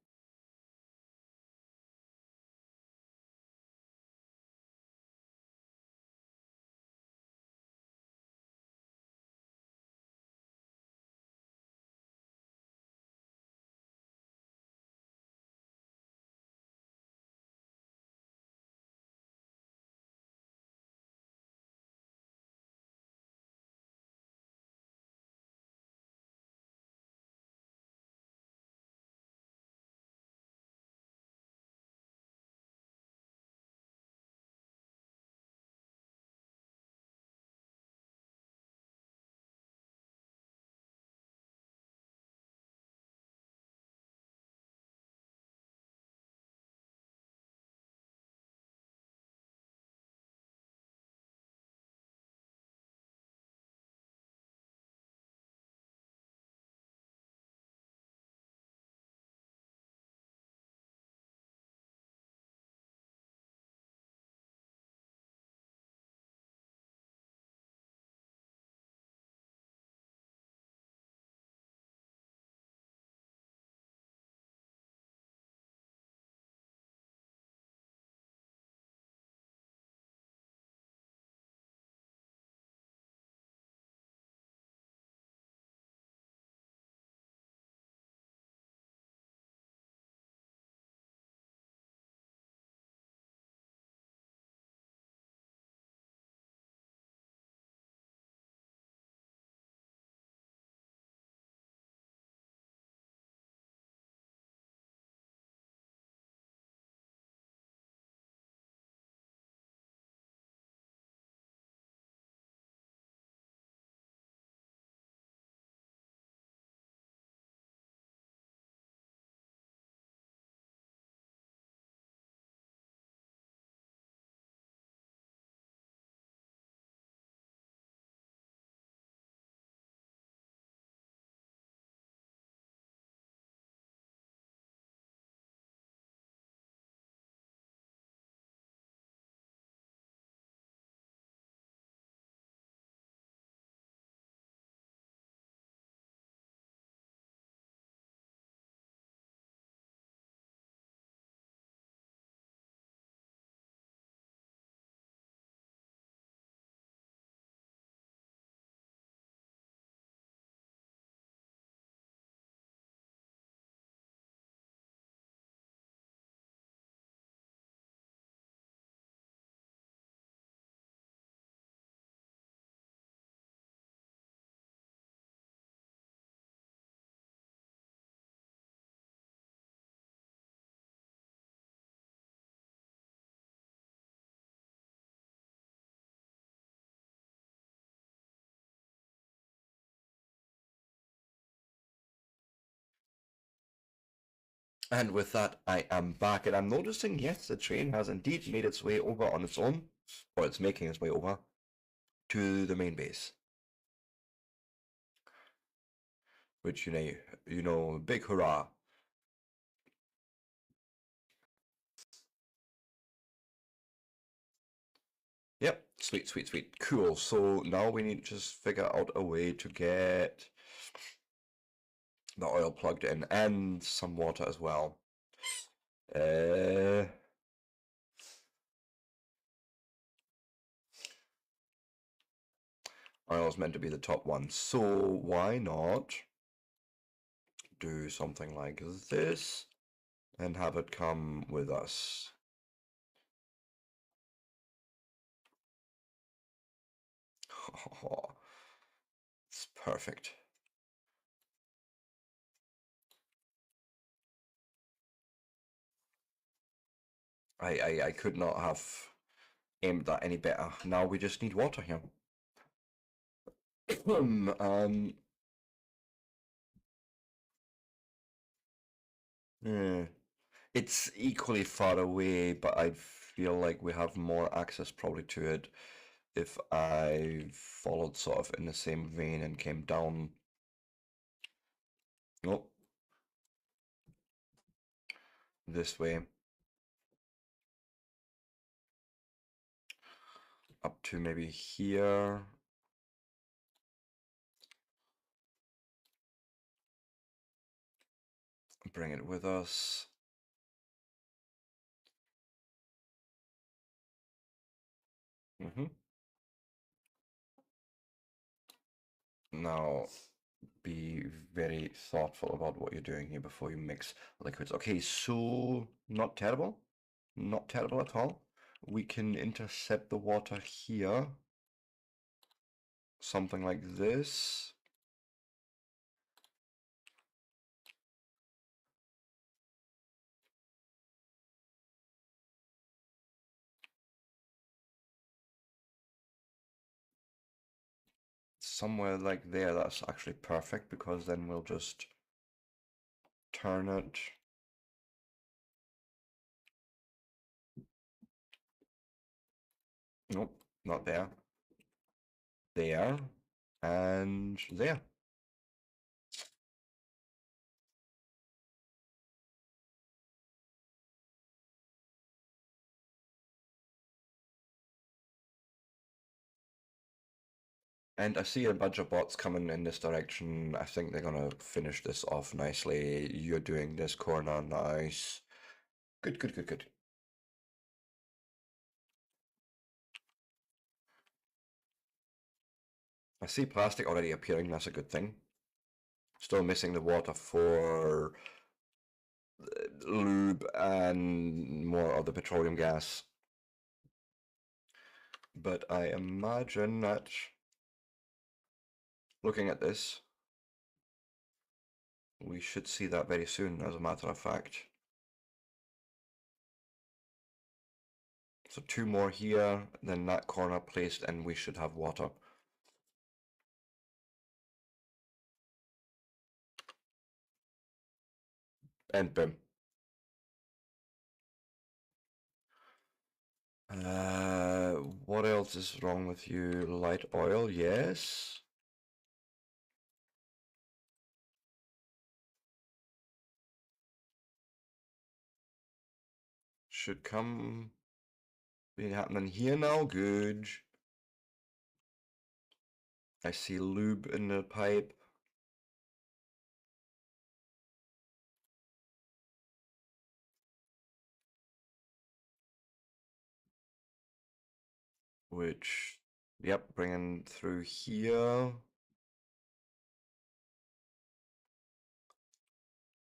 And with that, I am back, and I'm noticing, yes, the train has indeed made its way over on its own, or it's making its way over, to the main base. Which, big hurrah. Yep, sweet, sweet, sweet. Cool, so now we need to just figure out a way to get the oil plugged in, and some water as well. Oil is meant to be the top one, so why not do something like this and have it come with us? It's perfect. I could not have aimed that any better. Now we just need water here. Yeah. It's equally far away, but I feel like we have more access probably to it if I followed sort of in the same vein and came down. Nope. This way. Up to maybe here. Bring it with us. Now, be very thoughtful about what you're doing here before you mix liquids. Okay, so not terrible. Not terrible at all. We can intercept the water here. Something like this. Somewhere like there, that's actually perfect because then we'll just turn it. Nope, not there. There. And there. And I see a bunch of bots coming in this direction. I think they're gonna finish this off nicely. You're doing this corner, nice. Good, good, good, good. I see plastic already appearing, that's a good thing. Still missing the water for lube and more of the petroleum gas. But I imagine that looking at this, we should see that very soon, as a matter of fact. So 2 more here, then that corner placed, and we should have water. And boom. What else is wrong with you? Light oil, yes. Should come be happening here now, good. I see lube in the pipe. Which, yep, bringing through here.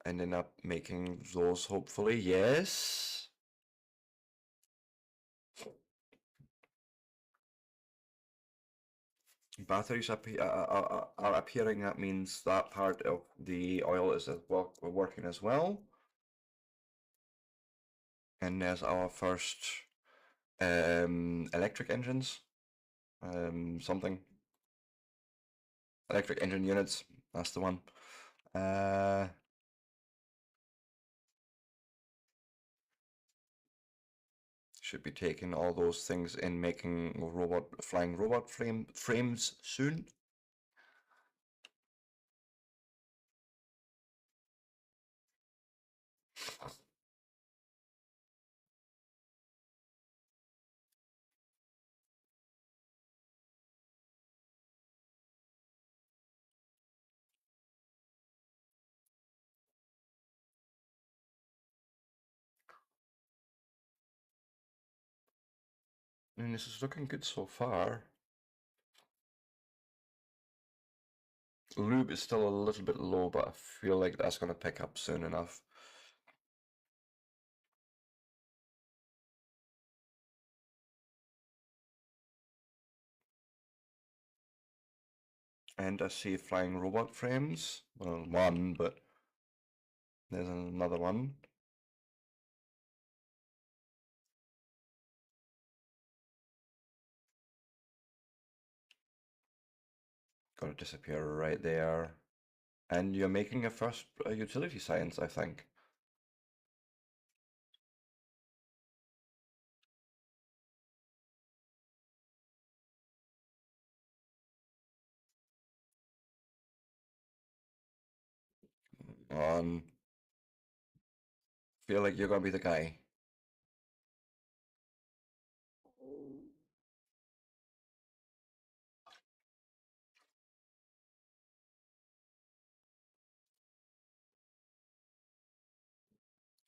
Ending up making those, hopefully, yes. Batteries are appearing, that means that part of the oil is working as well. And there's our first electric engines. Something. Electric engine units, that's the one. Should be taking all those things in, making flying robot frames soon. And this is looking good so far. Lube is still a little bit low, but I feel like that's going to pick up soon enough. And I see flying robot frames. Well, one, but there's another one. Got to disappear right there. And you're making a first utility science, I think. Feel like you're gonna be the guy.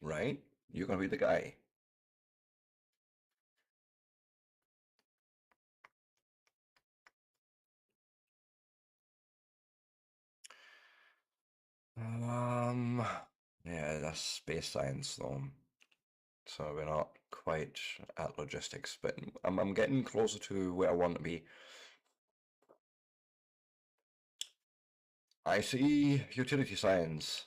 Right? You're gonna be the guy. Yeah, that's space science though. So we're not quite at logistics, but I'm getting closer to where I want to be. I see utility science.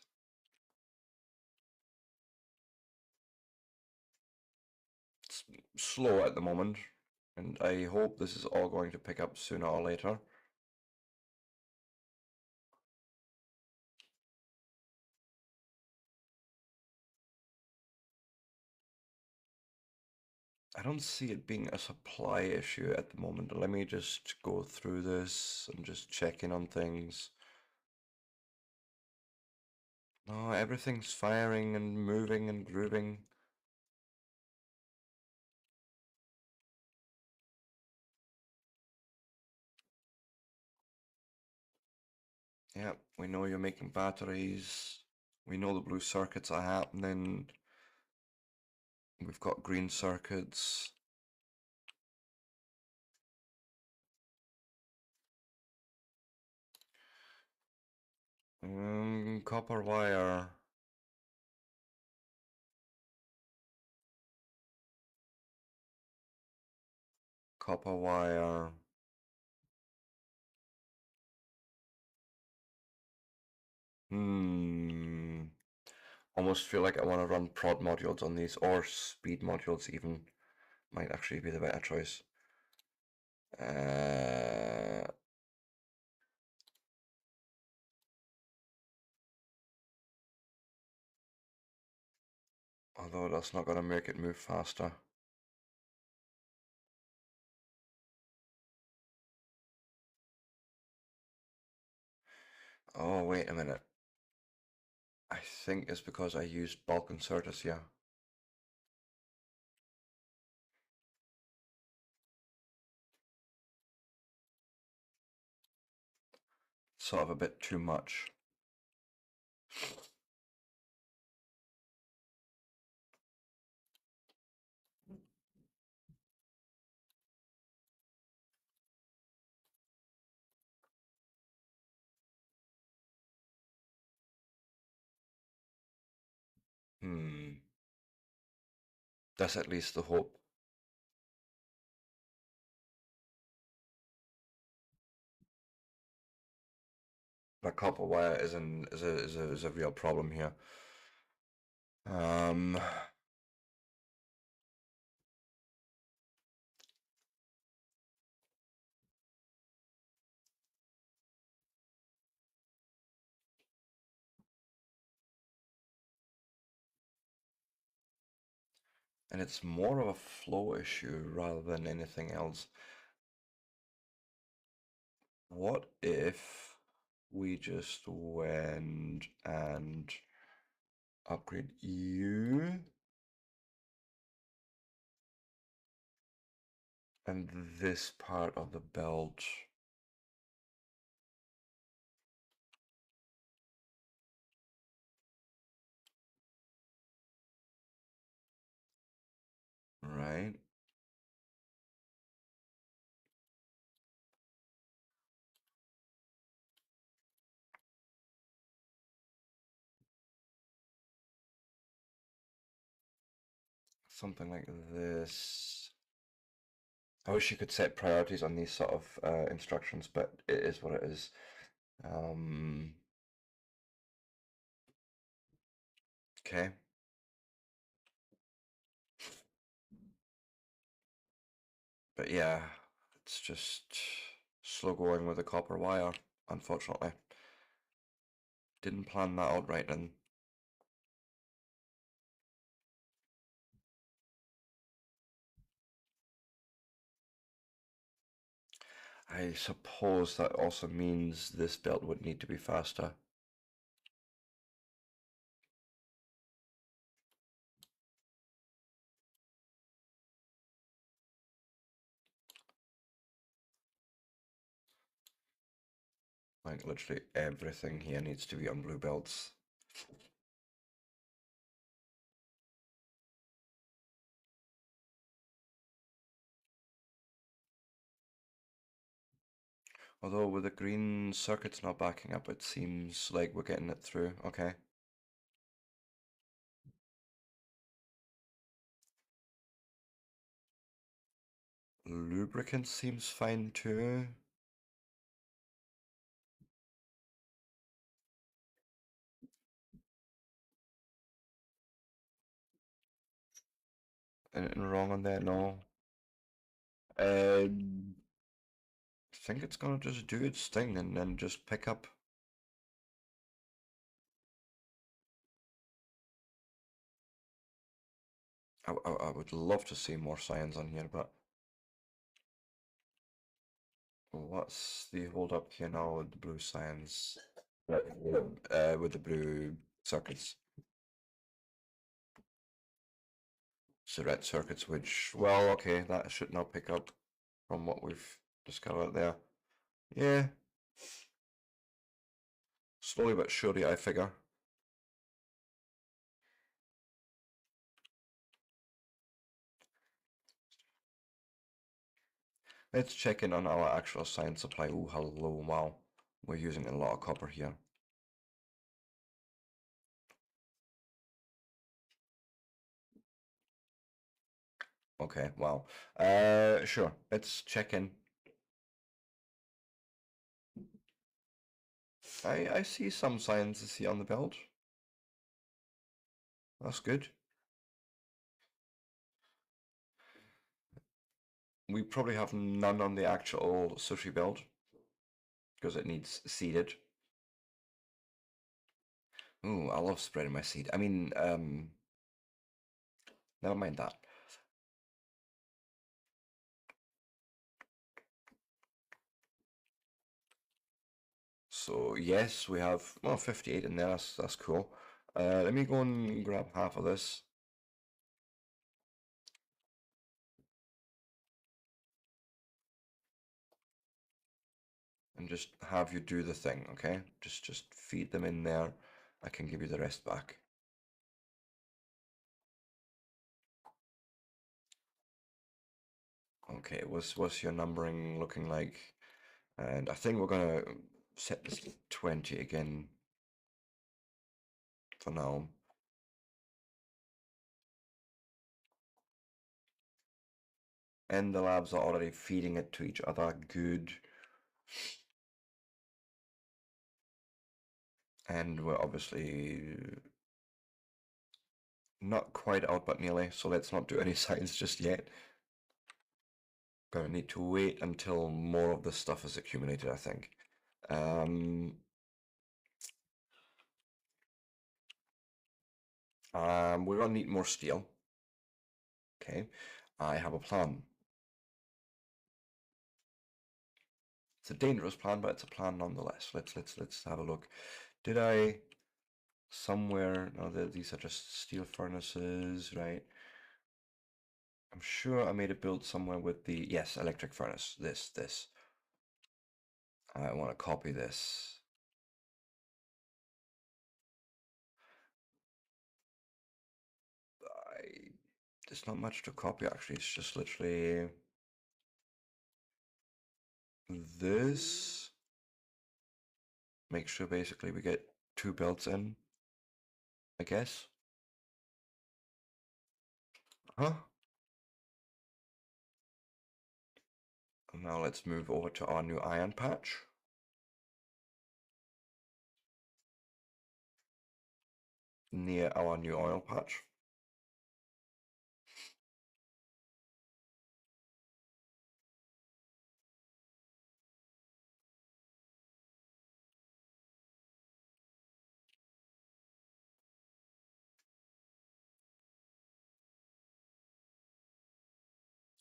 It's slow at the moment, and I hope this is all going to pick up sooner or later. I don't see it being a supply issue at the moment. Let me just go through this and just check in on things. No, everything's firing and moving and grooving. Yeah, we know you're making batteries. We know the blue circuits are happening. We've got green circuits. Copper wire. Copper wire. Almost feel like I want to run prod modules on these, or speed modules even. Might actually be the better choice. Although that's not going to make it move faster. Oh, wait a minute. I think it's because I used bulk inserters here. Sort of a bit too much. That's at least the hope. But copper wire is a real problem here. And it's more of a flow issue rather than anything else. What if we just went and upgrade you and this part of the belt? Right. Something like this. I wish you could set priorities on these sort of instructions, but it is what it is. Okay. But yeah, it's just slow going with the copper wire, unfortunately. Didn't plan that out right then. I suppose that also means this belt would need to be faster. Like literally everything here needs to be on blue belts. Although with the green circuits not backing up, it seems like we're getting it through. Okay. Lubricant seems fine too. Anything wrong on there? No. I think it's gonna just do its thing and then just pick up. I would love to see more science on here, but what's the hold up here now with the blue science? With the blue circuits. So red circuits, which, well, okay, that should now pick up from what we've discovered there. Yeah. Slowly but surely, I figure. Let's check in on our actual science supply. Oh, hello, wow. We're using a lot of copper here. Okay, wow. Sure, let's check in. I see some sciences here on the belt. That's good. We probably have none on the actual sushi belt because it needs seeded. Ooh, I love spreading my seed. I mean, never mind that. So yes, we have, well, 58 in there. That's cool. Let me go and grab half of this. And just have you do the thing, okay? Just feed them in there. I can give you the rest back. Okay, what's your numbering looking like? And I think we're gonna set this to 20 again for now. And the labs are already feeding it to each other. Good. And we're obviously not quite out, but nearly. So let's not do any science just yet. Gonna need to wait until more of this stuff is accumulated, I think. We're gonna need more steel. Okay, I have a plan. It's a dangerous plan, but it's a plan nonetheless. Let's have a look. Did I somewhere? No, these are just steel furnaces, right? I'm sure I made a build somewhere with the yes, electric furnace. This. I want to copy this. There's not much to copy actually. It's just literally this. Make sure basically we get 2 builds in, I guess. Huh? And now let's move over to our new iron patch. Near our new oil patch.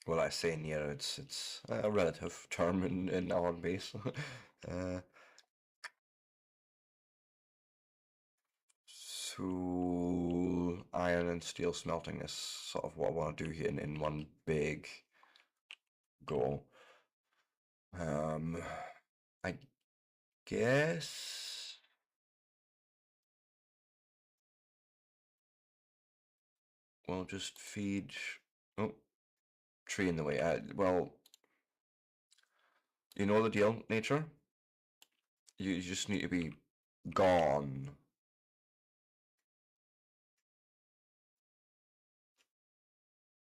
Well, I say near, it's a relative term in our base. So iron and steel smelting is sort of what I want to do here in one big go. I guess we'll just feed. Oh, tree in the way. Well, you know the deal, nature. You just need to be gone.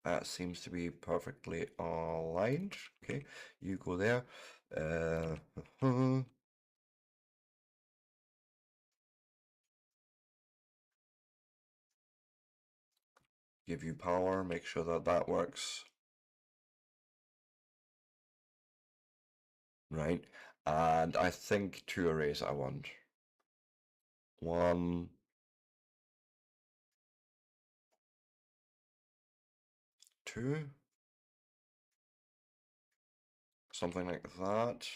That seems to be perfectly aligned. Okay, you go there. Give you power, make sure that that works. Right, and I think 2 arrays I want. 1, 2, something like that.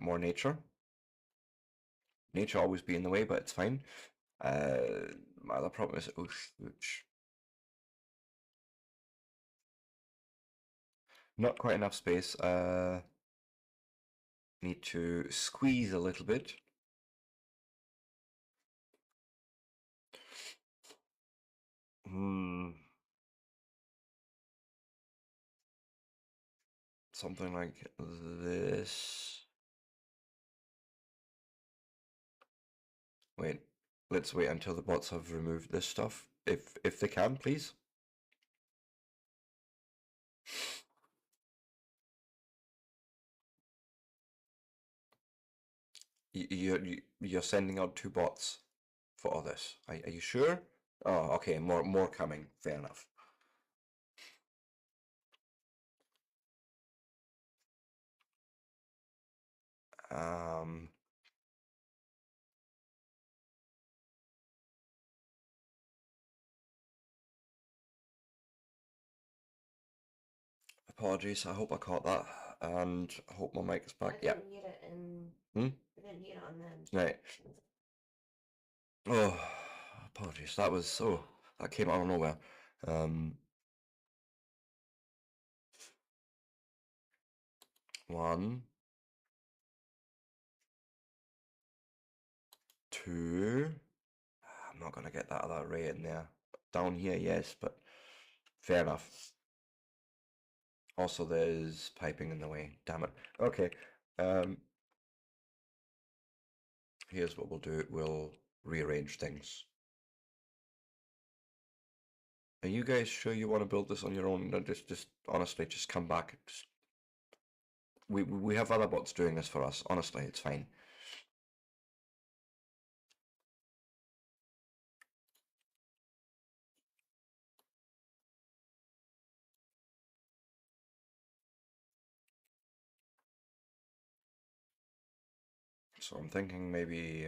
More nature. Nature always be in the way, but it's fine. My other problem is oosh. Not quite enough space. Need to squeeze a little bit. Something like this. Wait, let's wait until the bots have removed this stuff. If they can, please. You're sending out 2 bots for all this. Are you sure? Oh, okay. More coming. Fair enough. Um. Apologies. I hope I caught that, and I hope my mic is back. I Yeah. didn't hear it in. Hmm? I didn't hear it on them. Right. Oh, apologies. That was that came out of nowhere. Um. 1, 2. I'm not gonna get that other array in there. Down here, yes, but fair enough. Also, there's piping in the way. Damn it. Okay. Here's what we'll do. We'll rearrange things. Are you guys sure you want to build this on your own? No, just honestly, just come back. We have other bots doing this for us. Honestly, it's fine. So I'm thinking maybe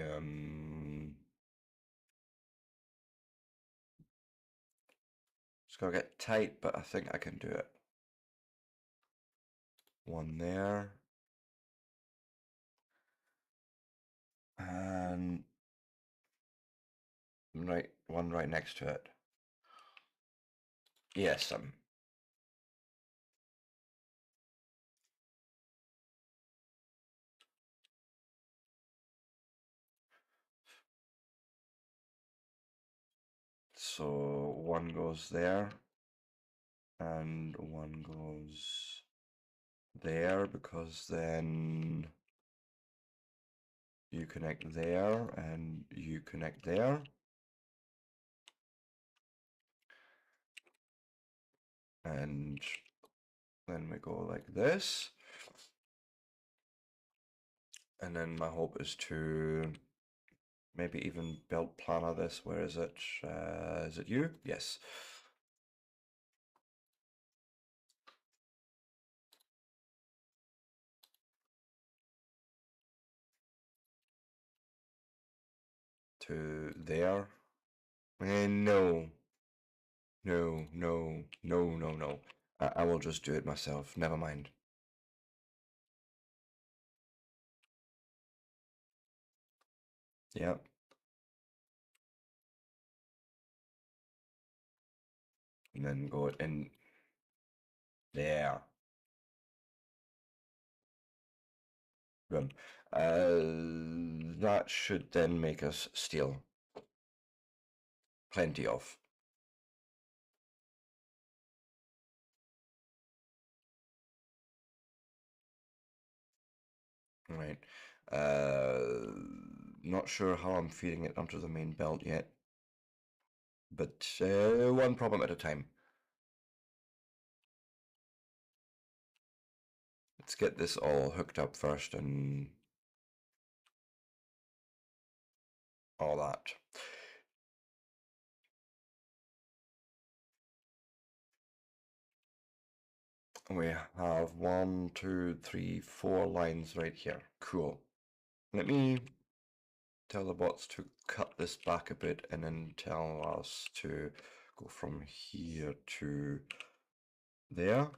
it's gonna get tight, but I think I can do it. One there. And one right next to it. Yes, so one goes there, and one goes there, because then you connect there, and you connect there. And then we go like this. And then my hope is to maybe even belt planner this. Where is it? Is it you? Yes. To there. No. No, no, no, no, no. I will just do it myself. Never mind. Yep. And then go in there. Boom. That should then make us steel. Plenty of. Right. Not sure how I'm feeding it onto the main belt yet. But one problem at a time. Let's get this all hooked up first and all that. We have 1, 2, 3, 4 lines right here. Cool. Let me tell the bots to cut this back a bit and then tell us to go from here to there.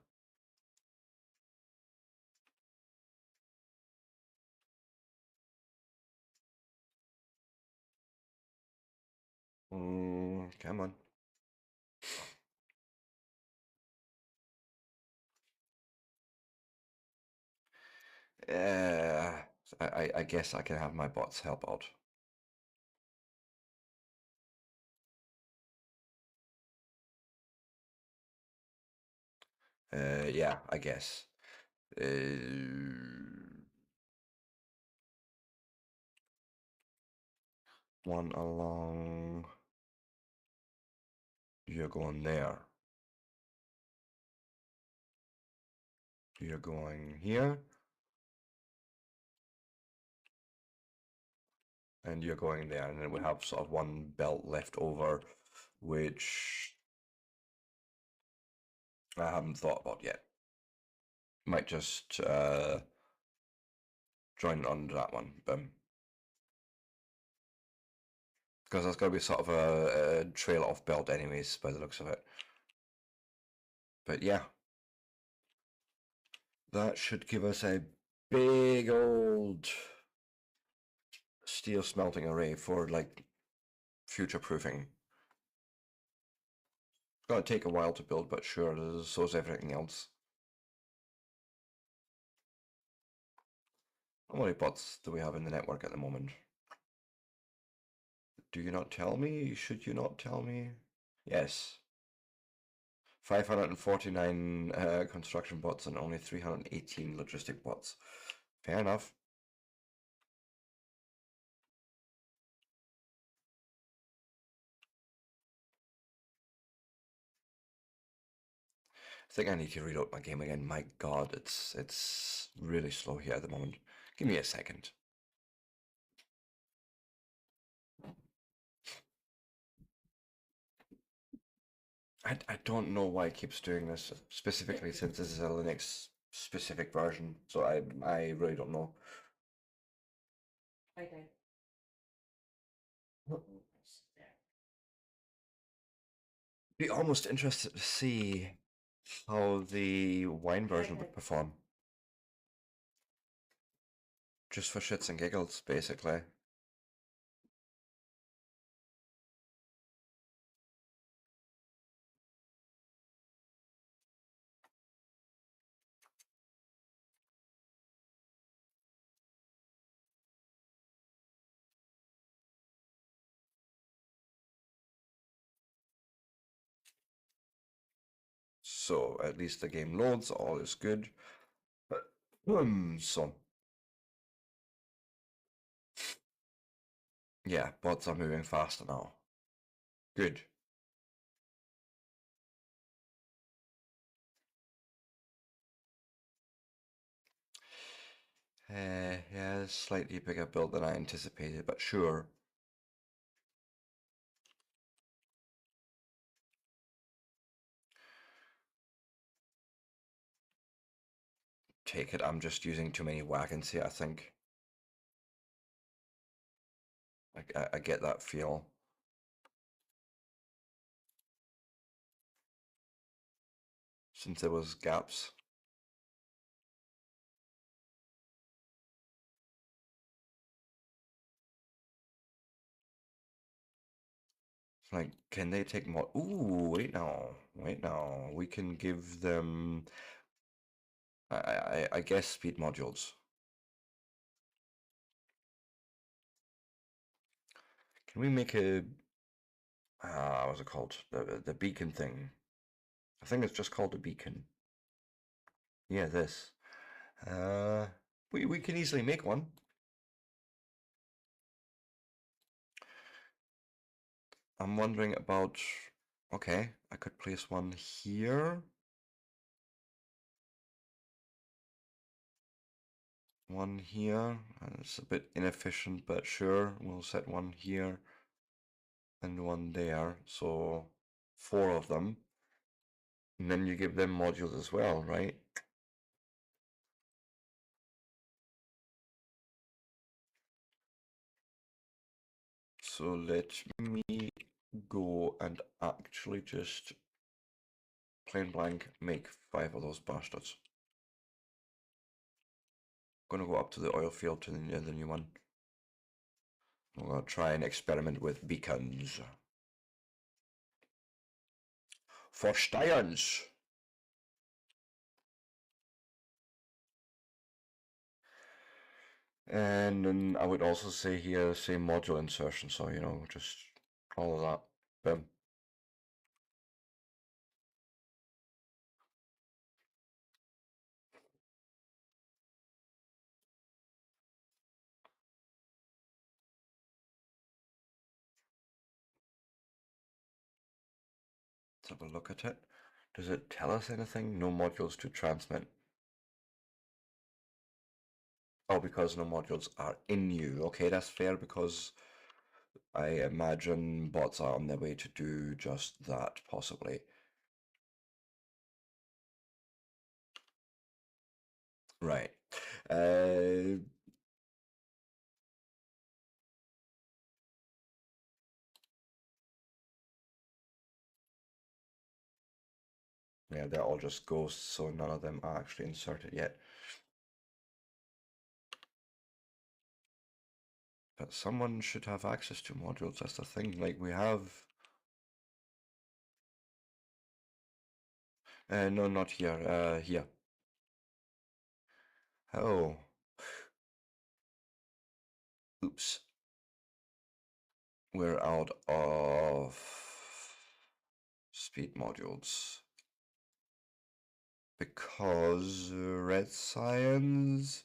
Come on. I guess I can have my bots help out. Yeah, I guess. One along. You're going there. You're going here. And you're going there. And then we have sort of one belt left over, which I haven't thought about yet. Might just join on that one. Boom. Because that's going to be sort of a trail off belt anyways, by the looks of it. But yeah. That should give us a big old steel smelting array for, like, future-proofing. It's going to take a while to build, but sure, so's everything else. How many bots do we have in the network at the moment? Do you not tell me? Should you not tell me? Yes. 549 construction bots and only 318 logistic bots. Fair enough. I think I need to reload my game again. My god, it's really slow here at the moment. Give me a second. I don't know why it keeps doing this, specifically since this is a Linux specific version, so I really don't know. Right down. Well- Nice. There. Be almost interested to see how the wine version would Okay. perform. Just for shits and giggles, basically. So at least the game loads, all is good. But so yeah, bots are moving faster now. Good. Yeah, slightly bigger build than I anticipated, but sure. Take it, I'm just using too many wagons here, I think. I get that feel. Since there was gaps. Like, can they take more? Ooh, wait now. Wait now. We can give them, I guess, speed modules. Can we make a, what's it called? The beacon thing. I think it's just called a beacon. Yeah, this. We can easily make one. I'm wondering about, okay, I could place one here. One here. It's a bit inefficient, but sure, we'll set one here and one there. So 4 of them. And then you give them modules as well, right? So let me go and actually just plain blank make 5 of those bastards. Gonna go up to the oil field to the new one. I'm gonna try and experiment with beacons. For Steins! And then I would also say here, say module insertion, so you know, just all of that. Boom. Let's have a look at it. Does it tell us anything? No modules to transmit. Oh, because no modules are in you. Okay, that's fair because I imagine bots are on their way to do just that, possibly. Right. Yeah, they're all just ghosts, so none of them are actually inserted yet. But someone should have access to modules, that's the thing. Like, we have... no, not here. Here. Oh. Oops. We're out of speed modules. Because red science...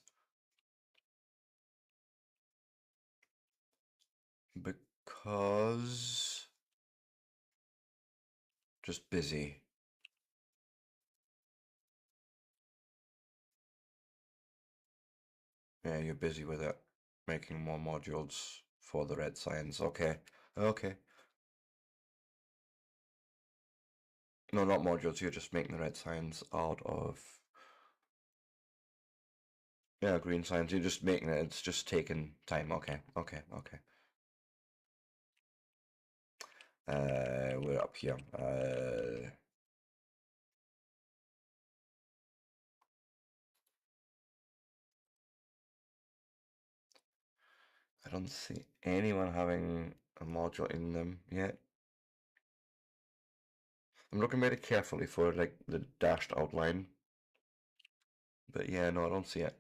Because... Just busy. Yeah, you're busy with it. Making more modules for the red science. Okay. Okay. No, not modules. You're just making the red science out of Yeah, green science. You're just making it. It's just taking time. Okay, okay, okay. We're up here. I don't see anyone having a module in them yet. I'm looking very carefully for like the dashed outline. But yeah, no, I don't see it.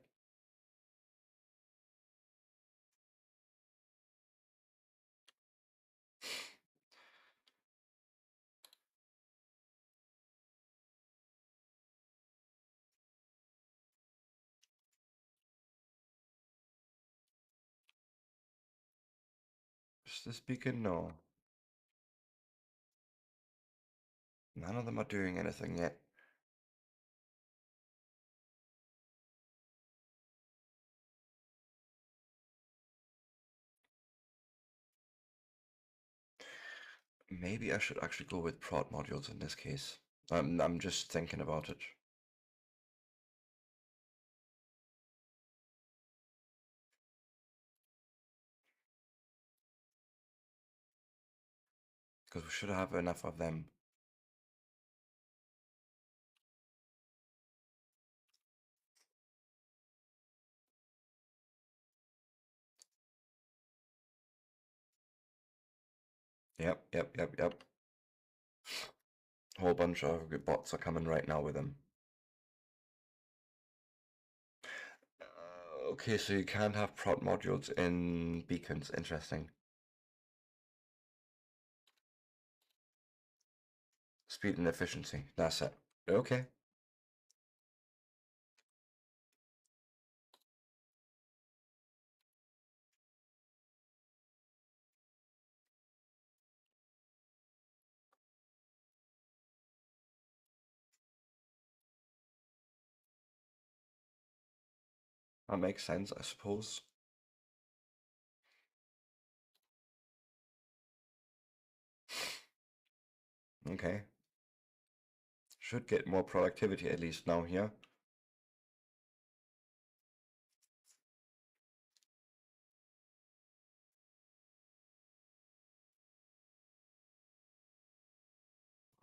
Is this beacon? No. None of them are doing anything yet. Maybe I should actually go with prod modules in this case. I'm just thinking about it. Because we should have enough of them. Yep. Whole bunch of bots are coming right now with them. Okay, so you can't have prod modules in beacons. Interesting. Speed and efficiency. That's it. Okay. That makes sense, I suppose. Okay. Should get more productivity at least now here.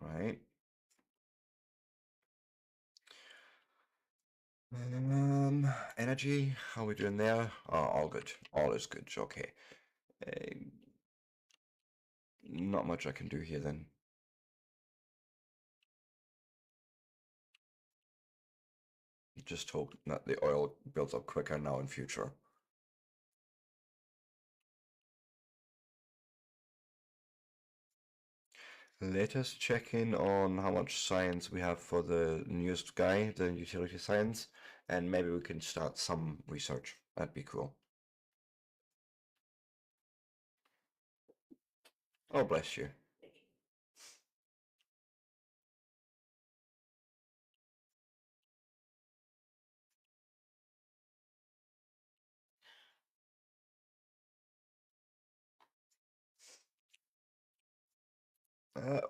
Right. Energy, how are we doing there? Oh, all good. All is good. Okay. Uh, not much I can do here then. Just hope that the oil builds up quicker now in future. Let us check in on how much science we have for the newest guy, the utility science, and maybe we can start some research. That'd be cool. Oh, bless you.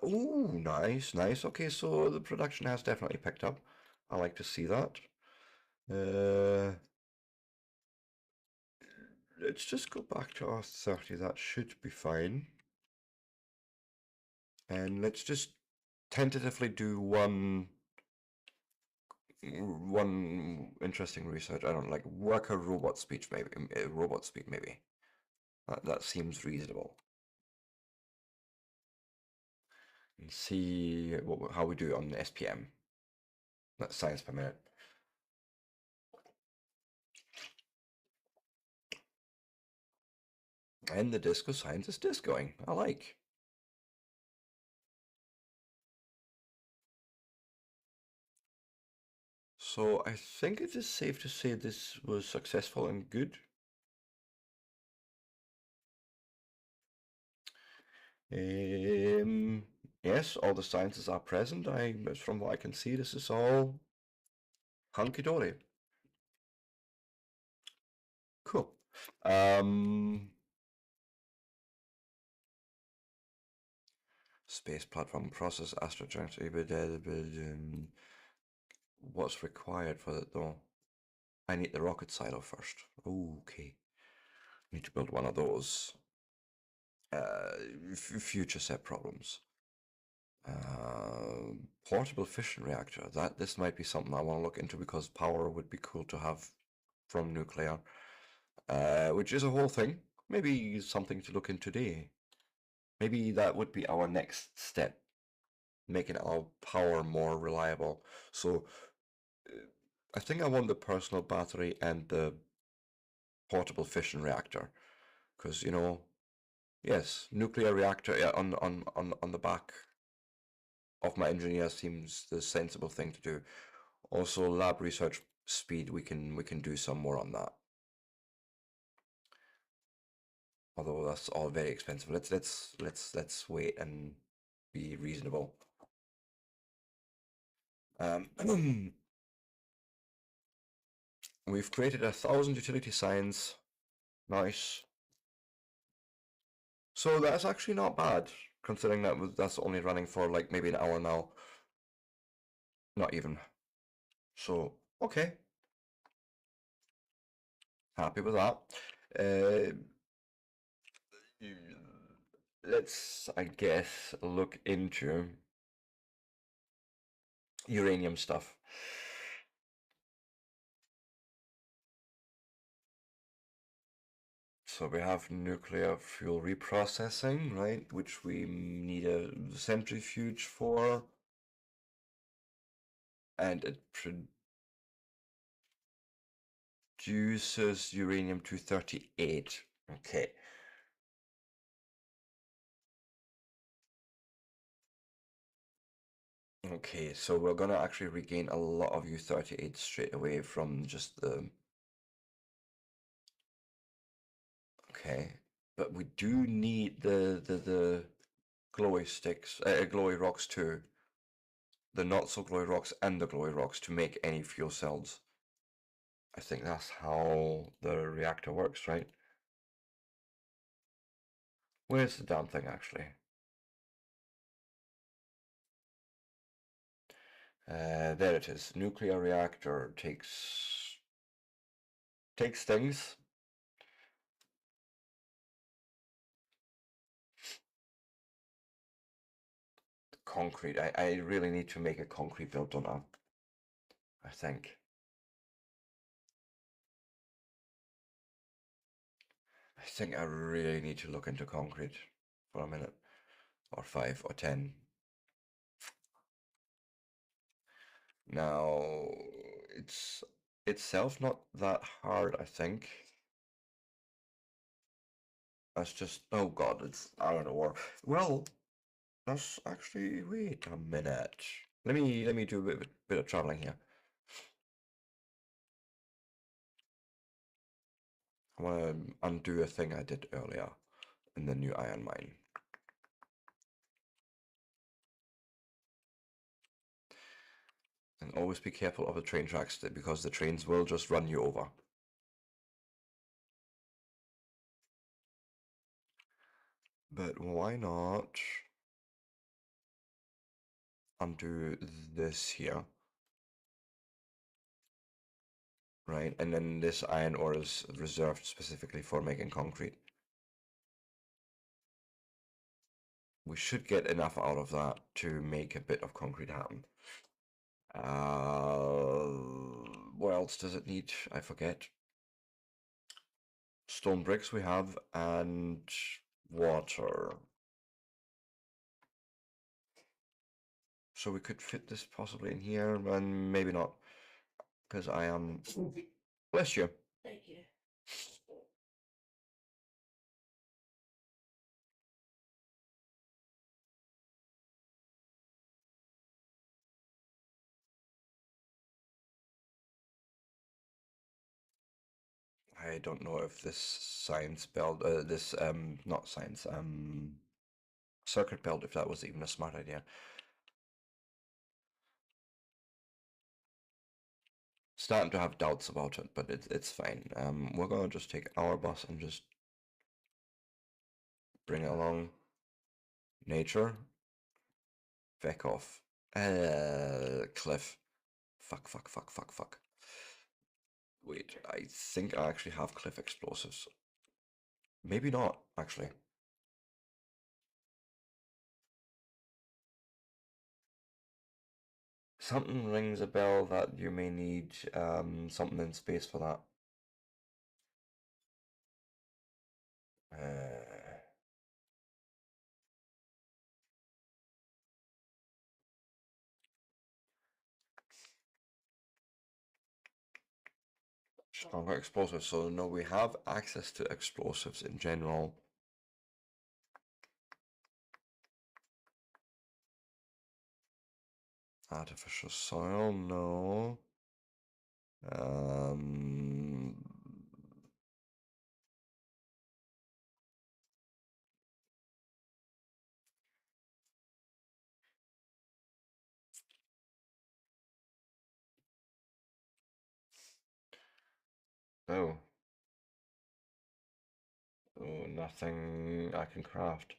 Ooh, nice. Okay, so the production has definitely picked up. I like to see that. Let's just go back to R30. That should be fine. And let's just tentatively do one interesting research. I don't know, like worker robot speech, maybe robot speak, maybe. That seems reasonable. And see how we do on SPM. That's science per minute. And the disco science is discoing. I like. So I think it is safe to say this was successful and good. Yes, all the sciences are present. From what I can see, this is all hunky dory. Cool. Space platform process astrogiant. What's required for it though? I need the rocket silo first. Okay. Need to build one of those. Future set problems. Portable fission reactor. This might be something I want to look into because power would be cool to have from nuclear. Which is a whole thing. Maybe something to look into today. Maybe that would be our next step, making our power more reliable. So I think I want the personal battery and the portable fission reactor, because yes, nuclear reactor, yeah, on the back of my engineer seems the sensible thing to do. Also, lab research speed, we can do some more on that. Although that's all very expensive. Let's wait and be reasonable. We've created 1,000 utility signs. Nice. So that's actually not bad, considering that's only running for like maybe an hour now. Not even. So okay. Happy with that. Uh, let's, I guess, look into uranium stuff. So we have nuclear fuel reprocessing, right? Which we need a centrifuge for. And it produces uranium-238. Okay. Okay, so we're gonna actually regain a lot of U-38 straight away from just the... Okay, but we do need the glowy sticks, glowy rocks too. The not so glowy rocks and the glowy rocks to make any fuel cells. I think that's how the reactor works, right? Where's the damn thing actually? There it is. Nuclear reactor takes things. Concrete. I really need to make a concrete build on that. I think. I think I really need to look into concrete for a minute, or 5 or 10. Now, it's itself not that hard, I think. That's just, oh god, it's iron ore. Well, that's actually, wait a minute. Let me do a bit of traveling here. I want to undo a thing I did earlier in the new iron mine. And always be careful of the train tracks because the trains will just run you over. But why not undo this here? Right, and then this iron ore is reserved specifically for making concrete. We should get enough out of that to make a bit of concrete happen. What else does it need? I forget. Stone bricks we have, and water. So we could fit this possibly in here, and maybe not, because I am... Bless you. Thank you. I don't know if this science belt, not science, circuit belt, if that was even a smart idea. Starting to have doubts about it, but it's fine. We're gonna just take our bus and just bring it along. Nature. Feck off. Cliff. Fuck. Wait, I think I actually have cliff explosives. Maybe not, actually. Something rings a bell that you may need something in space for that. Stronger explosives. So no, we have access to explosives in general. Artificial soil, no. Um, oh, oh, nothing I can craft.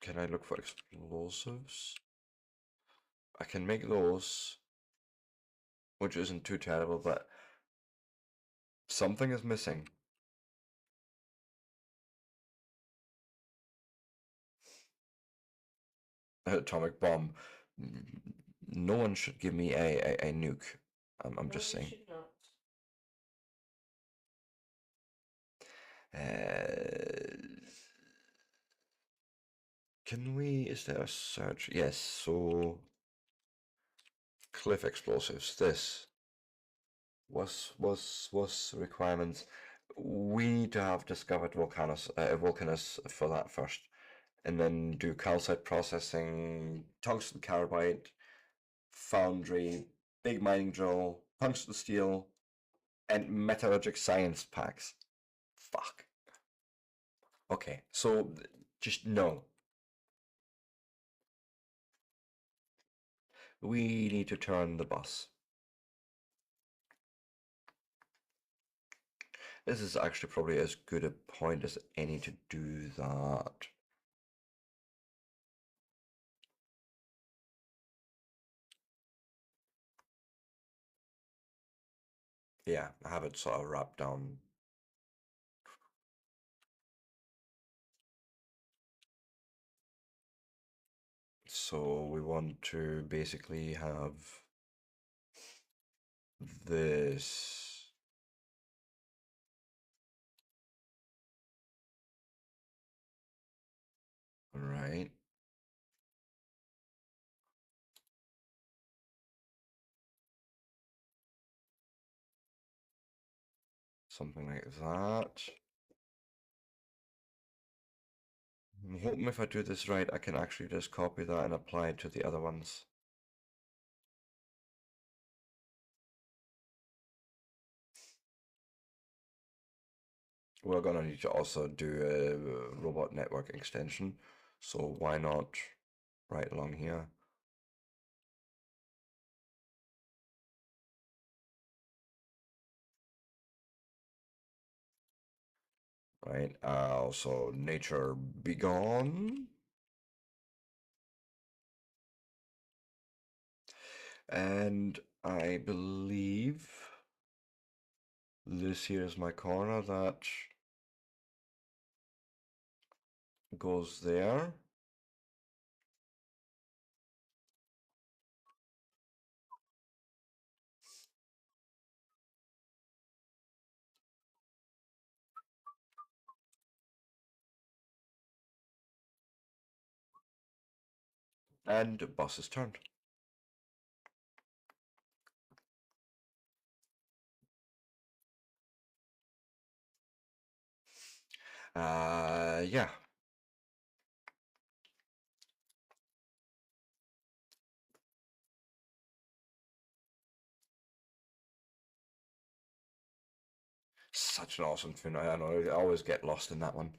Can I look for explosives? I can make those, which isn't too terrible, but something is missing. Atomic bomb. No one should give me a nuke. I'm No, just you saying. should not. Can we? Is there a search? Yes. So cliff explosives. This was requirements. We need to have discovered Vulcanus for that first, and then do calcite processing, tungsten carbide, foundry, big mining drill, tungsten steel, and metallurgic science packs. Fuck. Okay, so just no. We need to turn the bus. This is actually probably as good a point as any to do that. Yeah, I have it sort of wrapped down. So we want to basically have this. Right. Something like that. I'm hoping if I do this right, I can actually just copy that and apply it to the other ones. We're gonna need to also do a robot network extension, so why not right along here? Right, also nature be gone. And I believe this here is my corner that goes there. And bus is turned. Yeah. Such an awesome tune. I know, I always get lost in that one.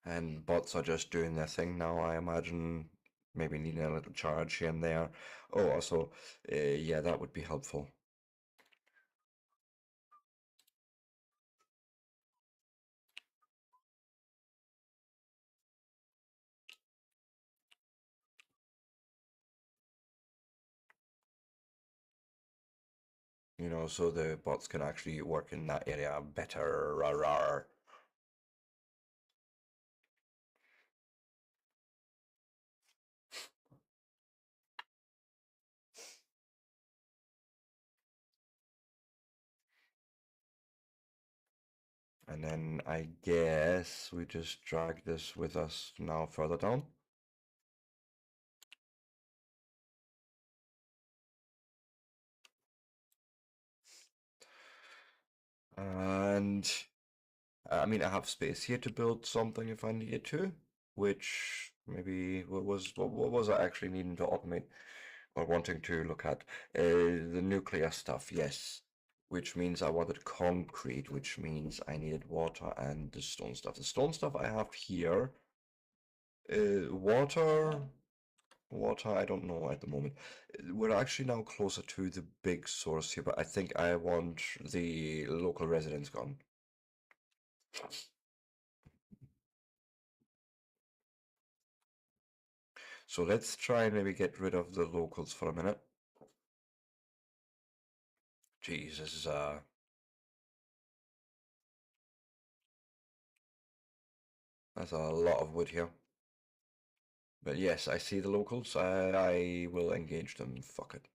And bots are just doing their thing now, I imagine. Maybe needing a little charge here and there. Oh, also, yeah, that would be helpful. You know, so the bots can actually work in that area better. Rawr. And then I guess we just drag this with us now further down. And I mean, I have space here to build something if I needed to, which maybe what was I actually needing to automate or wanting to look at? The nuclear stuff, yes. Which means I wanted concrete, which means I needed water and the stone stuff. The stone stuff I have here. Water, I don't know at the moment. We're actually now closer to the big source here, but I think I want the local residents gone. So let's try and maybe get rid of the locals for a minute. Jesus, that's a lot of wood here. But yes, I see the locals. I will engage them. Fuck it.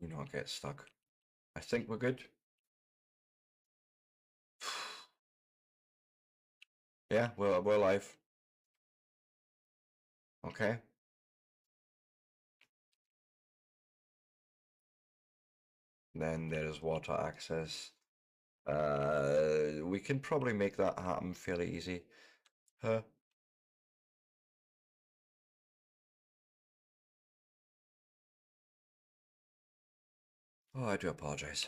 You know, get stuck. I think we're good. Yeah, we're alive. Okay. Then there is water access. We can probably make that happen fairly easy. Huh? Oh, I do apologize.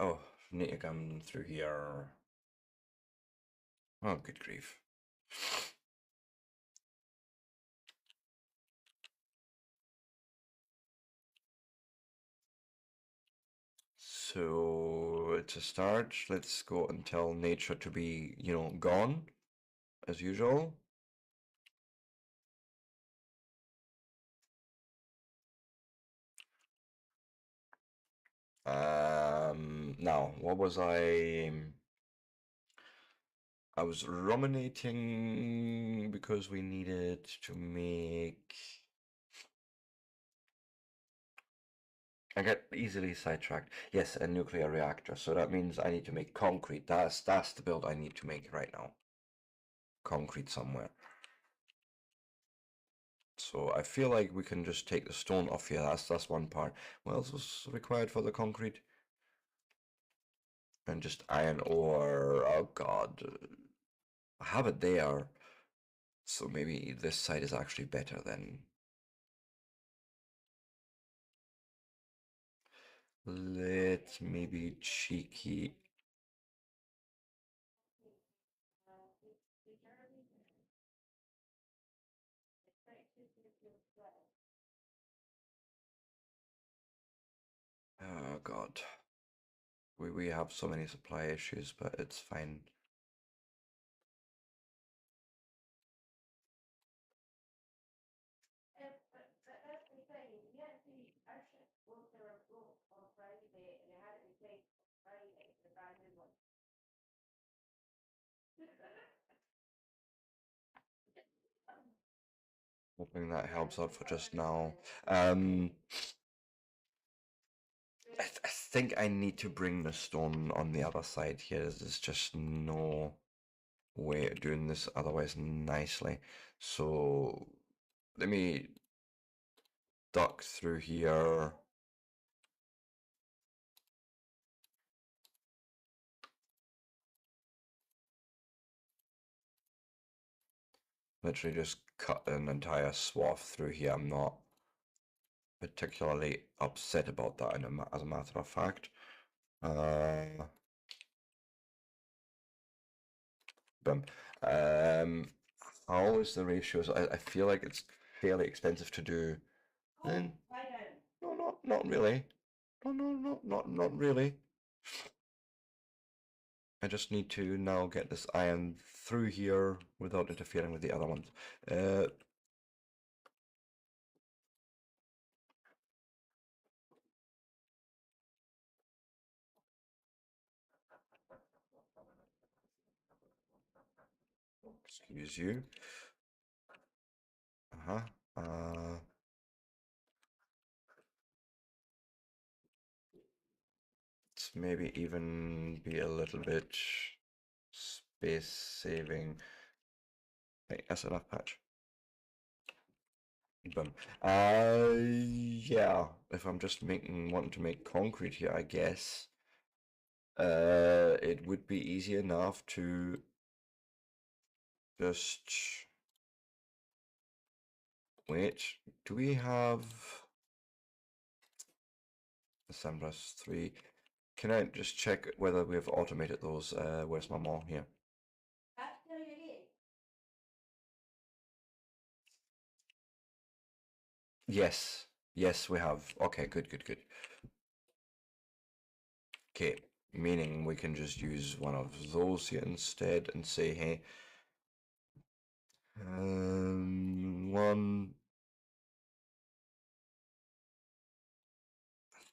Oh, need to come through here. Oh, good grief. So, to start, let's go and tell nature to be, gone, as usual. Now, what was I was ruminating because we needed to make. I get easily sidetracked. Yes, a nuclear reactor. So that means I need to make concrete. That's the build I need to make right now. Concrete somewhere. So I feel like we can just take the stone off here. That's one part. What else was required for the concrete? And just iron ore. Oh god. I have it there. So maybe this side is actually better then. Let me be cheeky. Oh god. We have so many supply issues, but it's fine. Hoping that helps out for just now. I think I need to bring the stone on the other side here. There's just no way of doing this otherwise nicely. So let me duck through here. Literally just cut an entire swath through here. I'm not particularly upset about that as a matter of fact. Boom. How is the ratios? I feel like it's fairly expensive to do. No, not really. No, not really. I just need to now get this iron through here without interfering with the other ones. Excuse you. Uh-huh. Let's maybe even be a little bit space saving. Hey, that's enough patch. Boom. Yeah, if I'm just wanting to make concrete here, I guess it would be easy enough to just wait. Do we have Assemblas 3? Can I just check whether we've automated those? Where's my mom here? Yes, yes, we have. Okay, good. Okay, meaning we can just use one of those here instead and say, hey, one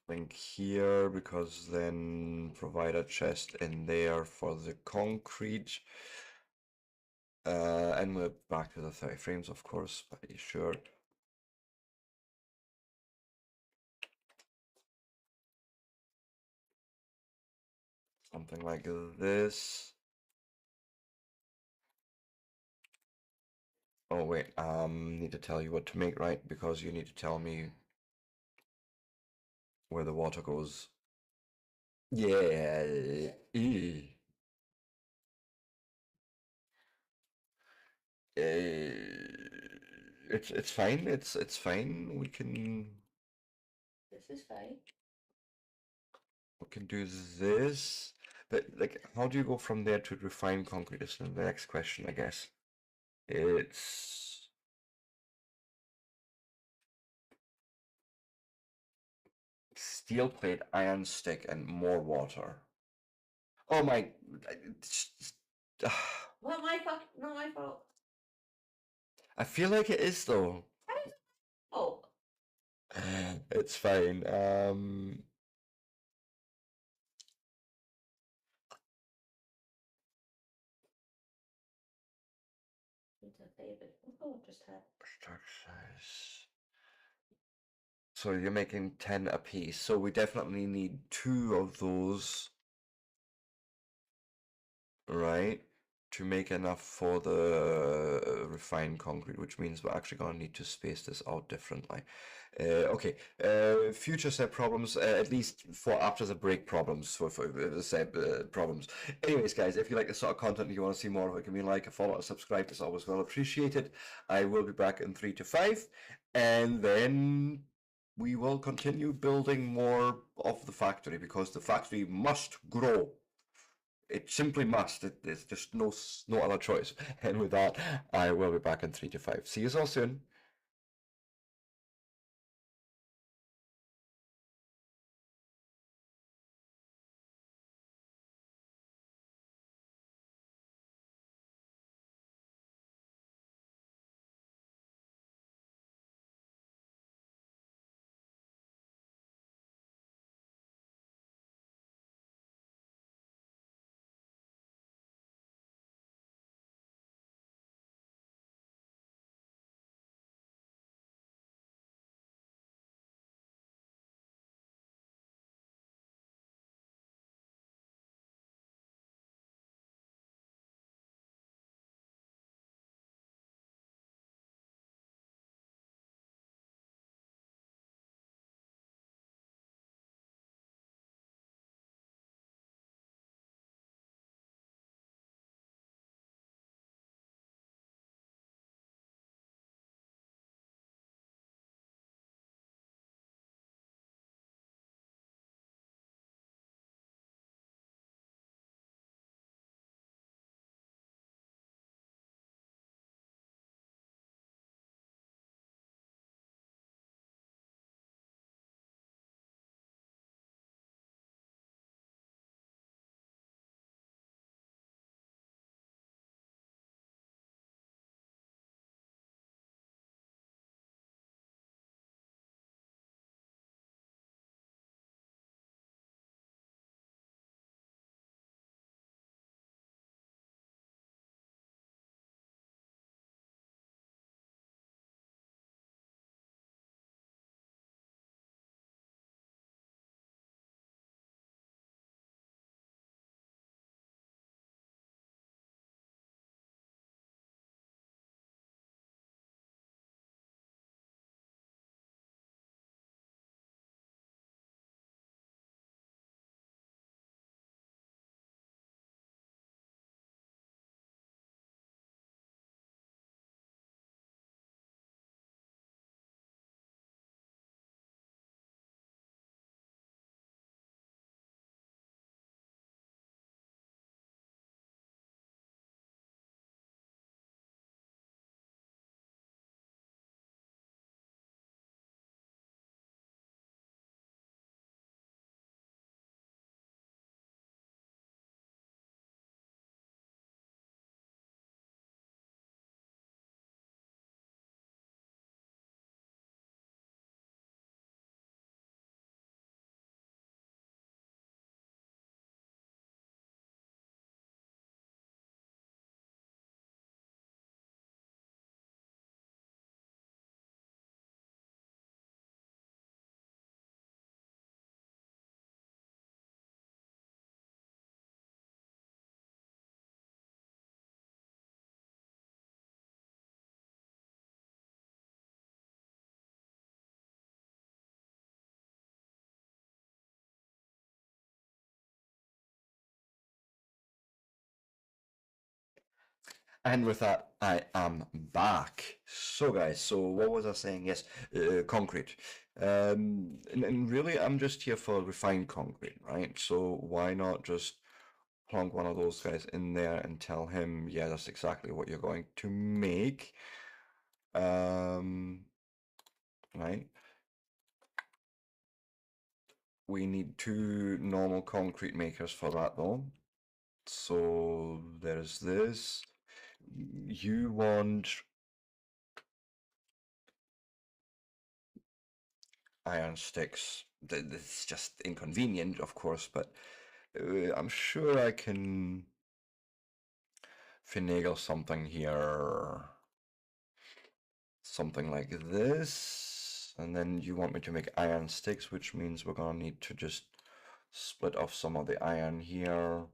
link here, because then provide a chest in there for the concrete. And we're back to the 30 frames, of course, but sure. Something like this. Oh wait, need to tell you what to make, right? Because you need to tell me where the water goes. Yeah. It's fine. It's fine. We can This is fine. do this, but like, how do you go from there to refined concrete? Is the next question, I guess. It's steel plate, iron stick, and more water. Oh my! What my fuck? Not my fault. I feel like it is though. Oh, It's fine. it's a favorite. Oh, just had. Stock size. So you're making 10 a piece. So we definitely need 2 of those, right? To make enough for the refined concrete, which means we're actually going to need to space this out differently. Okay, future set problems, at least for after the break problems, for set problems. Anyways, guys, if you like this sort of content and you want to see more of it, give me a like, a follow, and subscribe. It's always well appreciated. I will be back in 3 to 5, and then we will continue building more of the factory because the factory must grow. It simply must. There's just no other choice. And with that, I will be back in 3 to 5. See you all soon. And with that, I am back. So, guys, so what was I saying? Yes, concrete. And really, I'm just here for refined concrete, right? So why not just plonk one of those guys in there and tell him, yeah, that's exactly what you're going to make. Right? We need two normal concrete makers for that, though. So there's this. You want iron sticks. It's just inconvenient, of course, but I'm sure I can finagle something here. Something like this. And then you want me to make iron sticks, which means we're gonna need to just split off some of the iron here.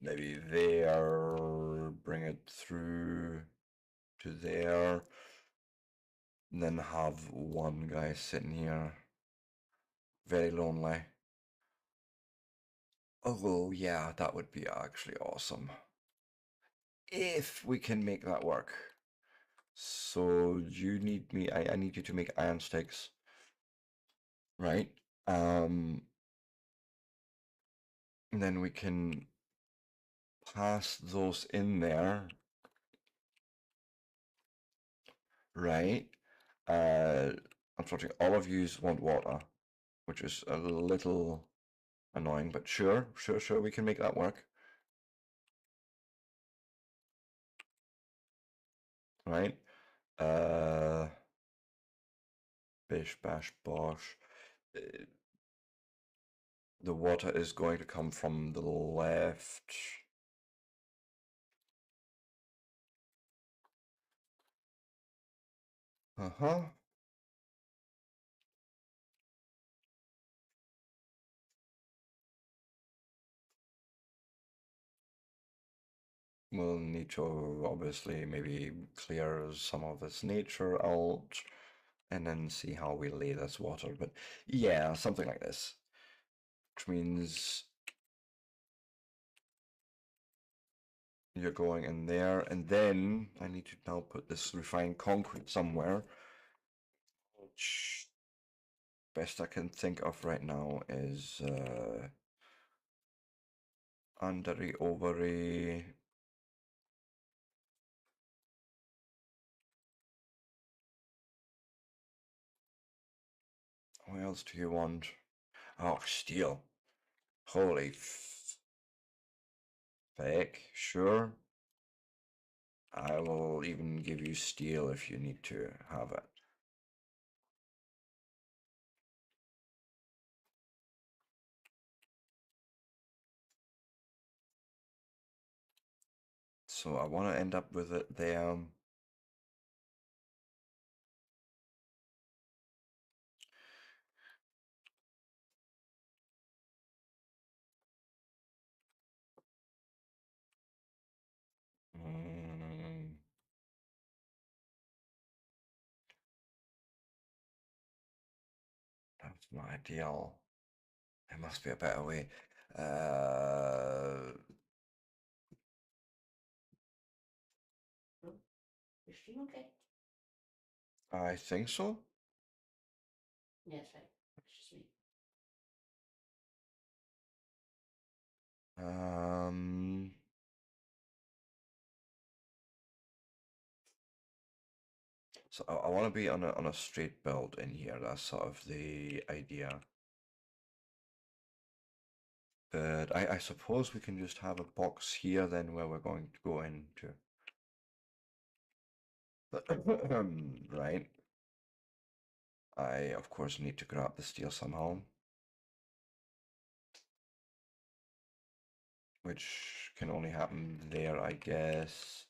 Maybe there, bring it through to there, and then have one guy sitting here. Very lonely. Oh, yeah, that would be actually awesome. If we can make that work. So you need me, I need you to make iron sticks, right? And then we can pass those in there, right? Unfortunately, all of you want water, which is a little annoying, but sure, we can make that work. Right? Bish, bash, bosh. The water is going to come from the left. Uh-huh. We'll need to obviously maybe clear some of this nature out and then see how we lay this water. But yeah, something like this. Which means you're going in there, and then I need to now put this refined concrete somewhere. Which best I can think of right now is undery, ovary. What else do you want? Oh, steel. Holy feck, sure. I will even give you steel if you need to have it. So I want to end up with it there. Mm, that's not ideal. There must be a better way. Is she okay? I think so. Yes, right. It's just me. Um, so I want to be on a straight build in here. That's sort of the idea. But I suppose we can just have a box here then where we're going to go into. Right. I, of course, need to grab the steel somehow. Which can only happen there, I guess.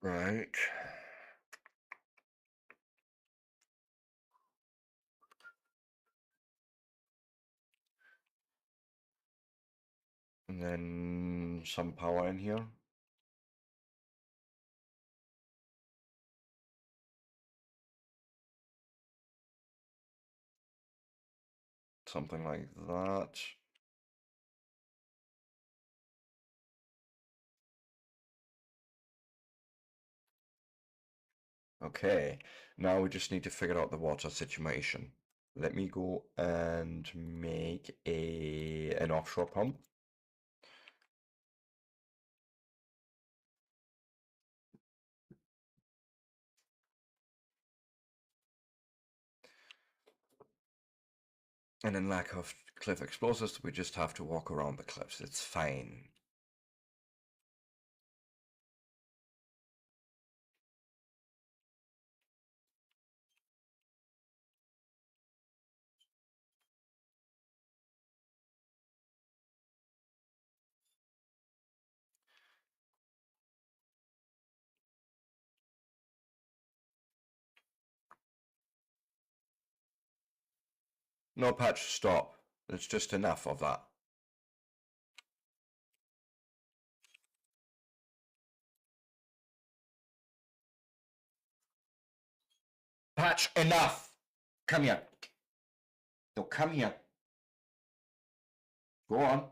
Right. And then some power in here. Something like that. Okay, now we just need to figure out the water situation. Let me go and make an offshore pump. And in lack of cliff explosives, we just have to walk around the cliffs. It's fine. No, Patch, stop. It's just enough of that. Patch, enough! Come here. No, come here. Go on.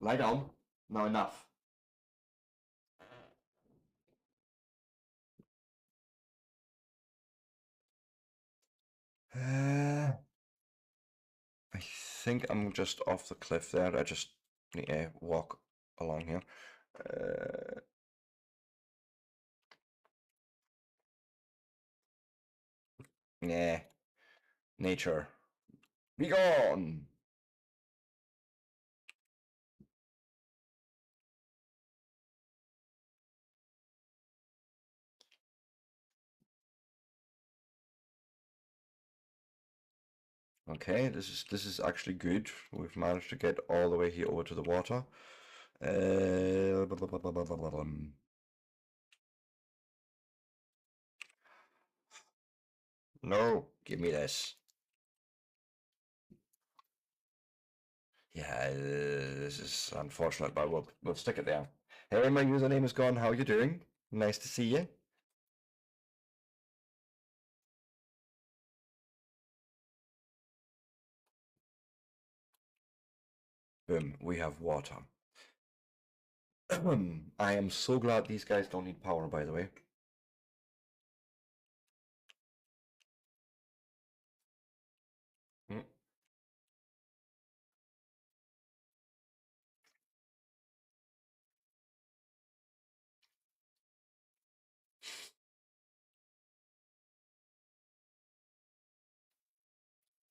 Lie down. Now enough. I think I'm just off the cliff there. I just need to walk along here. Yeah. Nature. Be gone! Okay, this is actually good. We've managed to get all the way here over to the water. No, give me this. Yeah, this is unfortunate, but we'll stick it there. Hey, my username is gone. How you doing? Nice to see you. Boom, we have water. I am so glad these guys don't need power, by the way. Hmm.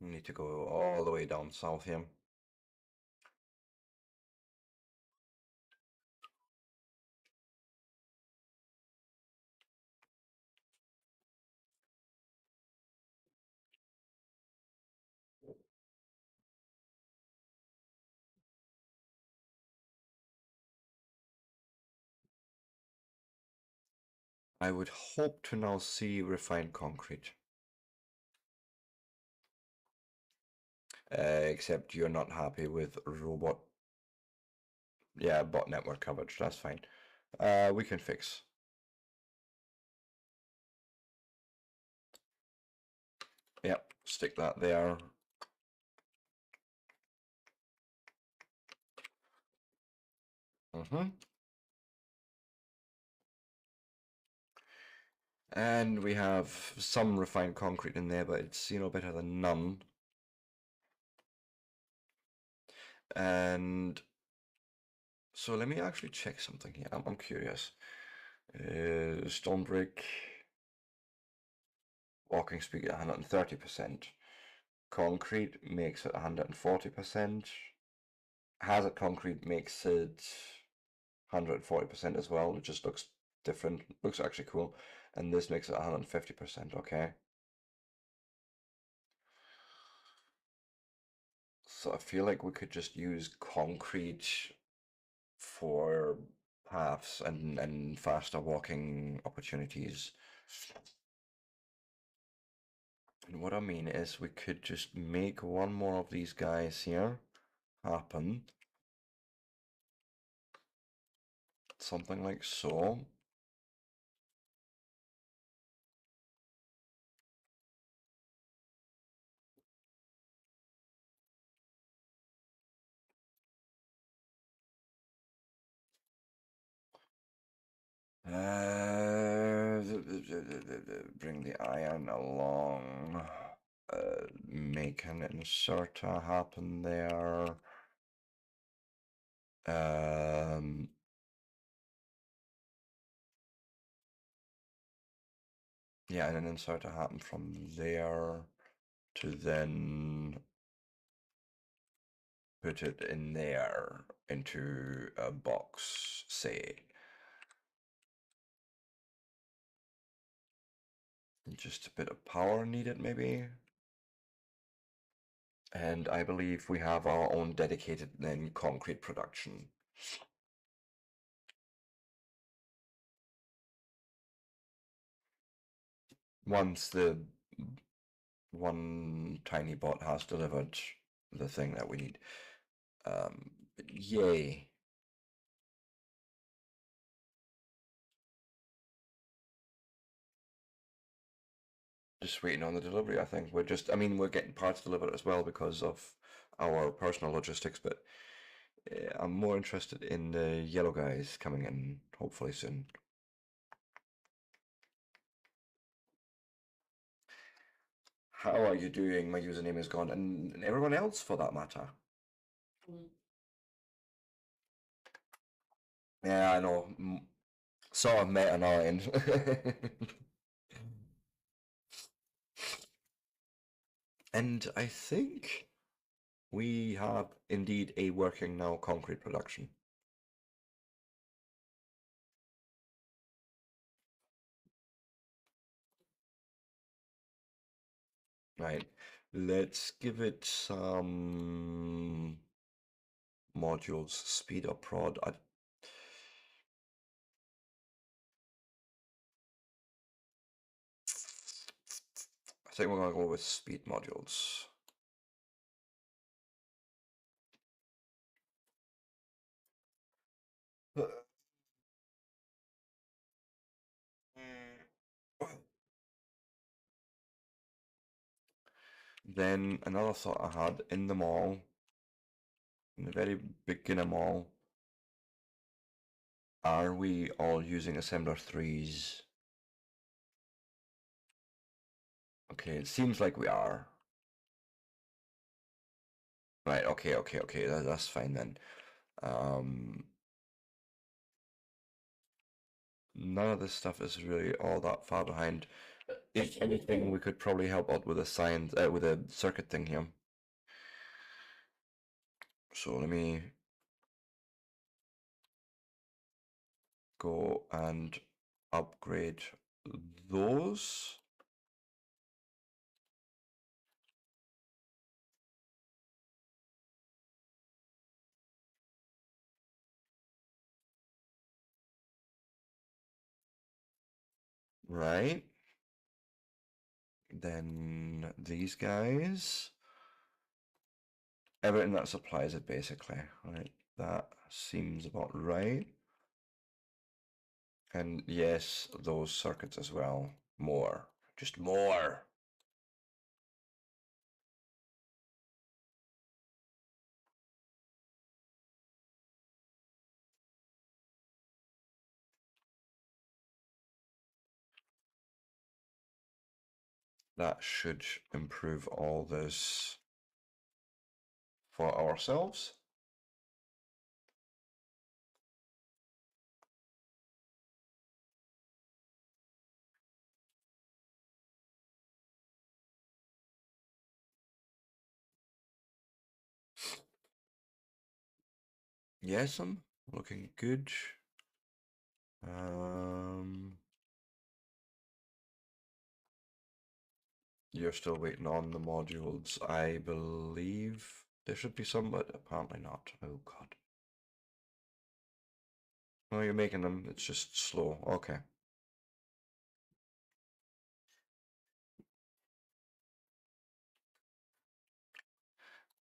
We need to go all the way down south here. I would hope to now see refined concrete. Except you're not happy with robot. Yeah, bot network coverage, that's fine. We can fix. Yep, stick that there. And we have some refined concrete in there, but it's, better than none. And so let me actually check something here. I'm curious. Stone brick, walking speed at 130%. Concrete makes it 140%. Hazard concrete makes it 140% as well. It just looks different. Looks actually cool. And this makes it 150%, okay? So I feel like we could just use concrete for paths and faster walking opportunities. And what I mean is we could just make one more of these guys here happen. Something like so. Bring the iron along. Make an inserter happen there. Yeah, and an inserter happen from there to then put it in there into a box, say. Just a bit of power needed, maybe. And I believe we have our own dedicated then concrete production. Once the one tiny bot has delivered the thing that we need. Yay. Just waiting on the delivery, I think. I mean, we're getting parts delivered as well because of our personal logistics, but I'm more interested in the yellow guys coming in hopefully soon. How are you doing? My username is gone, and everyone else for that matter. Mm. Yeah, I know. Sort of meta annoying. And I think we have indeed a working now concrete production. Right. Let's give it some modules. Speed up prod. I think we're gonna go with speed modules. Then another thought I had in the mall, in the very beginner mall, are we all using assembler 3s? Okay, it seems like we are. Right, okay, that's fine then. None of this stuff is really all that far behind. If anything, we could probably help out with a science, with a circuit thing here. So let me go and upgrade those. Right. Then these guys. Everything that supplies it basically. Right. That seems about right. And yes, those circuits as well. More. Just more. That should improve all this for ourselves. Yes, I'm looking good. You're still waiting on the modules, I believe. There should be some, but apparently not. Oh god. Oh, you're making them. It's just slow. Okay.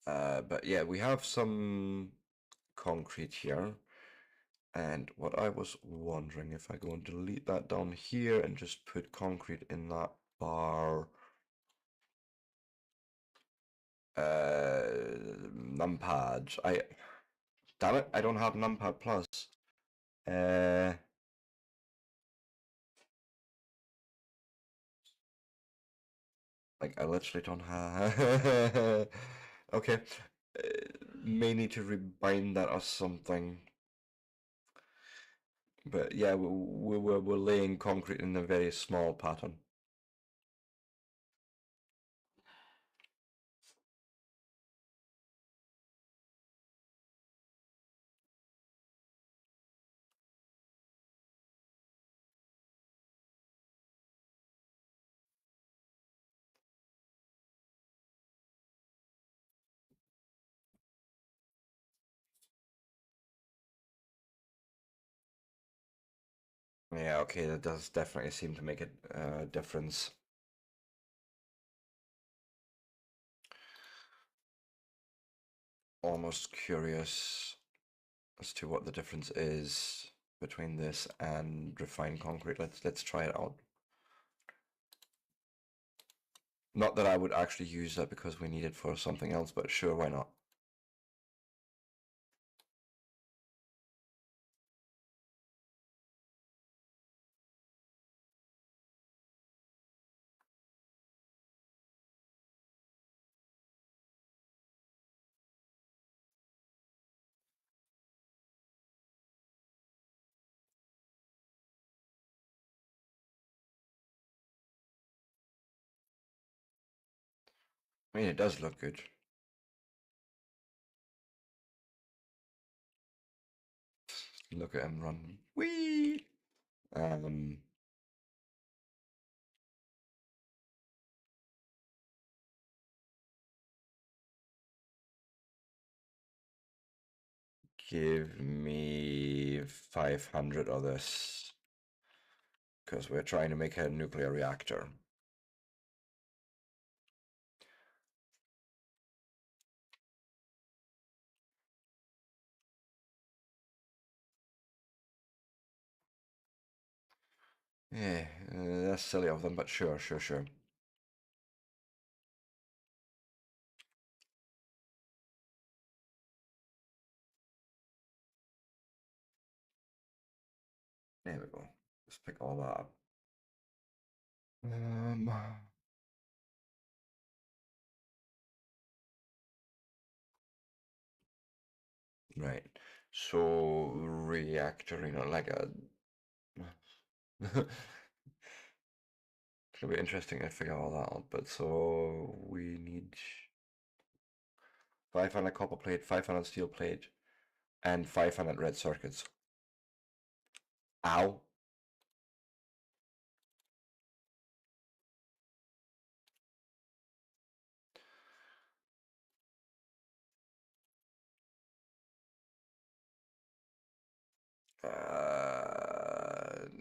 But yeah, we have some concrete here. And what I was wondering, if I go and delete that down here and just put concrete in that bar, numpad. Damn it, I don't have numpad plus. Like I literally don't have. Okay, may need to rebind that or something. But yeah, we're laying concrete in a very small pattern. Yeah, okay, that does definitely seem to make a difference. Almost curious as to what the difference is between this and refined concrete. Let's try it out. Not that I would actually use that because we need it for something else, but sure, why not? I mean, it does look good. Look at him run. Whee! Um, Give me 500 of this. Because we're trying to make a nuclear reactor. Yeah, that's silly of them, but sure. There we go. Let's pick all that up. Right. So reactor, like a. It's gonna be interesting to figure all that out. But so we need 500 copper plate, 500 steel plate, and 500 red circuits. Ow.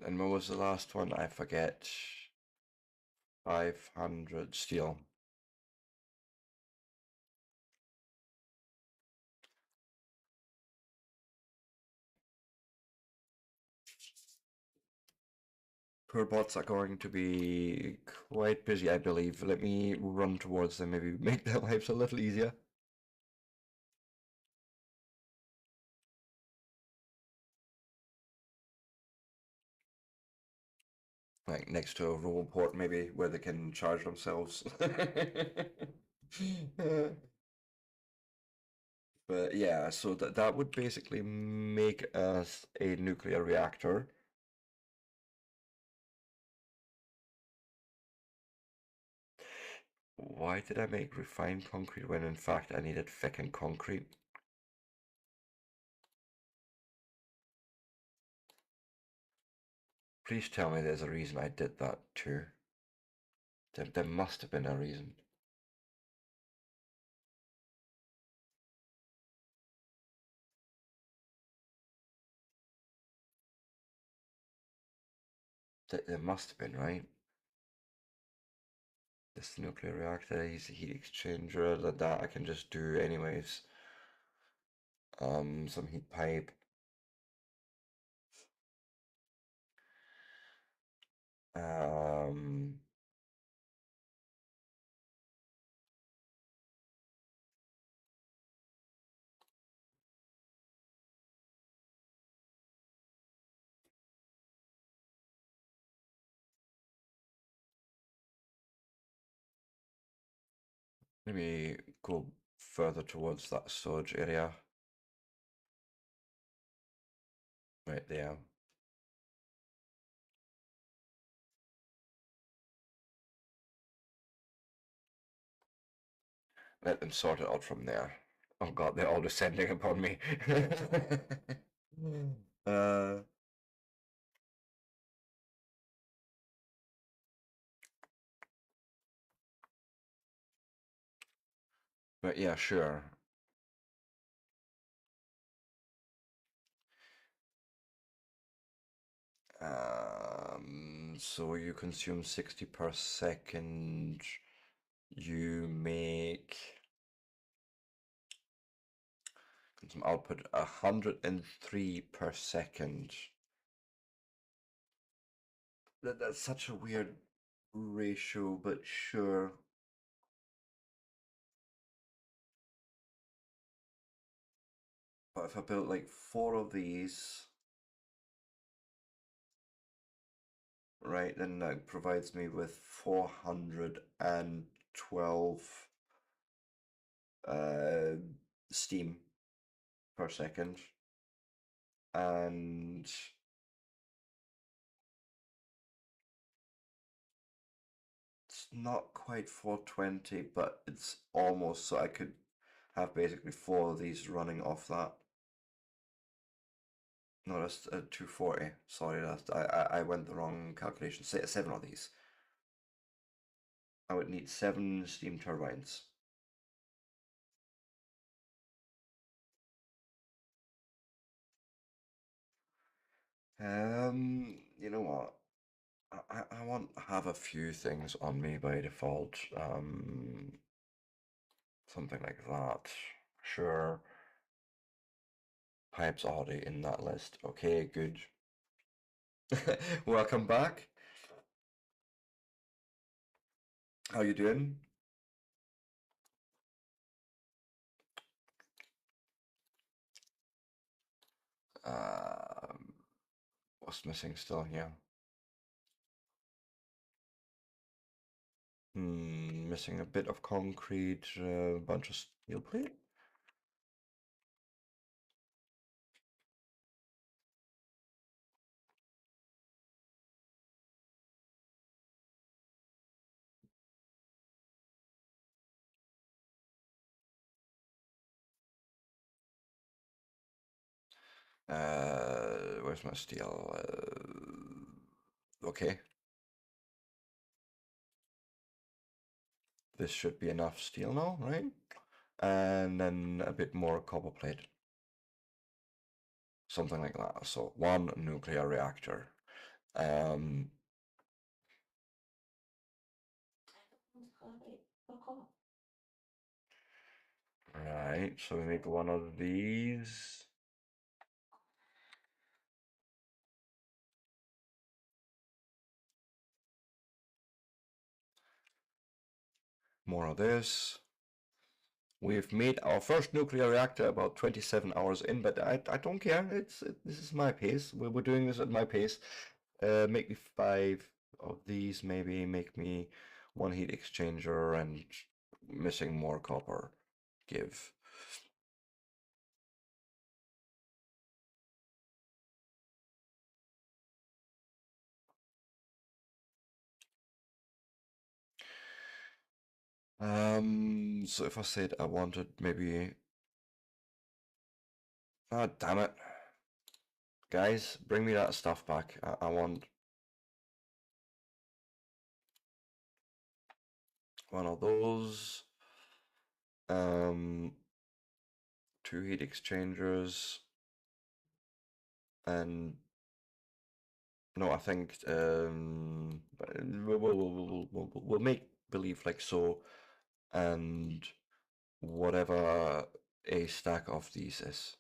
And what was the last one? I forget. 500 steel. Poor bots are going to be quite busy, I believe. Let me run towards them, maybe make their lives a little easier. Like next to a roll port, maybe, where they can charge themselves. But yeah, so that would basically make us a nuclear reactor. Why did I make refined concrete when in fact I needed thickened concrete? Please tell me there's a reason I did that too. There must have been a reason. There must have been, right? This nuclear reactor, he's a heat exchanger, that I can just do anyways. Some heat pipe. Um, Maybe go further towards that storage area. Right there. Let them sort it out from there. Oh god, they're all descending upon me. uh, but yeah, sure. So you consume 60 per second. You make some output 103 per second. That's such a weird ratio, but sure. But if I built like 4 of these, right, then that provides me with 412 uh, steam per second. And it's not quite 420, but it's almost, so I could have basically 4 of these running off that. No, that's 240. Sorry, I went the wrong calculation. 7 of these. I would need 7 steam turbines. You know what? I want have a few things on me by default. Something like that. Sure. Pipe's already in that list. Okay, good. Welcome back. How you doing? Um, what's missing still here? Missing a bit of concrete, a bunch of steel plate. Where's my steel? Okay. This should be enough steel now, right? And then a bit more copper plate. Something like that. So 1 nuclear reactor. Um, right, so we make 1 of these. More of this. We've made our first nuclear reactor about 27 hours in, but I don't care. This is my pace. We're doing this at my pace. Make me 5 of these, maybe. Make me 1 heat exchanger and missing more copper. Give. So if I said I wanted maybe... Ah, damn it. Guys, bring me that stuff back. I want 1 of those. 2 heat exchangers. And no, I think we'll make believe like so, and whatever a stack of these is.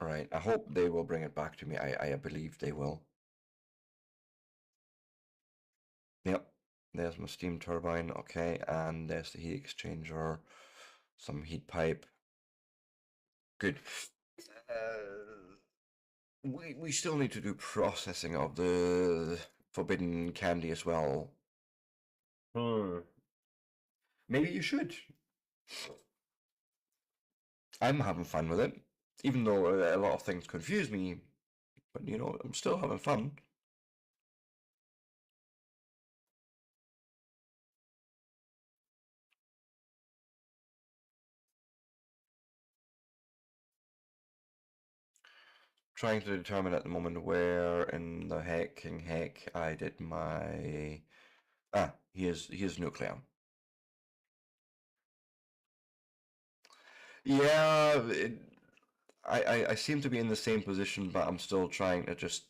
Right, I hope they will bring it back to me. I believe they will. Yep, there's my steam turbine, okay, and there's the heat exchanger, some heat pipe. Good. We still need to do processing of the forbidden candy as well. Maybe you should. I'm having fun with it, even though a lot of things confuse me, but you know, I'm still having fun. Trying to determine at the moment where in the heck I did my... Ah, here's nuclear. Yeah, I seem to be in the same position, but I'm still trying to just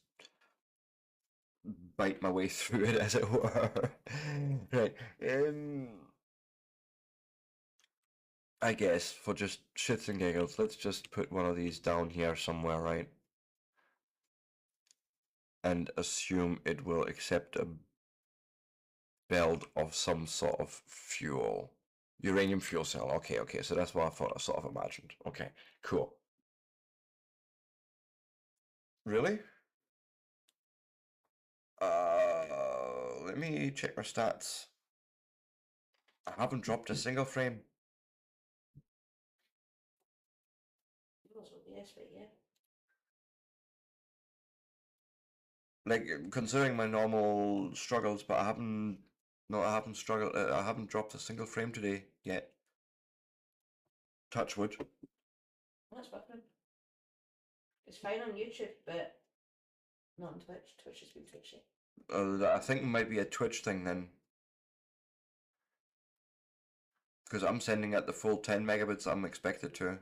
bite my way through it, as it were. Right. I guess for just shits and giggles, let's just put one of these down here somewhere, right? And assume it will accept a belt of some sort of fuel. Uranium fuel cell. Okay, okay, so that's what I thought I sort of imagined. Okay, cool. Really? Let me check my stats. I haven't dropped a single frame. Also, yes, but yeah. Like, considering my normal struggles, but I haven't... No, I haven't struggled. I haven't dropped a single frame today yet. Touch wood. That's different. It's fine on YouTube, but not on Twitch. Twitch has been twitchy. I think it might be a Twitch thing then. Because I'm sending at the full 10 megabits I'm expected to.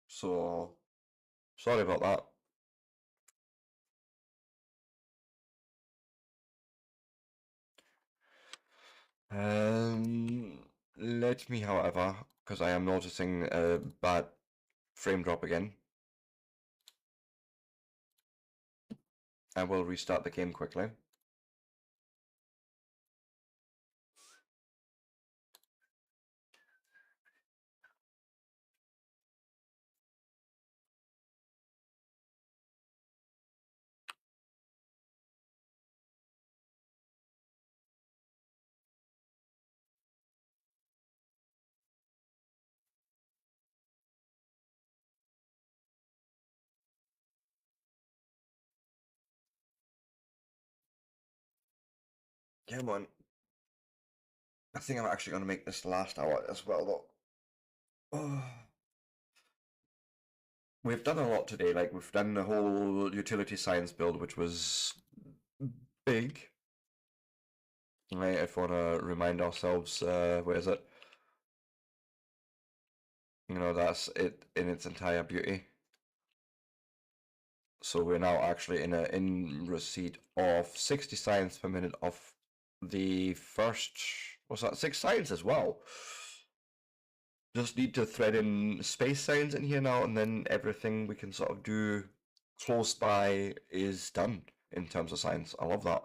So, sorry about that. Let me, however, because I am noticing a bad frame drop again. I will restart the game quickly. Come on. I think I'm actually going to make this last hour as well, though. Oh. We've done a lot today. Like, we've done the whole utility science build, which was big. Right, if we want to remind ourselves, where is it? You know, that's it in its entire beauty. So we're now actually in receipt of 60 science per minute of the first, what's that, 6 science as well. Just need to thread in space science in here now, and then everything we can sort of do close by is done in terms of science. I love that.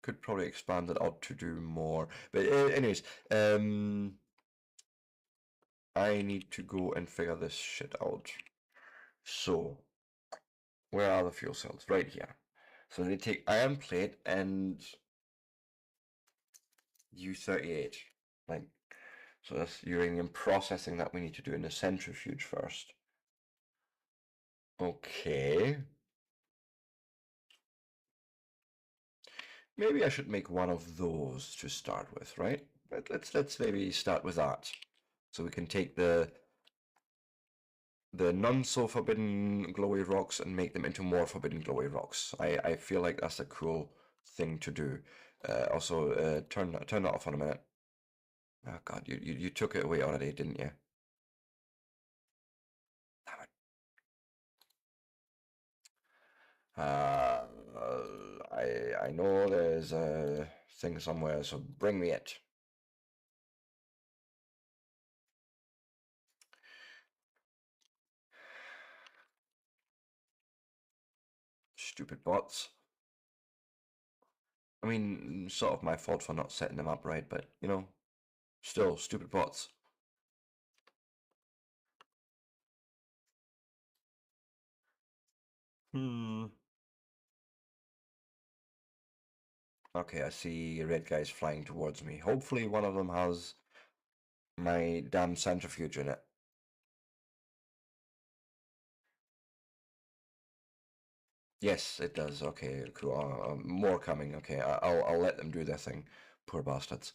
Could probably expand it out to do more. But anyways, I need to go and figure this shit out. So, where are the fuel cells? Right here. So they take iron plate and U38. Like, so that's uranium processing that we need to do in the centrifuge first. Okay. Maybe I should make one of those to start with, right? But let's maybe start with that. So we can take the non so forbidden glowy rocks and make them into more forbidden glowy rocks. I feel like that's a cool thing to do. Also, turn that off on a minute. Oh God, you took it away already, didn't you? Damn it. Uh, I know there's a thing somewhere, so bring me it. Stupid bots. I mean, sort of my fault for not setting them up right, but you know, still stupid bots. Hmm. Okay, I see red guys flying towards me. Hopefully one of them has my damn centrifuge in it. Yes, it does. Okay, cool. More coming. Okay, I'll let them do their thing. Poor bastards.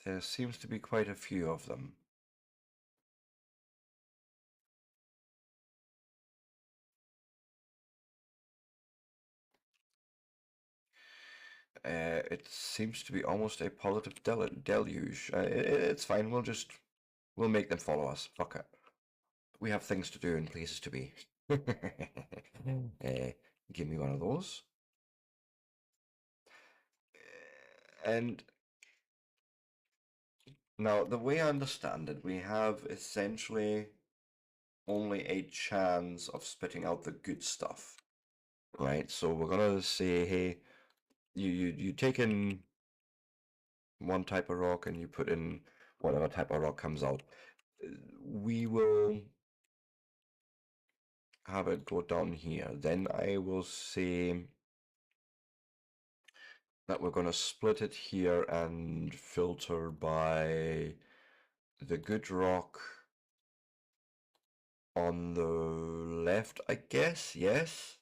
There seems to be quite a few of them. It seems to be almost a positive deluge. It's fine. We'll make them follow us. Fuck it. We have things to do and places to be. uh, Give me one of those. And now, the way I understand it, we have essentially only a chance of spitting out the good stuff, right? So we're gonna say, hey, you take in one type of rock and you put in whatever type of rock comes out. We will have it go down here. Then I will say that we're gonna split it here and filter by the good rock on the left, I guess, yes.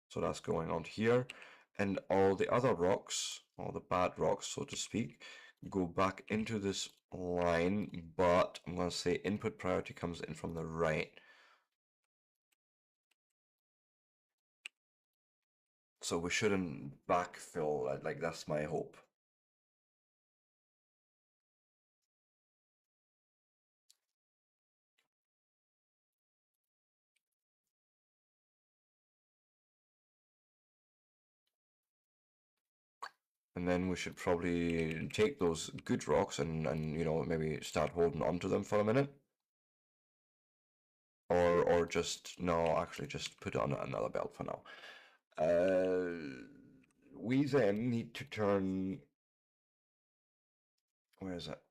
So that's going on here. And all the other rocks, all the bad rocks, so to speak, go back into this line, but I'm going to say input priority comes in from the right. So we shouldn't backfill, like that's my hope. And then we should probably take those good rocks and you know, maybe start holding on to them for a minute. Or just, no, actually just put on another belt for now. We then need to turn, where is it?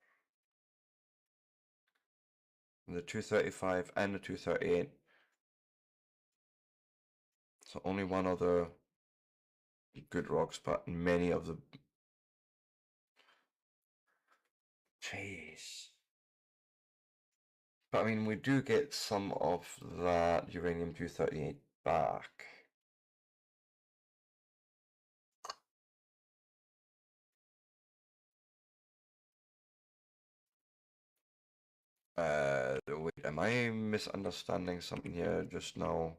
The 235 and the 238. So only one other good rocks, but many of the. Jeez. But I mean, we do get some of that uranium 238 back. Wait, am I misunderstanding something here just now?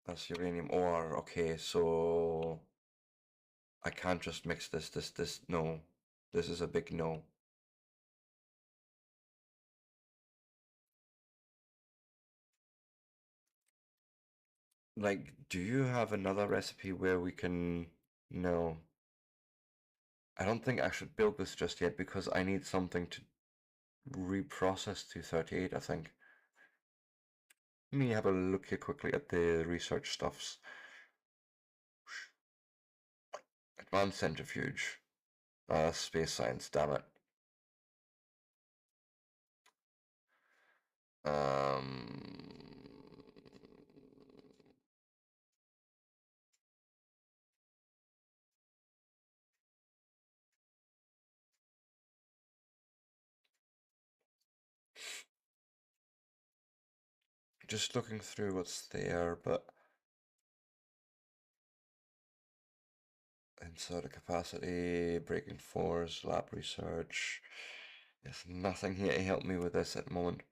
That's uranium ore. Okay, so I can't just mix this. No. This is a big no. Like, do you have another recipe where we can... No. I don't think I should build this just yet because I need something to reprocess 238, I think. Let me have a look here quickly at the research stuffs. Advanced centrifuge. Space science, damn it. Um, just looking through what's there, but inside the capacity, breaking force, lab research. There's nothing here to help me with this at the moment.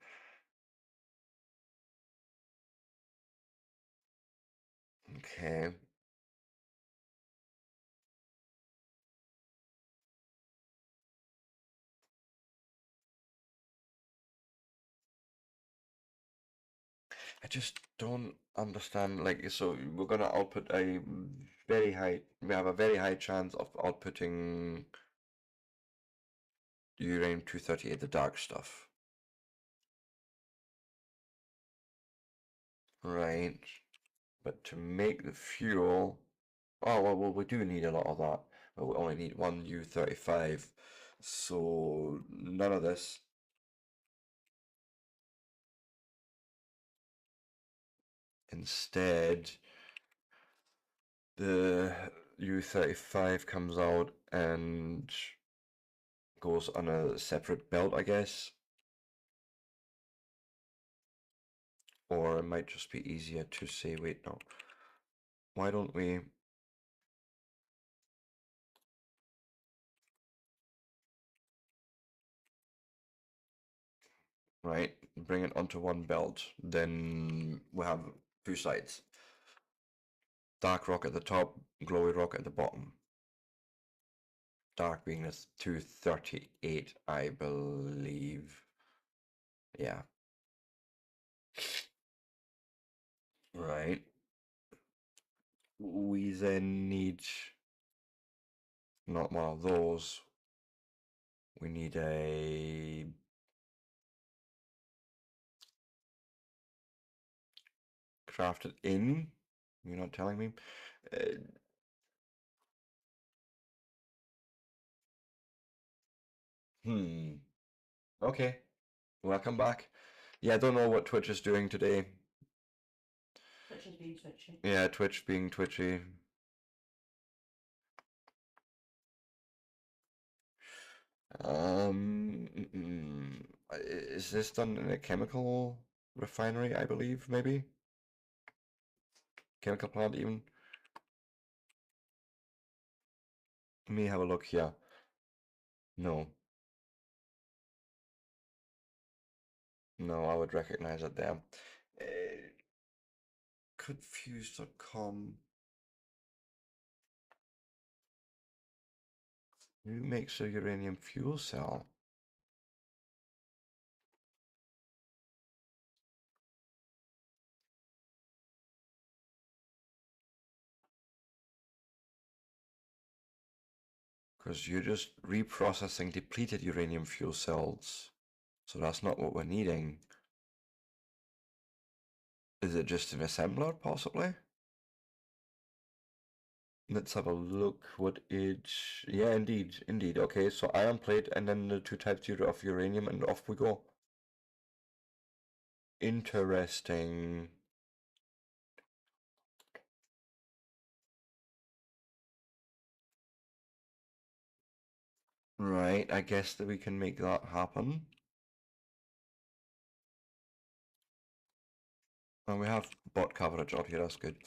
Okay. I just don't understand. Like, so we're gonna output a very high. We have a very high chance of outputting uranium 238, the dark stuff. Right. But to make the fuel, oh well, we do need a lot of that. But we only need one U35, so none of this. Instead, the U35 comes out and goes on a separate belt, I guess. Or it might just be easier to say, wait, no. Why don't we right, bring it onto one belt, then we have two sides. Dark rock at the top, glowy rock at the bottom. Dark being this 238, I believe. Yeah. Right. We then need not one of those. We need a crafted in. You're not telling me. Hmm. Okay. Welcome back. Yeah, I don't know what Twitch is doing today. Twitch is being twitchy. Yeah, Twitch being twitchy. Is this done in a chemical refinery, I believe, maybe? Chemical plant even? Let me have a look here. No. No, I would recognize it there. Confused.com. Who makes a uranium fuel cell? Because you're just reprocessing depleted uranium fuel cells. So that's not what we're needing. Is it just an assembler, possibly? Let's have a look. What is... Yeah, indeed. Okay, so iron plate and then the two types of uranium and off we go. Interesting. Right, I guess that we can make that happen. And we have bot coverage out here, that's good.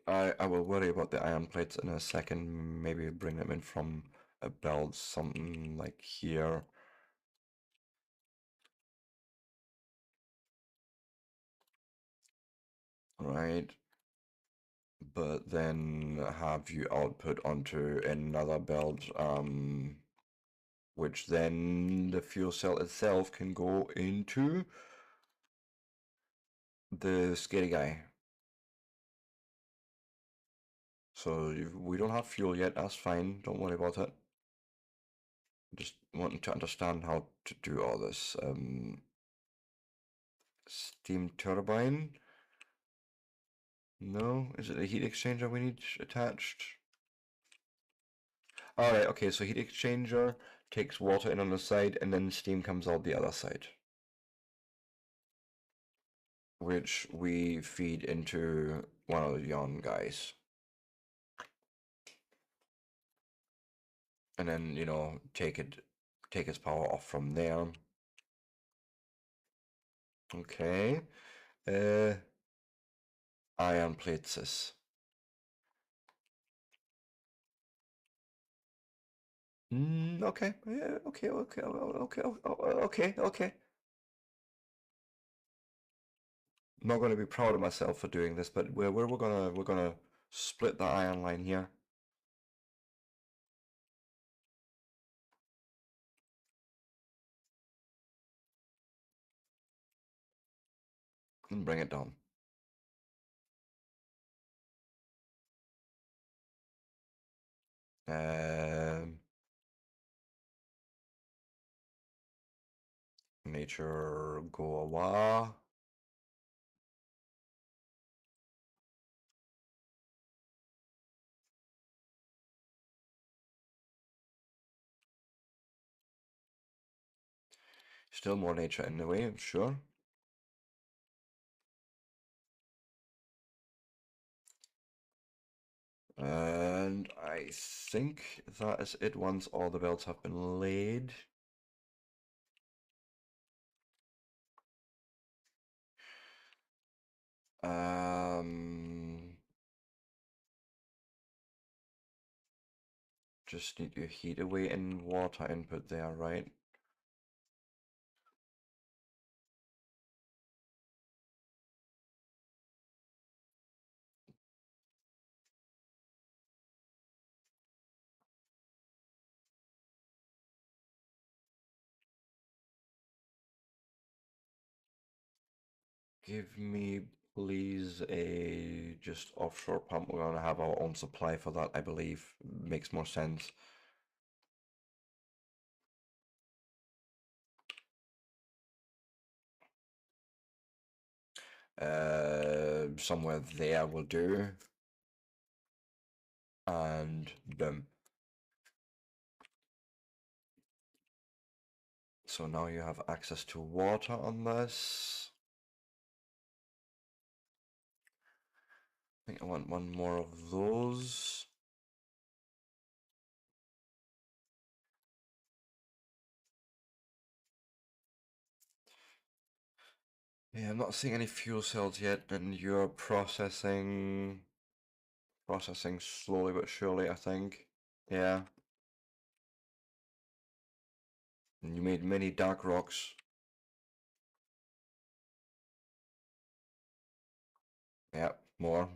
I will worry about the iron plates in a second. Maybe bring them in from a belt, something like here. Right. But then have you output onto another belt, which then the fuel cell itself can go into the scary guy. So we don't have fuel yet, that's fine, don't worry about it. Just wanting to understand how to do all this. Steam turbine? No? Is it a heat exchanger we need attached? Alright, okay, so heat exchanger takes water in on the side and then steam comes out the other side. Which we feed into one of the yon guys. And then, you know, take its power off from there. Okay. Iron plates this. Okay. Yeah, okay. I'm not going to be proud of myself for doing this, but we're gonna split the iron line here. And bring it down. Um, nature go away. Still more nature in the way, I'm sure. And I think that is it once all the belts have been laid. Um, just need to heat away in water input there, right? Give me, please, a just offshore pump. We're gonna have our own supply for that, I believe. Makes more sense. Somewhere there will do. And boom. So now you have access to water on this. I think I want one more of those. Yeah, I'm not seeing any fuel cells yet, and you're processing slowly but surely, I think. Yeah. And you made many dark rocks. Yeah, more.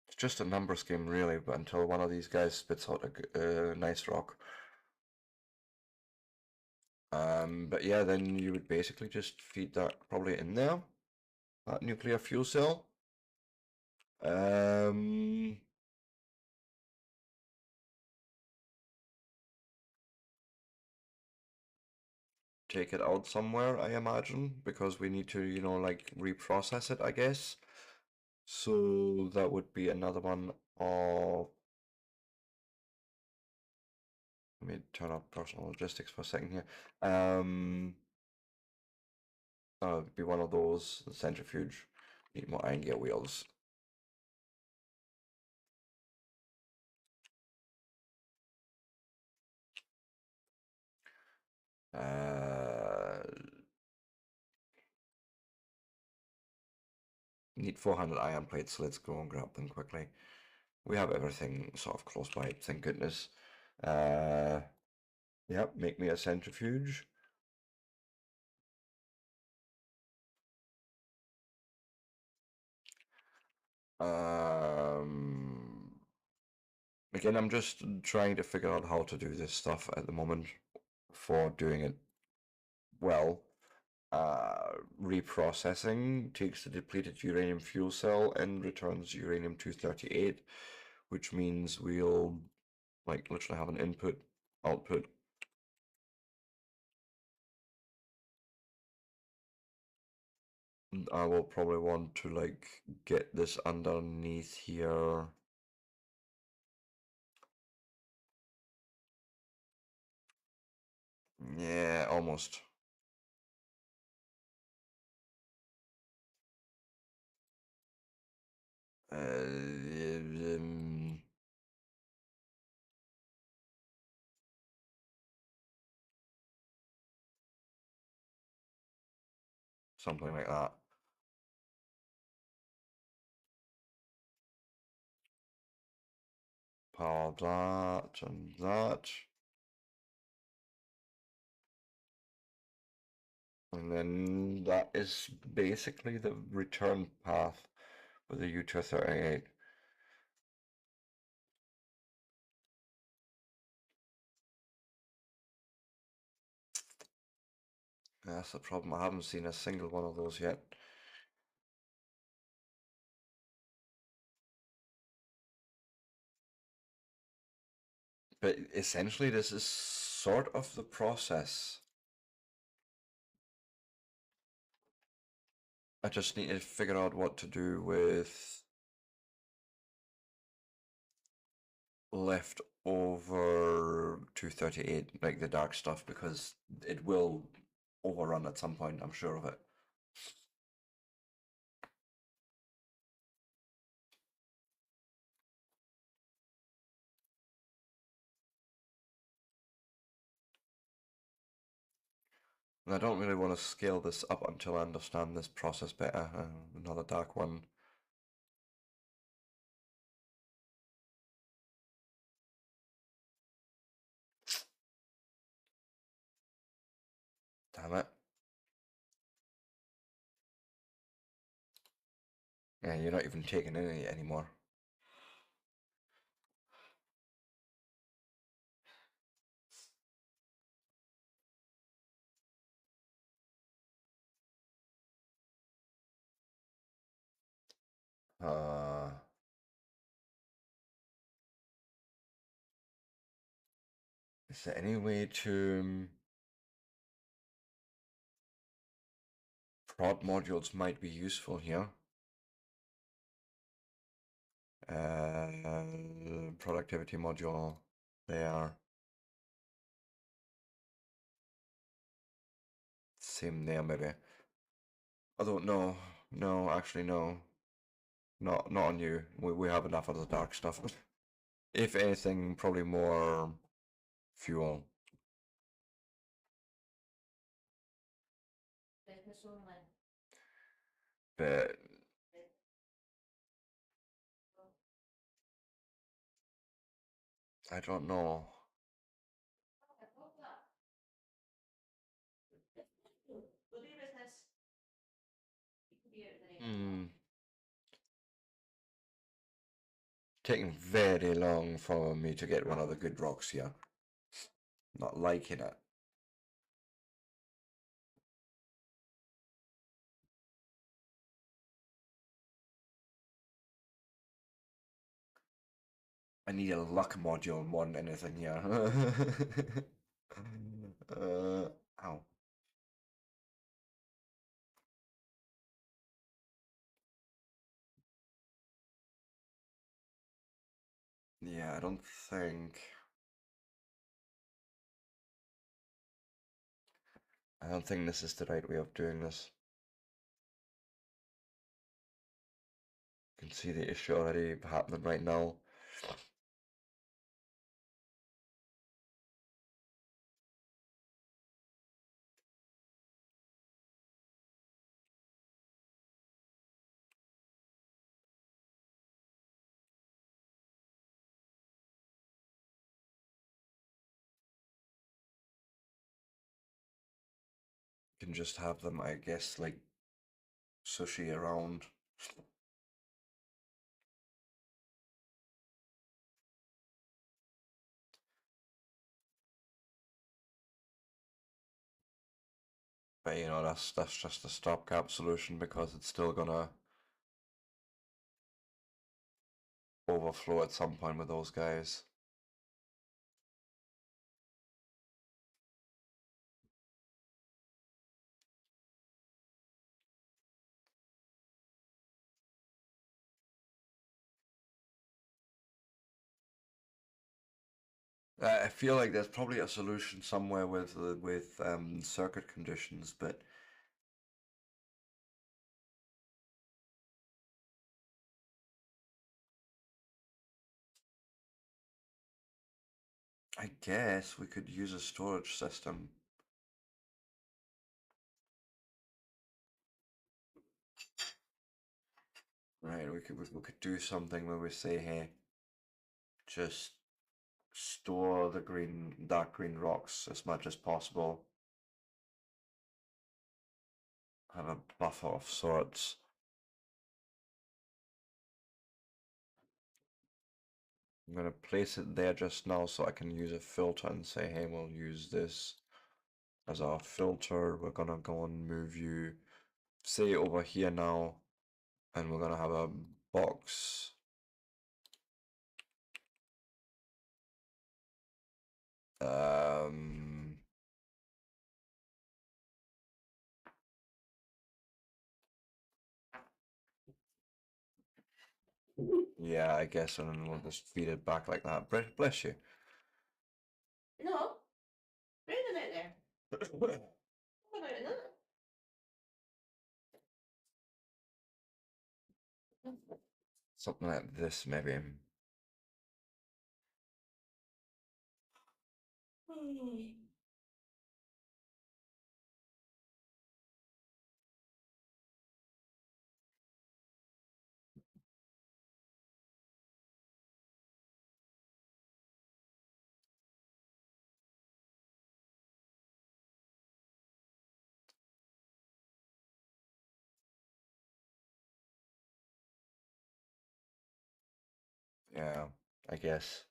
It's just a numbers game, really, but until one of these guys spits out a nice rock. But yeah, then you would basically just feed that probably in there. That nuclear fuel cell. Um, take it out somewhere, I imagine, because we need to, like reprocess it, I guess. So that would be another one of. Let me turn off personal logistics for a second here. That would be one of those. The centrifuge. Need more iron gear wheels. Uh, need 400 iron plates, so let's go and grab them quickly. We have everything sort of close by, thank goodness. Yep, make me a centrifuge. Again, I'm just trying to figure out how to do this stuff at the moment for doing it well. Reprocessing takes the depleted uranium fuel cell and returns uranium-238, which means we'll like literally have an input, output. I will probably want to like get this underneath here. Yeah, almost. Um, something like that. Power that and that. And then that is basically the return path with the U-238. That's the problem. I haven't seen a single one of those yet. But essentially, this is sort of the process. I just need to figure out what to do with leftover 238, like the dark stuff, because it will overrun at some point, I'm sure of it. And I don't really want to scale this up until I understand this process better. Another dark one. Damn it. Yeah, you're not even taking any anymore. Is there any way to prod modules might be useful here? Productivity module there. Same there maybe. I don't know. No, actually no. Not on you. We have enough of the dark stuff. If anything, probably more fuel. Business only. But I don't know. Hmm. Taking very long for me to get one of the good rocks here. Not liking it. I need a luck module more than anything here. Ow. Yeah, I don't think. I don't think this is the right way of doing this. You can see the issue already happening right now. You can just have them, I guess, like sushi around. But you know, that's just a stopgap solution because it's still gonna overflow at some point with those guys. I feel like there's probably a solution somewhere with circuit conditions, but I guess we could use a storage system. Right, we could do something where we say, hey, just store the dark green rocks as much as possible. Have a buffer of sorts. I'm going to place it there just now so I can use a filter and say, hey, we'll use this as our filter. We're going to go and move you, say, over here now, and we're going to have a box. Yeah, I guess, and then we'll just feed it back like that. Bless you. No, bring them out there. What about another? Something like this, maybe. Yeah, I guess.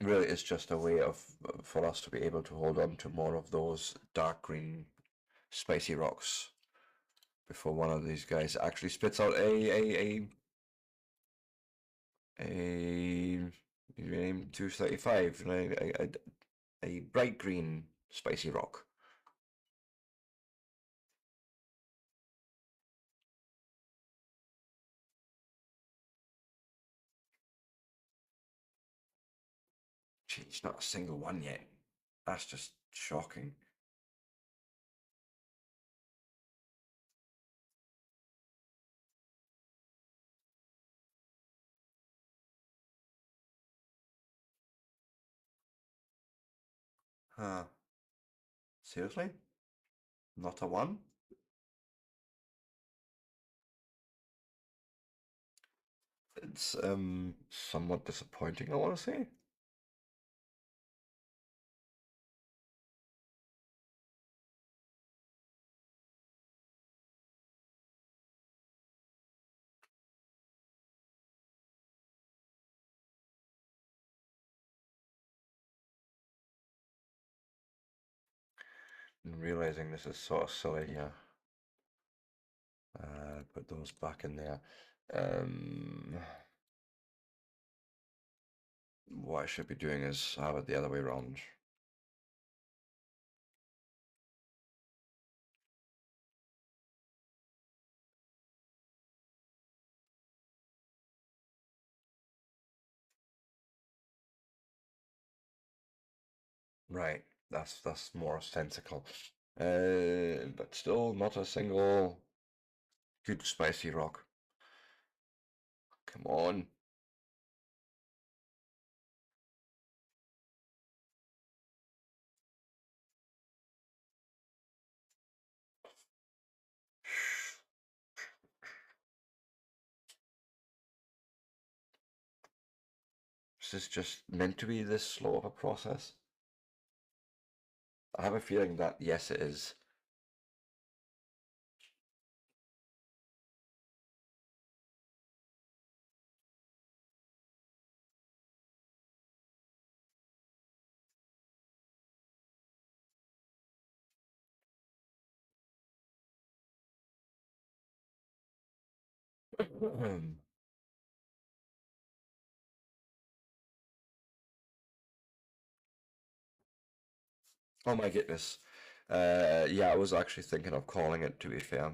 Really, it's just a way of for us to be able to hold on to more of those dark green spicy rocks before one of these guys actually spits out a name 235, a bright green spicy rock. Jeez, not a single one yet. That's just shocking. Huh. Seriously? Not a one? It's somewhat disappointing, I want to say. And realizing this is sort of silly here. Put those back in there. What I should be doing is have it the other way around. Right, that's more sensical. But still not a single good spicy rock. Come on. Is this just meant to be this slow of a process? I have a feeling that yes, it is. Oh my goodness. Yeah, I was actually thinking of calling it, to be fair,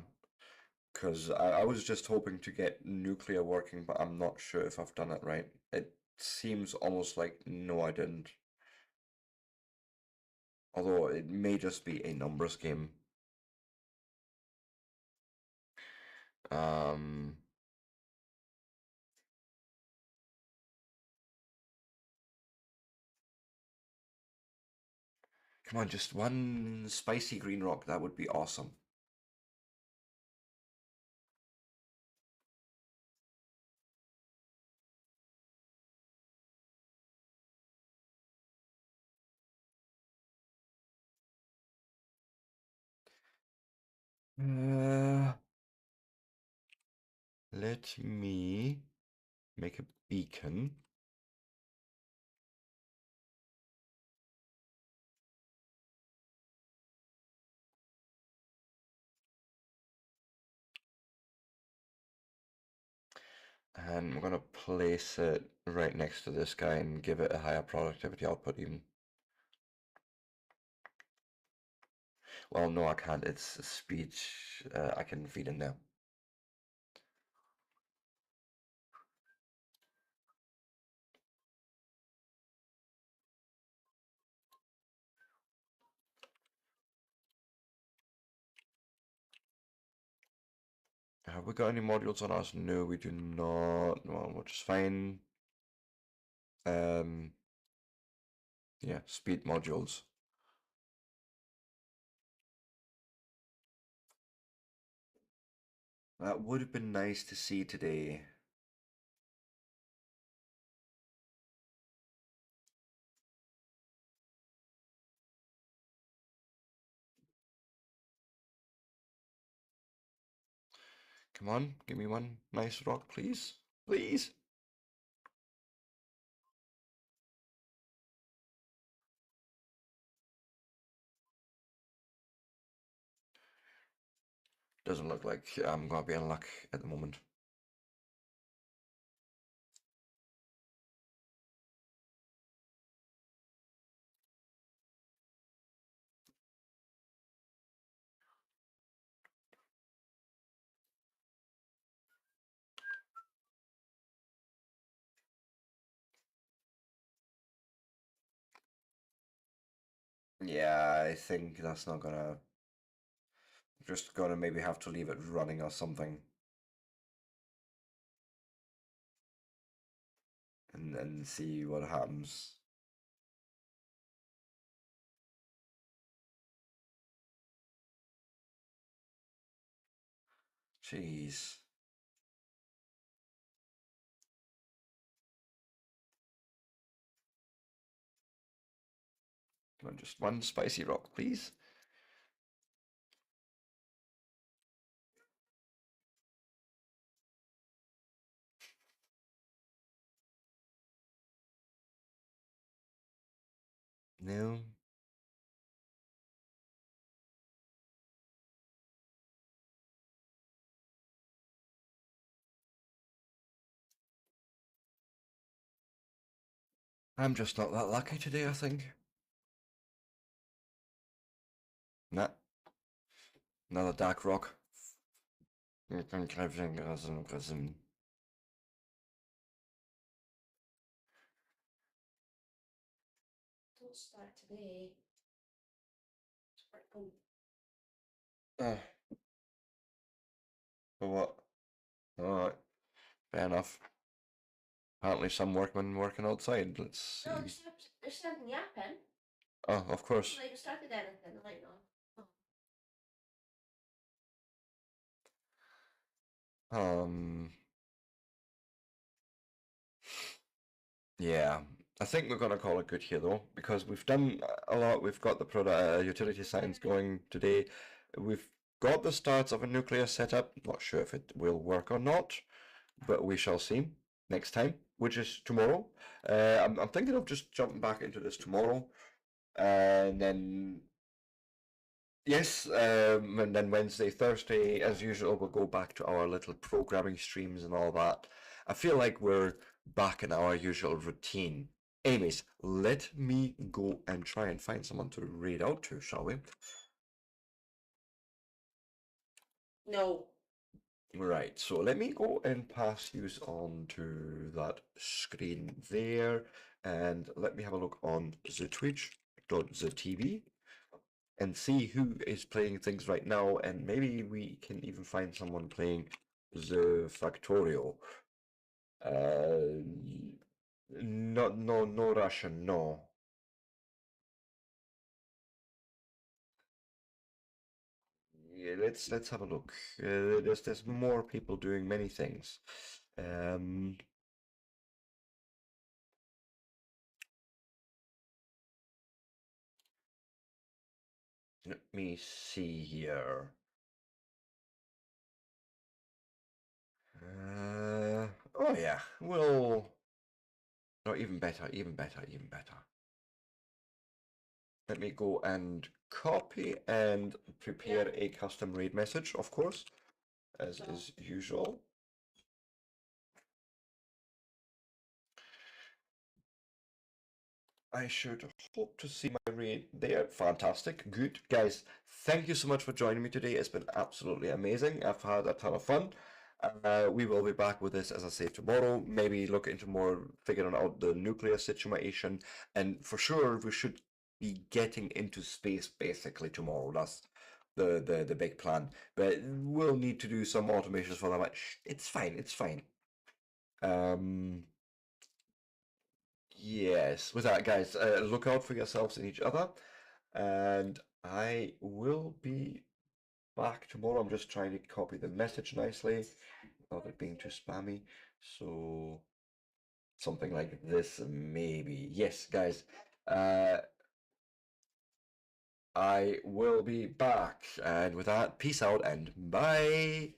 because I was just hoping to get nuclear working, but I'm not sure if I've done it right. It seems almost like no, I didn't. Although it may just be a numbers game. Um, Come on, just one spicy green rock. That would be awesome. Let me make a beacon. And we're going to place it right next to this guy and give it a higher productivity output even. Well, no, I can't. It's speech. I can feed in there. Have we got any modules on us? No, we do not. Well, which is fine. Yeah, speed modules. That would have been nice to see today. Come on, give me one nice rock, please. Please. Doesn't look like I'm gonna be in luck at the moment. Yeah, I think that's not gonna. Just gonna maybe have to leave it running or something. And then see what happens. Jeez. Come on, just one spicy rock, please. No. I'm just not that lucky today, I think. Nah. Another dark rock. Don't start today. It's working. For what? Alright. Fair enough. Apparently some workmen working outside. Let's see. No, they're sending yapping. Oh, of course. They haven't started anything, like no. Um, yeah, I think we're gonna call it good here though, because we've done a lot. We've got the product utility science going today. We've got the starts of a nuclear setup. Not sure if it will work or not, but we shall see next time, which is tomorrow. I'm thinking of just jumping back into this tomorrow, and then yes, and then Wednesday, Thursday, as usual, we'll go back to our little programming streams and all that. I feel like we're back in our usual routine. Anyways, let me go and try and find someone to read out to, shall we? No. Right, so let me go and pass you on to that screen there, and let me have a look on the Twitch.the and see who is playing things right now, and maybe we can even find someone playing the Factorio. Uh, no Russian, no. Yeah, let's have a look. There's more people doing many things. Um, Let me see here. Oh yeah, well, no, even better, even better, even better. Let me go and copy and prepare a custom raid message, of course, as is usual. I should hope to see my raid there. Fantastic. Good. Guys, thank you so much for joining me today. It's been absolutely amazing. I've had a ton of fun. We will be back with this, as I say, tomorrow. Maybe look into more figuring out the nuclear situation. And for sure, we should be getting into space basically tomorrow. That's the big plan. But we'll need to do some automations for that. But it's fine. It's fine. Yes, with that, guys, look out for yourselves and each other. And I will be back tomorrow. I'm just trying to copy the message nicely without it being too spammy. So something like this, maybe. Yes, guys. I will be back. And with that, peace out and bye.